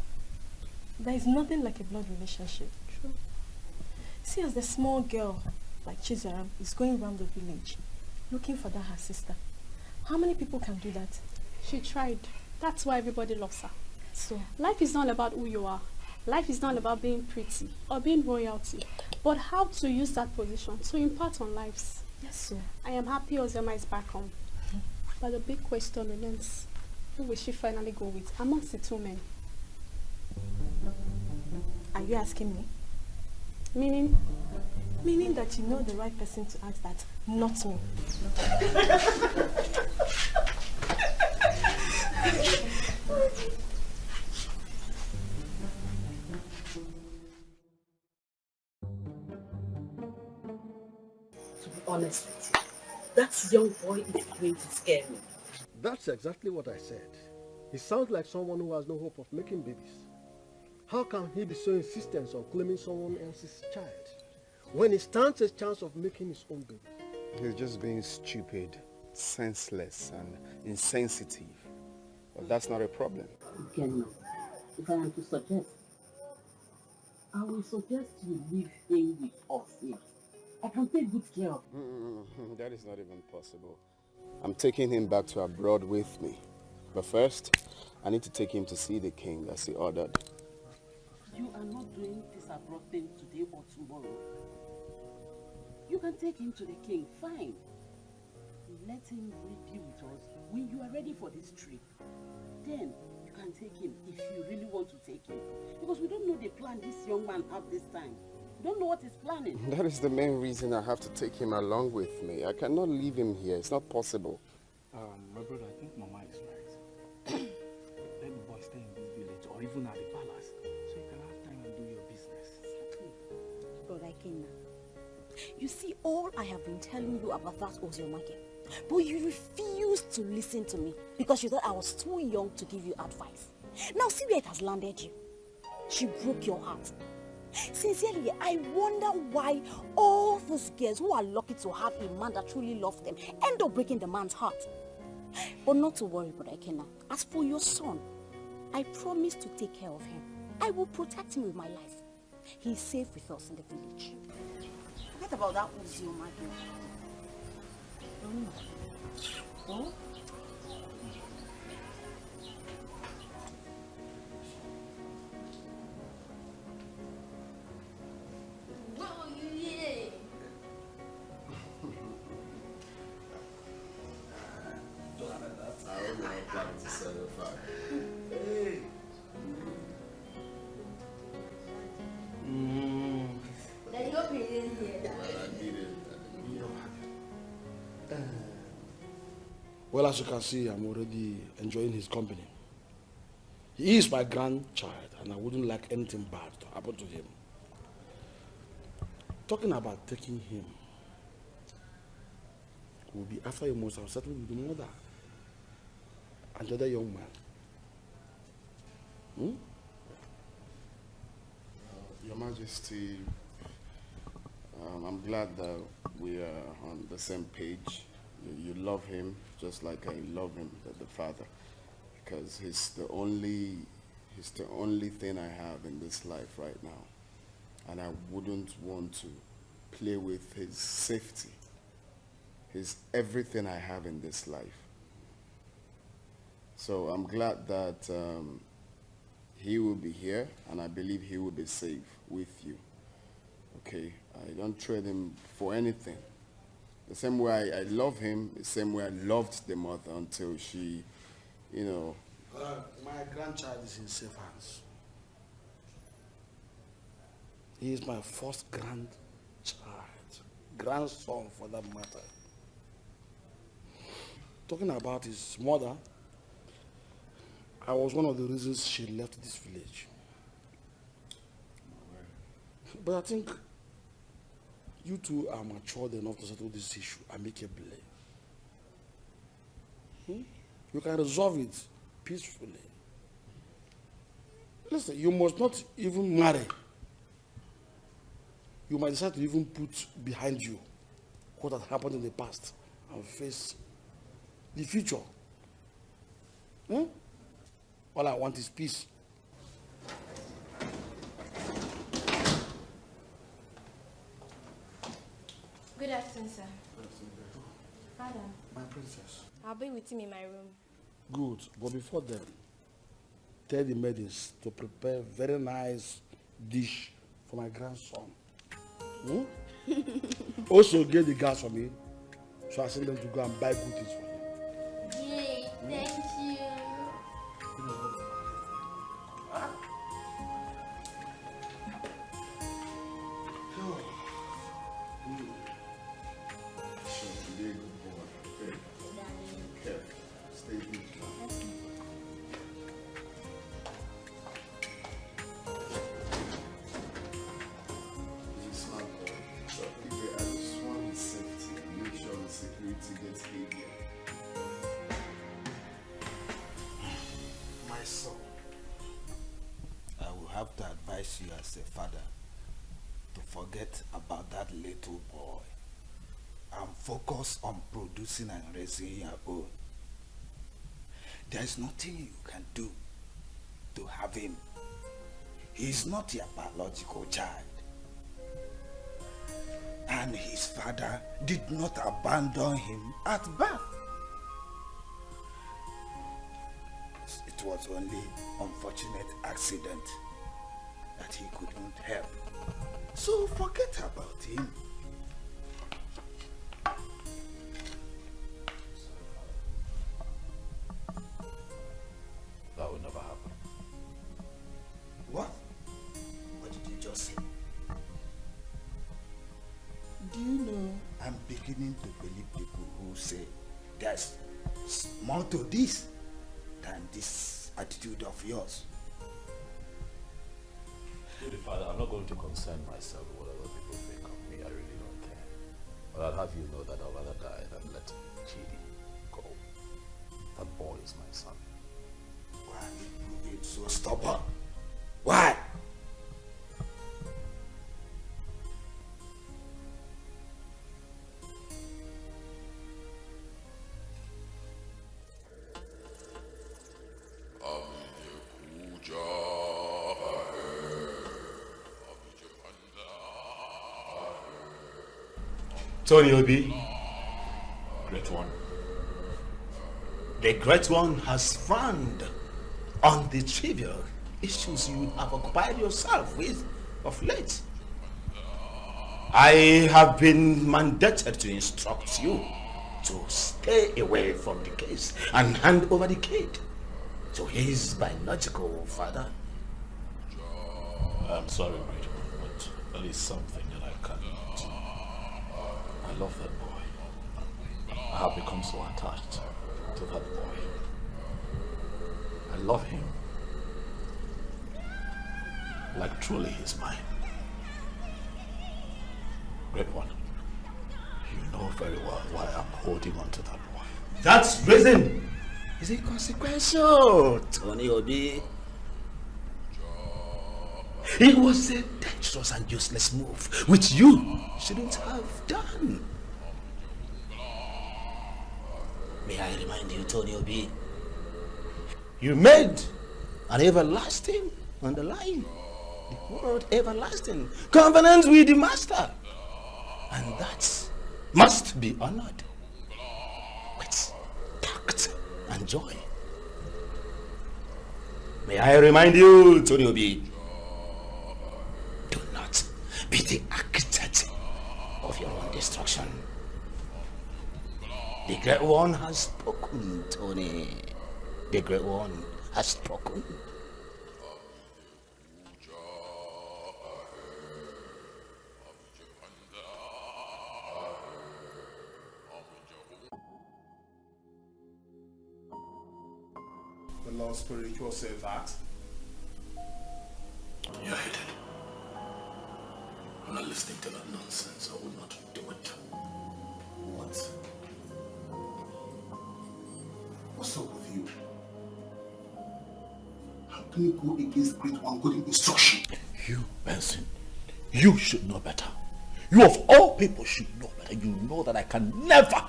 There is nothing like a blood relationship. True. See, as the small girl like Chizaram is going around the village looking for that her sister. How many people can do that? She tried. That's why everybody loves her. So life is not about who you are. Life is not about being pretty or being royalty, but how to use that position to impart on lives. Yes, sir. I am happy Ozema is back home. But the big question remains, who will she finally go with amongst the two men? Are you asking me? Meaning? Meaning that you know the right person to ask that, not me. To be honest with you, that young boy is going to scare me. That's exactly what I said. He sounds like someone who has no hope of making babies. How can he be so insistent on claiming someone else's child when he stands a chance of making his own baby? He's just being stupid, senseless, and insensitive. But that's not a problem. Again, if I am to suggest, I will suggest you leave him with us here. I can take good care of him. That is not even possible. I'm taking him back to abroad with me. But first, I need to take him to see the king as he ordered. You are not doing this abroad thing today or tomorrow. You can take him to the king, fine. Let him be with us when you are ready for this trip. Then you can take him if you really want to take him. Because we don't know the plan this young man have this time. We don't know what he's planning. That is the main reason I have to take him along with me. I cannot leave him here. It's not possible. My brother, I think Mama is right. Let the boy stay in this village or even at the palace so you can have time and do your business. Brother Kenna, you see, all I have been telling you about that was your market. But you refused to listen to me because you thought I was too young to give you advice. Now see where it has landed you. She broke your heart. Sincerely, I wonder why all those girls who are lucky to have a man that truly loves them end up breaking the man's heart. But not to worry, Brother Kenna. As for your son, I promise to take care of him. I will protect him with my life. He is safe with us in the village. Forget about that Uzi, my girl. Oh? Well, as you can see, I'm already enjoying his company. He is my grandchild, and I wouldn't like anything bad to happen to him. Talking about taking him, will be after you must have settled with the mother and the other young man. Your Majesty, I'm glad that we are on the same page. You love him just like I love him, the father, because he's the only thing I have in this life right now, and I wouldn't want to play with his safety. He's everything I have in this life. So I'm glad that he will be here, and I believe he will be safe with you. Okay, I don't trade him for anything. The same way I love him, the same way I loved the mother until she, you know. My grandchild is in safe hands. He is my first grandson for that matter. Talking about his mother, I was one of the reasons she left this village. But I think you two are matured enough to settle this issue amicably. You can resolve it peacefully. Listen, you must not even marry. You might decide to even put behind you what had happened in the past and face the future. All I want is peace. Good afternoon, sir. Father. My princess. I'll be with him in my room. Good, but before then, tell the maidens to prepare very nice dish for my grandson. Also get the gas for me, so I send them to go and buy good things for you. Yay, thank you. My son, I will have to advise you as a father to forget about that little boy and focus on producing and raising your own. There is nothing you can do to have him. He is not your biological child. And his father did not abandon him at birth. was only unfortunate accident that he couldn't help. So forget about him. That would never happen. What? What did you just say? Do you know, I'm beginning to believe people who say there's more to this than this attitude of yours. Dear Father, I'm not going to concern myself with what other people think of me. I really don't care. But I'll have you know that I'd rather die than let Chidi go. That boy is my son. Why are you being so stubborn? Why? Tony Obi, Great One. The Great One has frowned on the trivial issues you have occupied yourself with of late. I have been mandated to instruct you to stay away from the case and hand over the kid to his biological father. I'm sorry, Great One, but there is something that I cannot do. I love that boy. I have become so attached to that boy. I love him. Like truly he's mine. Great One, you know very well why I'm holding on to that boy. That reason is inconsequential, Tony Obi. It was a dangerous and useless move, which you shouldn't have done. May I remind you, Tony Obi, you made an everlasting underlying, the word everlasting, covenant with the Master. And that must be honored with tact and joy. May I remind you, Tony Obi, do not be the architect of your own destruction. The Great One has spoken, Tony. The Great One has spoken. The Lord Spiritual says that. You're hated. I'm not listening to that nonsense. I will not do it. What? What's up with you? How can you go against Great One good instruction? You, Benson, you should know better. You of all people should know better. You know that I can never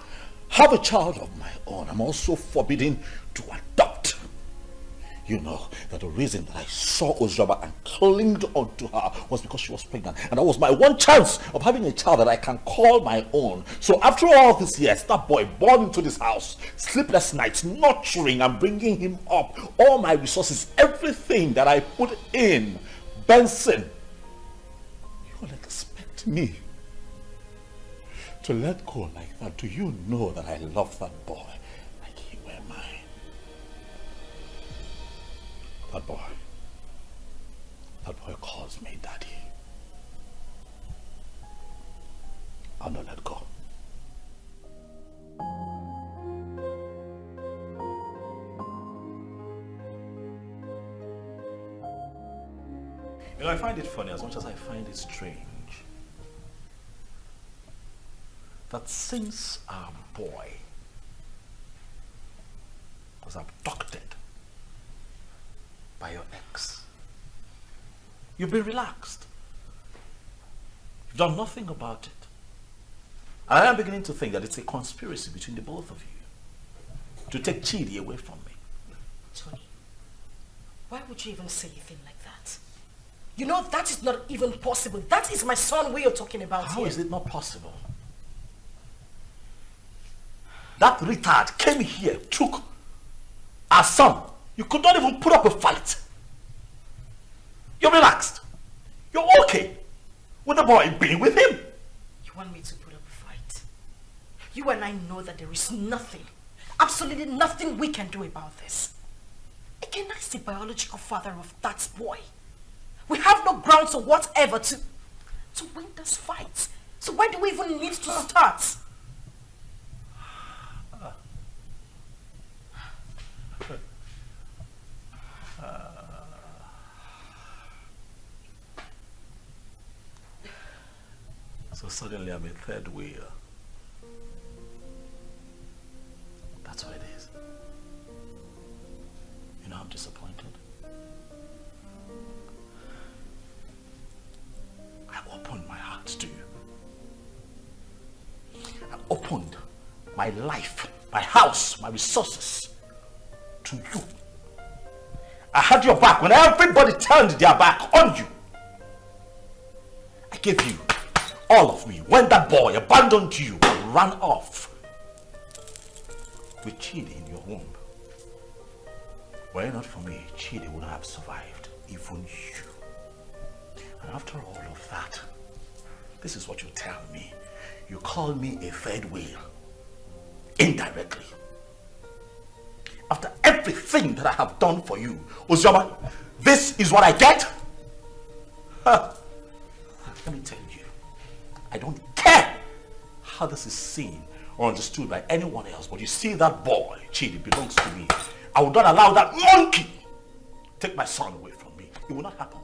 have a child of my own. I'm also forbidden to adopt. You know that the reason that I saw Ozraba and clinged onto her was because she was pregnant. And that was my one chance of having a child that I can call my own. So after all these years, that boy born into this house, sleepless nights, nurturing and bringing him up, all my resources, everything that I put in, Benson, you will expect me to let go like that? Do you know that I love that boy like he were mine? That boy calls me daddy. I'll not let go. You know, I find it funny as much as I find it strange that since our boy was abducted by your ex, you've been relaxed. You've done nothing about it. And I am beginning to think that it's a conspiracy between the both of you to take Chidi away from me. Tony, why would you even say a thing like that? You know that is not even possible. That is my son we are talking about How here. is it not possible? That retard came here, took our son, You could not even put up a fight. You're relaxed. You're okay with the boy being with him. You want me to put up a fight? You and I know that there is nothing, absolutely nothing we can do about this. Again, that's the biological father of that boy. We have no grounds or whatever to win this fight. So why do we even need to start? So suddenly I'm a third wheel. That's what it is. You know, I'm disappointed. I opened my heart to you. I opened my life, my house, my resources to you. I had your back when everybody turned their back on you. I gave you all of me when that boy abandoned you and ran off with Chidi in your womb. Were it not for me, Chidi would not have survived, even you. And after all of that, this is what you tell me. You call me a third wheel, indirectly. After everything that I have done for you, Uzoma, this is what I get? Huh. Let me tell you, I don't care how this is seen or understood by anyone else, but you see that boy, Chidi, belongs to me. I will not allow that monkey take my son away from me. It will not happen.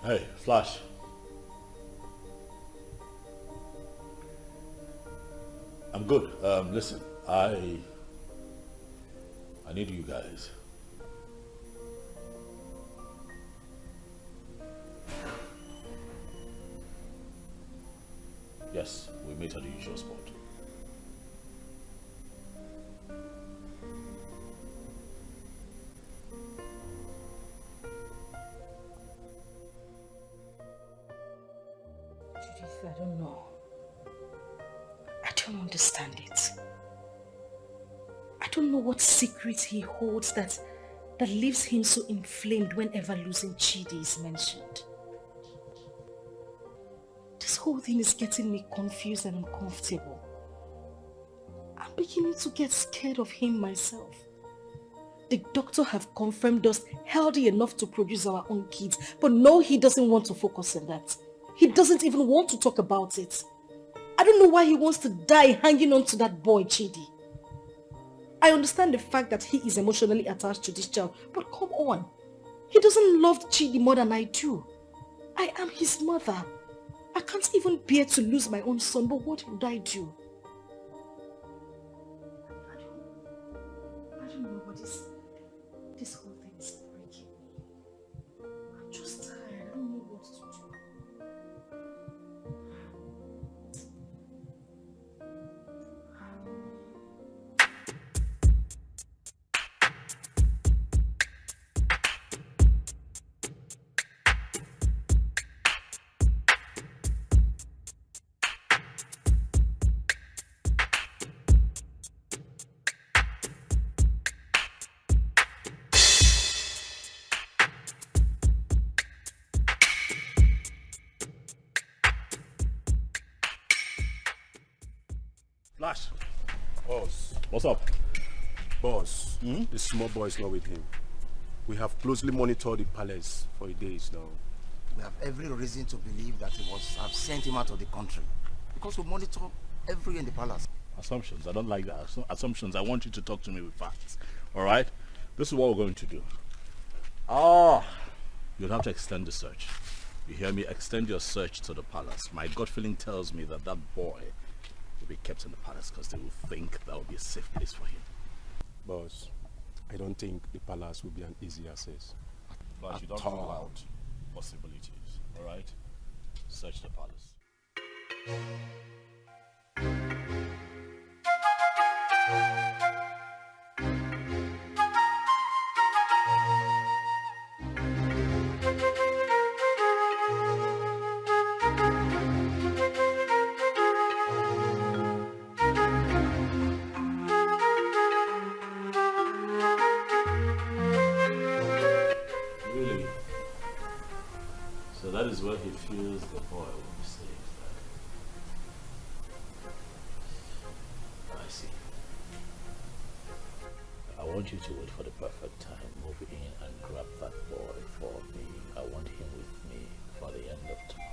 Hey, Flash. I'm good. Listen, I need you guys. Yes, we meet at the usual spot. I don't know. I don't understand it. I don't know what secret he holds that leaves him so inflamed whenever losing Chidi is mentioned. This whole thing is getting me confused and uncomfortable. I'm beginning to get scared of him myself. The doctor have confirmed us healthy enough to produce our own kids, but no, he doesn't want to focus on that. He doesn't even want to talk about it. I don't know why he wants to die hanging on to that boy, Chidi. I understand the fact that he is emotionally attached to this child, but come on. He doesn't love Chidi more than I do. I am his mother. I can't even bear to lose my own son, but what would I do? I don't know what this whole thing is breaking me. I'm just tired. I don't know what to do. Flash. Boss. What's up? Boss, the small boy is not with him. We have closely monitored the palace for days now. We have every reason to believe that he must have sent him out of the country. Because we monitor everywhere in the palace. Assumptions. I don't like that. Assumptions. I want you to talk to me with facts. Alright? This is what we're going to do. You'll have to extend the search. You hear me? Extend your search to the palace. My gut feeling tells me that that boy will be kept in the palace because they will think that will be a safe place for him. Boss, I don't think the palace will be an easy access. But you don't rule out possibilities. Alright? Search the palace. Really? So that is where he feels the boy will be saved. I see. I want you to wait for the perfect time, move in and grab that boy for me. I want him with me for the end of tomorrow.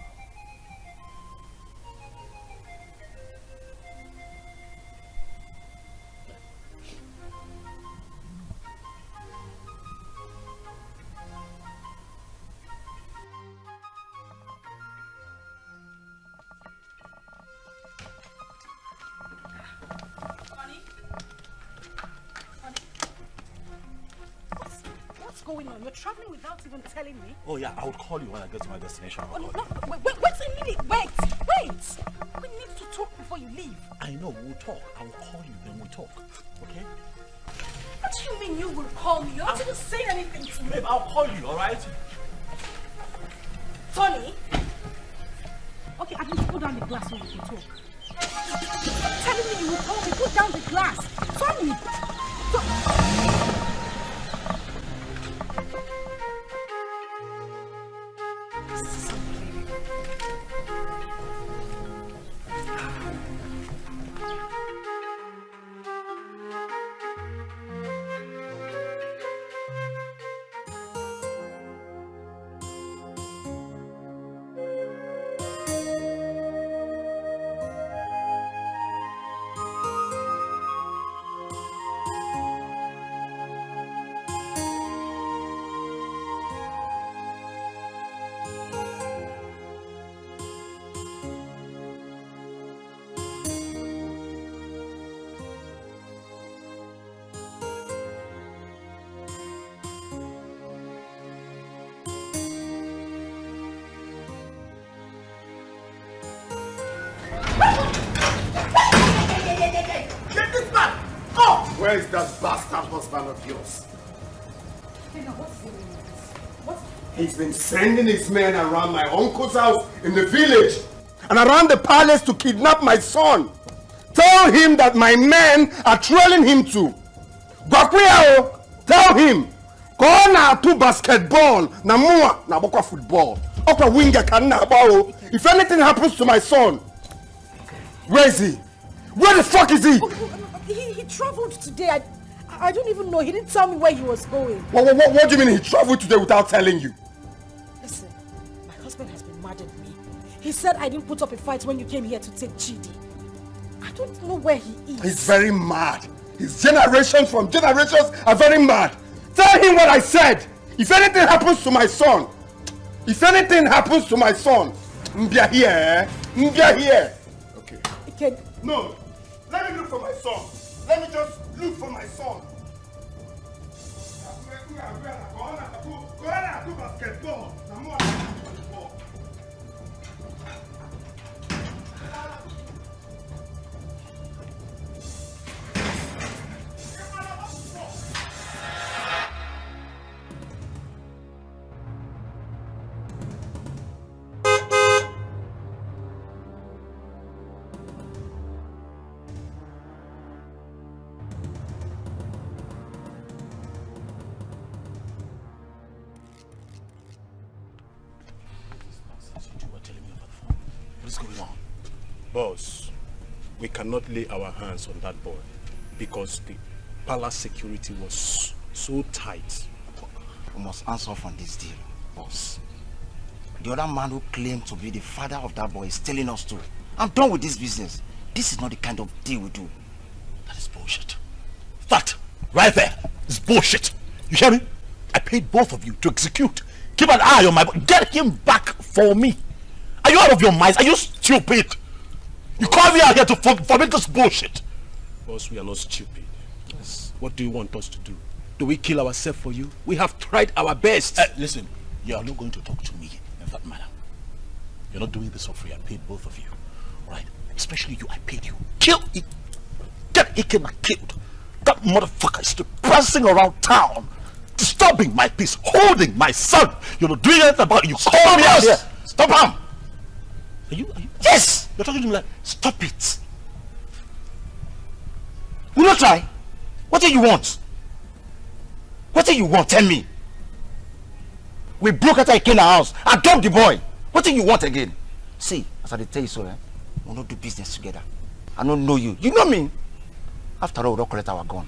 What's going on? You're traveling without even telling me? Oh yeah, I will call you when I get to my destination. Oh, no, wait a minute. Wait. We need to talk before you leave. I know, we'll talk. I will call you when we talk. Okay? What do you mean you will call me? You're not even saying anything to me. Babe, I'll call you, alright? Tony? Okay, at least put down the glass so we can talk. Stop telling me you will call me. Put down the glass. Tony! Where is that bastard husband of yours? He's been sending his men around my uncle's house in the village and around the palace to kidnap my son. Tell him that my men are trailing him to. Gwakweo, tell him. Go na to basketball, na mua na bokwa football. Okwa winger kan na bao. If anything happens to my son, where is he? Where the fuck is he? He traveled today. I don't even know. He didn't tell me where he was going. What do you mean he traveled today without telling you? Listen, my husband has been mad at me. He said I didn't put up a fight when you came here to take Chidi. I don't know where he is. He's very mad. His generations from generations are very mad. Tell him what I said. If anything happens to my son, Mbia here, eh? Mbia here. Okay. No, let me look for my son. Let me just look for my son. Go on, do basketball. What's going on? Boss, we cannot lay our hands on that boy because the palace security was so tight. We must answer off on this deal, boss. The other man who claimed to be the father of that boy is telling us to. I'm done with this business. This is not the kind of deal we do. That is bullshit. That, right there, is bullshit. You hear me? I paid both of you to execute. Keep an eye on my boy. Get him back for me. Are you out of your minds? Are you stupid? You call me out here to forbid this bullshit. Boss, we are not stupid. Yes. What do you want us to do? Do we kill ourselves for you? We have tried our best. Listen, you are not going to talk to me in that manner. You're not doing this for free. I paid both of you. Right? Especially you, I paid you. Kill it. Get Ikena killed. That motherfucker is still prancing around town, disturbing my peace, holding my son. You're not doing anything about it. You call me out here. Stop him. Are you? Yes! You're talking to me like, stop it. Will you try? What do you want? What do you want? Tell me. We broke out of Ikena house. I dumped the boy. What do you want again? See, as I tell you so, we'll not do business together. I don't know you. You know me. After all, we don't collect our gun.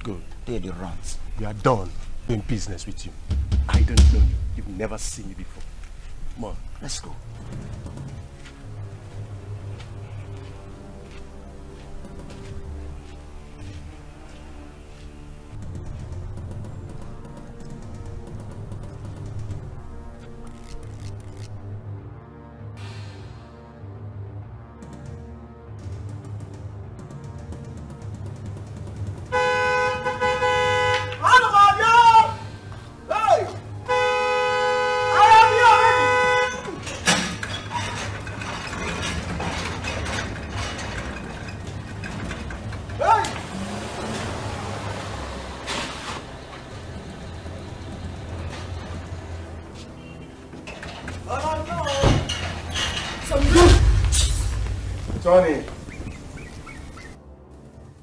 Good. They're the runs. We are done doing business with you. I don't know you. You've never seen me before. Come on. Let's go.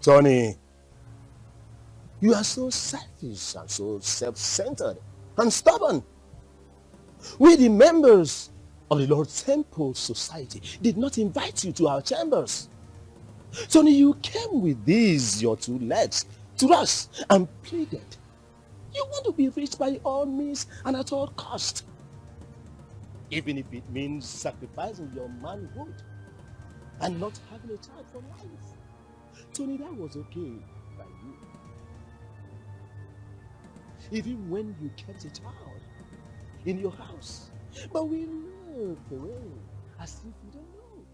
Tony, you are so selfish and so self-centered and stubborn. We, the members of the Lord Temple Society, did not invite you to our chambers. Tony, you came with these, your two legs, to us and pleaded. You want to be rich by all means and at all cost. Even if it means sacrificing your manhood and not having a child for life. Tony, that was okay by you. Even when you kept a child in your house. But we looked away as if you don't know.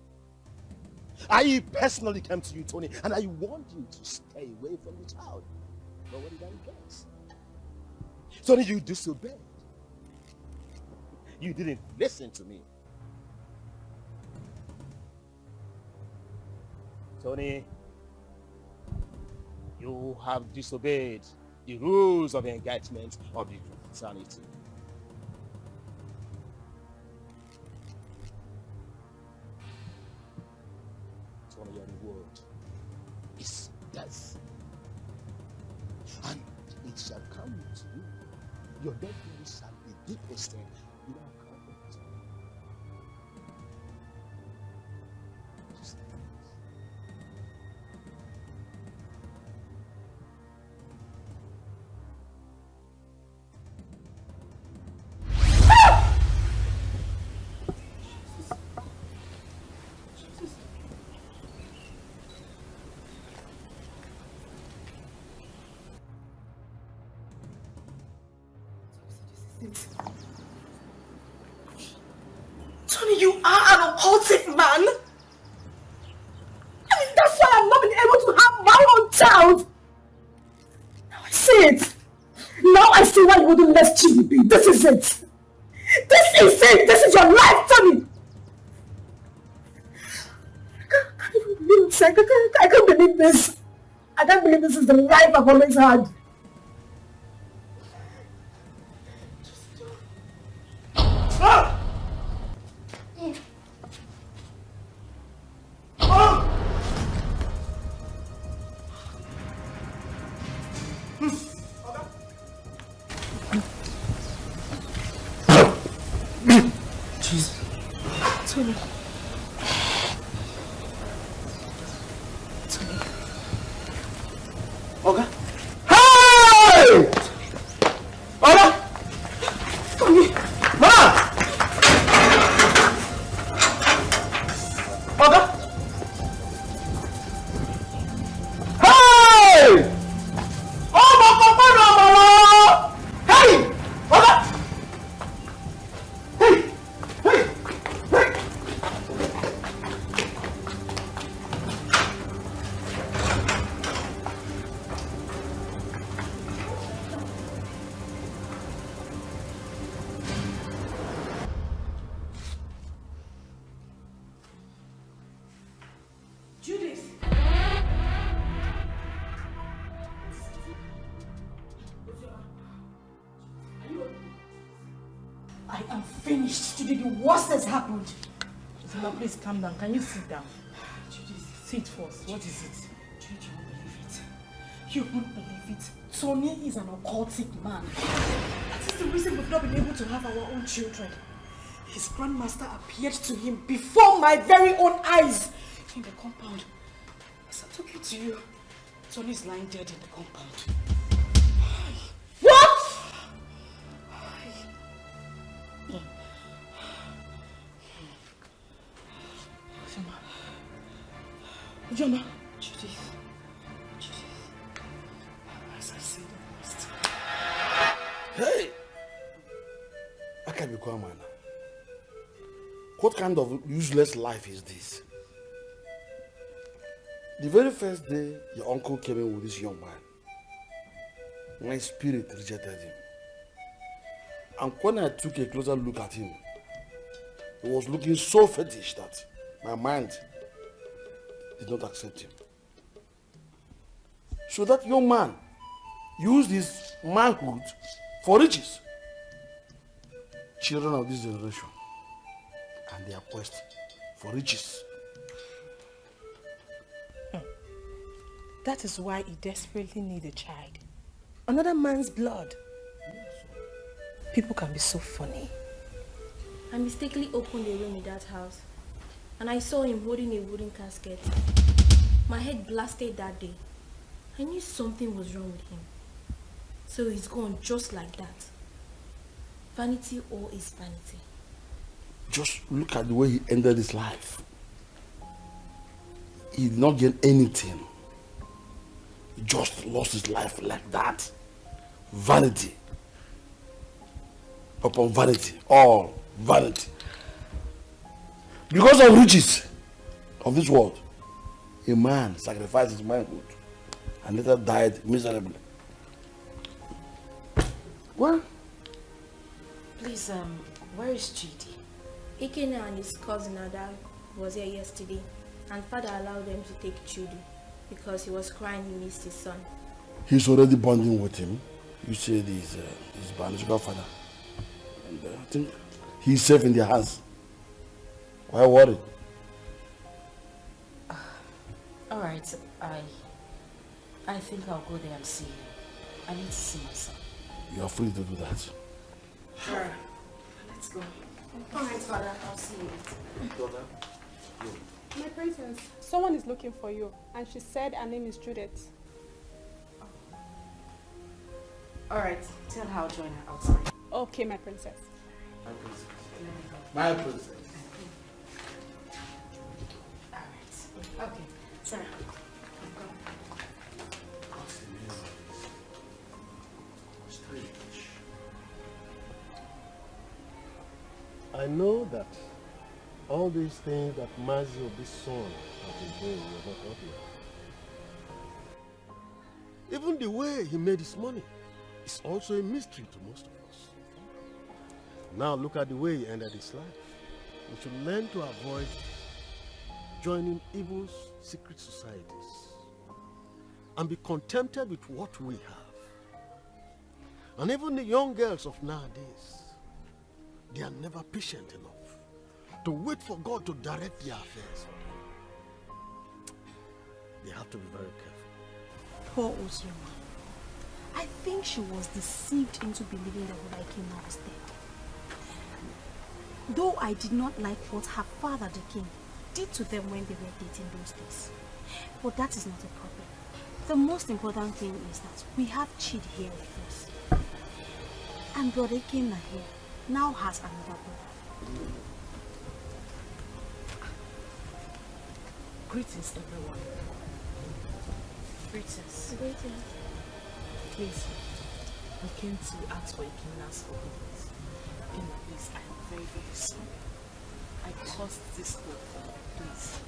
I personally came to you, Tony, and I warned you to stay away from the child. But what did I get? Tony, you disobeyed. You didn't listen to me. Tony, you have disobeyed the rules of engagement of the fraternity. Tony, your reward is death. And it shall come to you. Your dead body shall be deposited without conflict. Tony, you are an occultic man. I mean, that's why I've not been able to have my own child. Now I see it. Now I see why you wouldn't let Chidi be. This is it. This is it. This is your life, Tony. I can't believe this. I can't believe this. I can't believe this is the life I've always had. I am finished. Today the worst has happened. Justina, please calm down. Can you sit down? Sit first. What is it? You won't believe it. You won't believe it. Tony is an occultic man. That is the reason we've not been able to have our own children. His grandmaster appeared to him before my very own eyes in the compound. As I took it to you, Tony is lying dead in the compound. What? Joma. Judith. As I see the rest. Hey! I can't be quiet, man. What kind of useless life is this? The very first day your uncle came in with this young man, my spirit rejected him. And when I took a closer look at him, he was looking so fetish that my mind did not accept him. So that young man used his manhood for riches. Children of this generation and their quest for riches. That is why he desperately needs a child. Another man's blood. People can be so funny. I mistakenly opened a room in that house and I saw him holding a wooden casket. My head blasted that day. I knew something was wrong with him. So he's gone just like that. Vanity all is vanity. Just look at the way he ended his life. He did not get anything. He just lost his life like that. Vanity upon vanity, all vanity. Because of riches of this world, a man sacrificed his manhood and later died miserably. Well, Please, where is Chidi? Ikena and his cousin Ada was here yesterday and father allowed them to take Chidi because he was crying he missed his son. He's already bonding with him. You said he's his biological father. And I think he's safe in their hands. Why worry? All right, I think I'll go there and see him. I need to see my son. You are free to do that. Sure. Let's go. All right, father, I'll see you. Daughter, My princess, someone is looking for you, and she said her name is Judith. All right, tell her I'll join her outside. Okay, my princess. My princess. My princess. All right. Okay, sorry. I know that all these things that Mazi of this son has been doing were not ordinary. Even the way he made his money is also a mystery to most of us. Now look at the way he ended his life. We should learn to avoid joining evil's secret societies and be contented with what we have. And even the young girls of nowadays, they are never patient enough to wait for God to direct their affairs. They have to be very careful. Poor Ozioma. I think she was deceived into believing that Odaikema was dead. Though I did not like what her father, the king, did to them when they were dating those days. But that is not a problem. The most important thing is that we have Chid here with us. And Brother Ikena here now has another brother. Greetings, everyone. Greetings. Greetings. Please, I came to ask for Ikena's forgiveness. Ikena, please, I am very, very sorry. I caused this whole thing, please.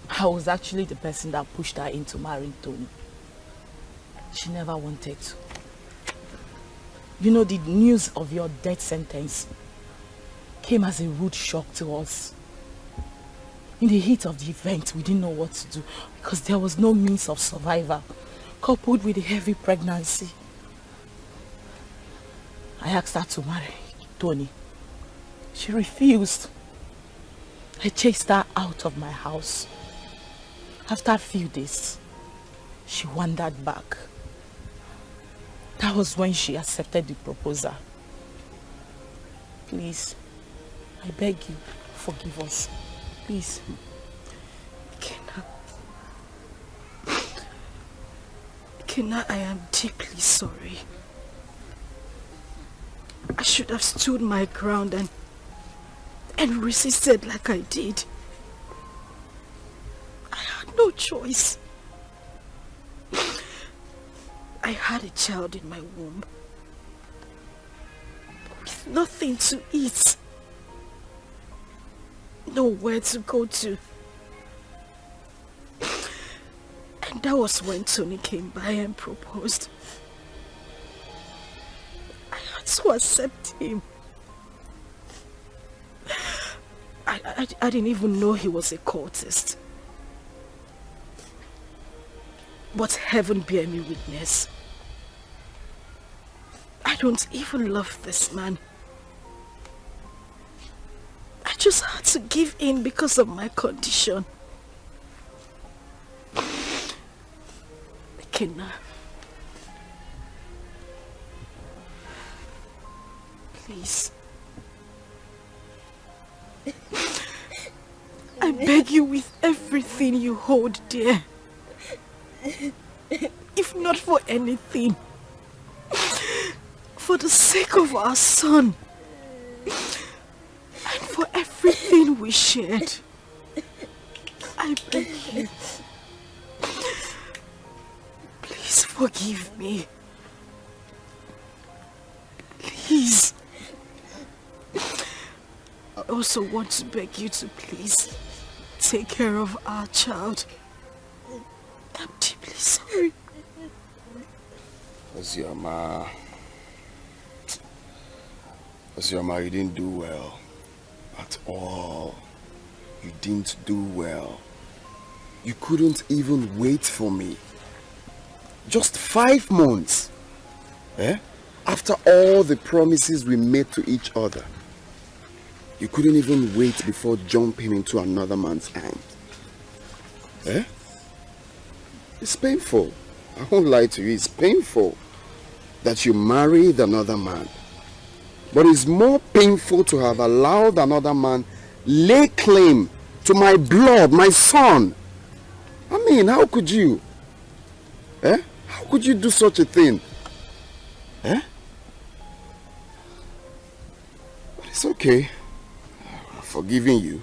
I was actually the person that pushed her into marrying Tony. She never wanted to. You know, the news of your death sentence came as a rude shock to us. In the heat of the event, we didn't know what to do because there was no means of survival, coupled with a heavy pregnancy. I asked her to marry Tony. She refused. I chased her out of my house. After a few days, she wandered back. That was when she accepted the proposal. Please, I beg you, forgive us. Please. Kenna, I am deeply sorry. I should have stood my ground and resisted like I did. I had no choice. I had a child in my womb with nothing to eat, nowhere to go to. And that was when Tony came by and proposed. I had to accept him. I didn't even know he was a cultist. But heaven bear me witness. I don't even love this man. I just had to give in because of my condition. Kenna, please. I beg you with everything you hold dear. If not for anything, for the sake of our son and for everything we shared, I beg you, please forgive me. Please. I also want to beg you to please take care of our child. I'm deeply sorry. Ozioma, you didn't do well. At all. You didn't do well. You couldn't even wait for me. Just 5 months. Eh? After all the promises we made to each other. You couldn't even wait before jumping into another man's hand. Eh? It's painful. I won't lie to you. It's painful that you married another man. But it's more painful to have allowed another man lay claim to my blood, my son. I mean, how could you? Eh? How could you do such a thing? Eh? But it's okay. I'm forgiving you.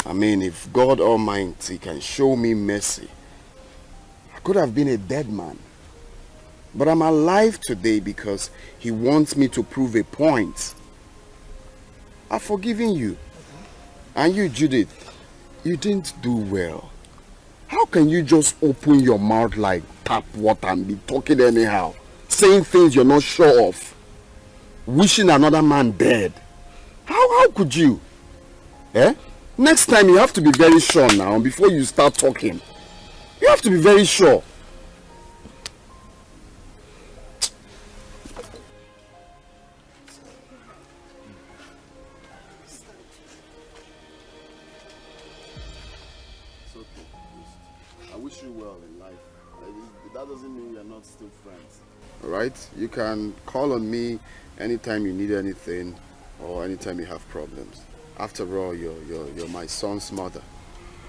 I mean, if God Almighty can show me mercy, I could have been a dead man. But I'm alive today because He wants me to prove a point. I've forgiven you. And you, Judith, you didn't do well. How can you just open your mouth like tap water and be talking anyhow? Saying things you're not sure of. Wishing another man dead. How could you? Eh? Next time you have to be very sure now before you start talking. You have to be very sure. It's okay. I wish you well in life. That doesn't mean we are not still friends. Alright? You can call on me anytime you need anything or anytime you have problems. After all, you're my son's mother.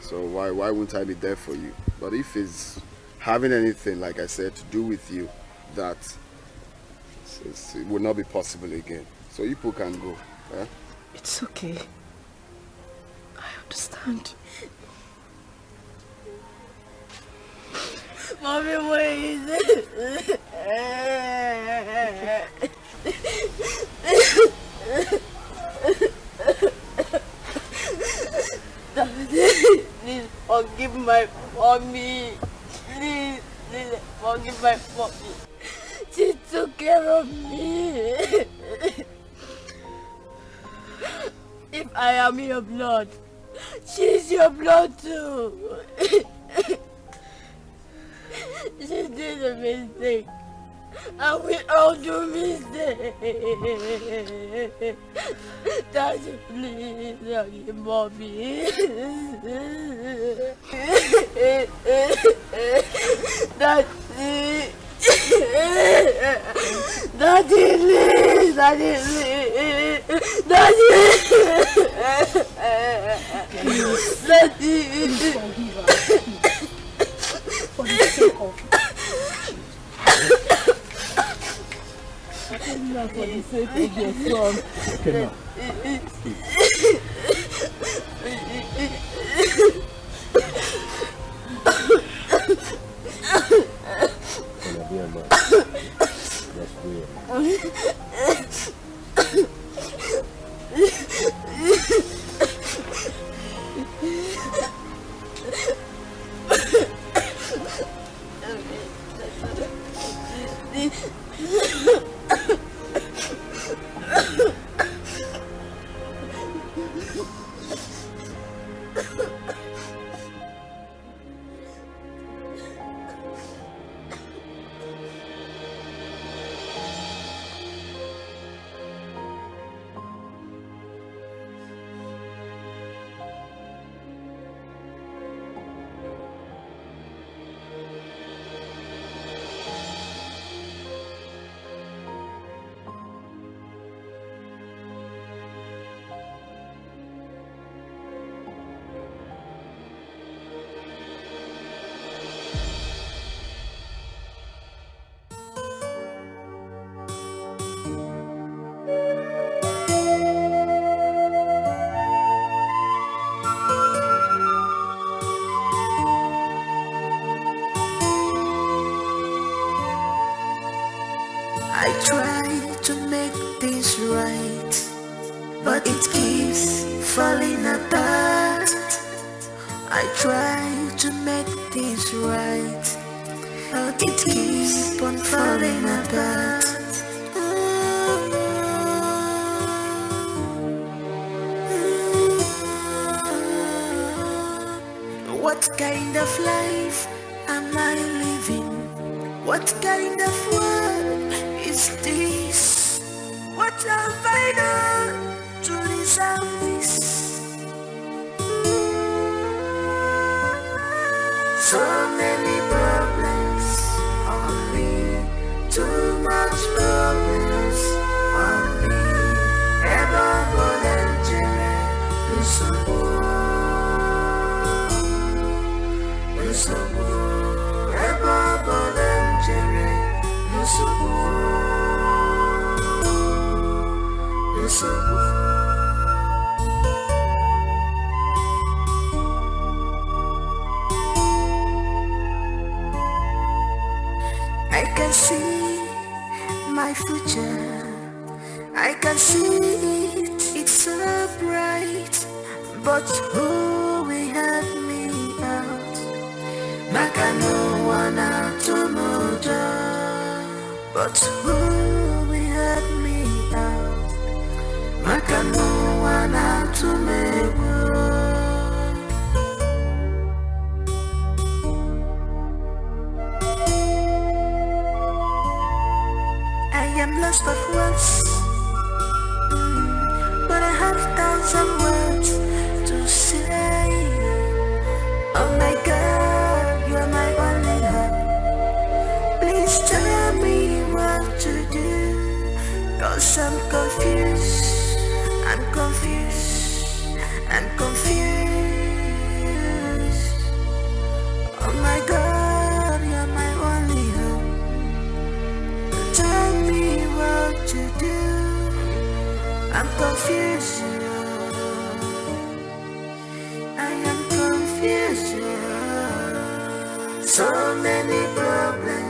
So why wouldn't I be there for you? But if it's having anything, like I said, to do with you, that it will not be possible again. So you people can go. Eh? It's okay. I understand. Mommy, what is it? Please forgive my mommy. Please forgive my mommy. She took care of me. If I am your blood, she's your blood too. She did a mistake. And we all do mistakes. Daddy, please, Daddy, Mommy. Daddy. Daddy, please, Daddy, please. Daddy. Daddy. Forgive her. For the sake of not for the sake of your son. Okay, now. Gonna be a man. That's weird. I try to make things right, but it keeps falling apart. I try to make things right, but it keeps on falling apart. What kind of life am I living? What kind of world is this? What have I done to deserve this? So many problems on me, too much problems on me. Ever volunteer, ever volunteer, I can see my future, I can see it, it's so bright, but who will help me out? Maka no one out to moja, but who will help me out? Maka no one out to me. I am lost of words, but I have 1,000 words to say. Oh my God, you're my only hope. Please tell me what to do, 'cause I'm confused, I'm confused, I'm confused. Oh my God, you're my only hope. Tell me what to do, I'm confused. I am confused. So many problems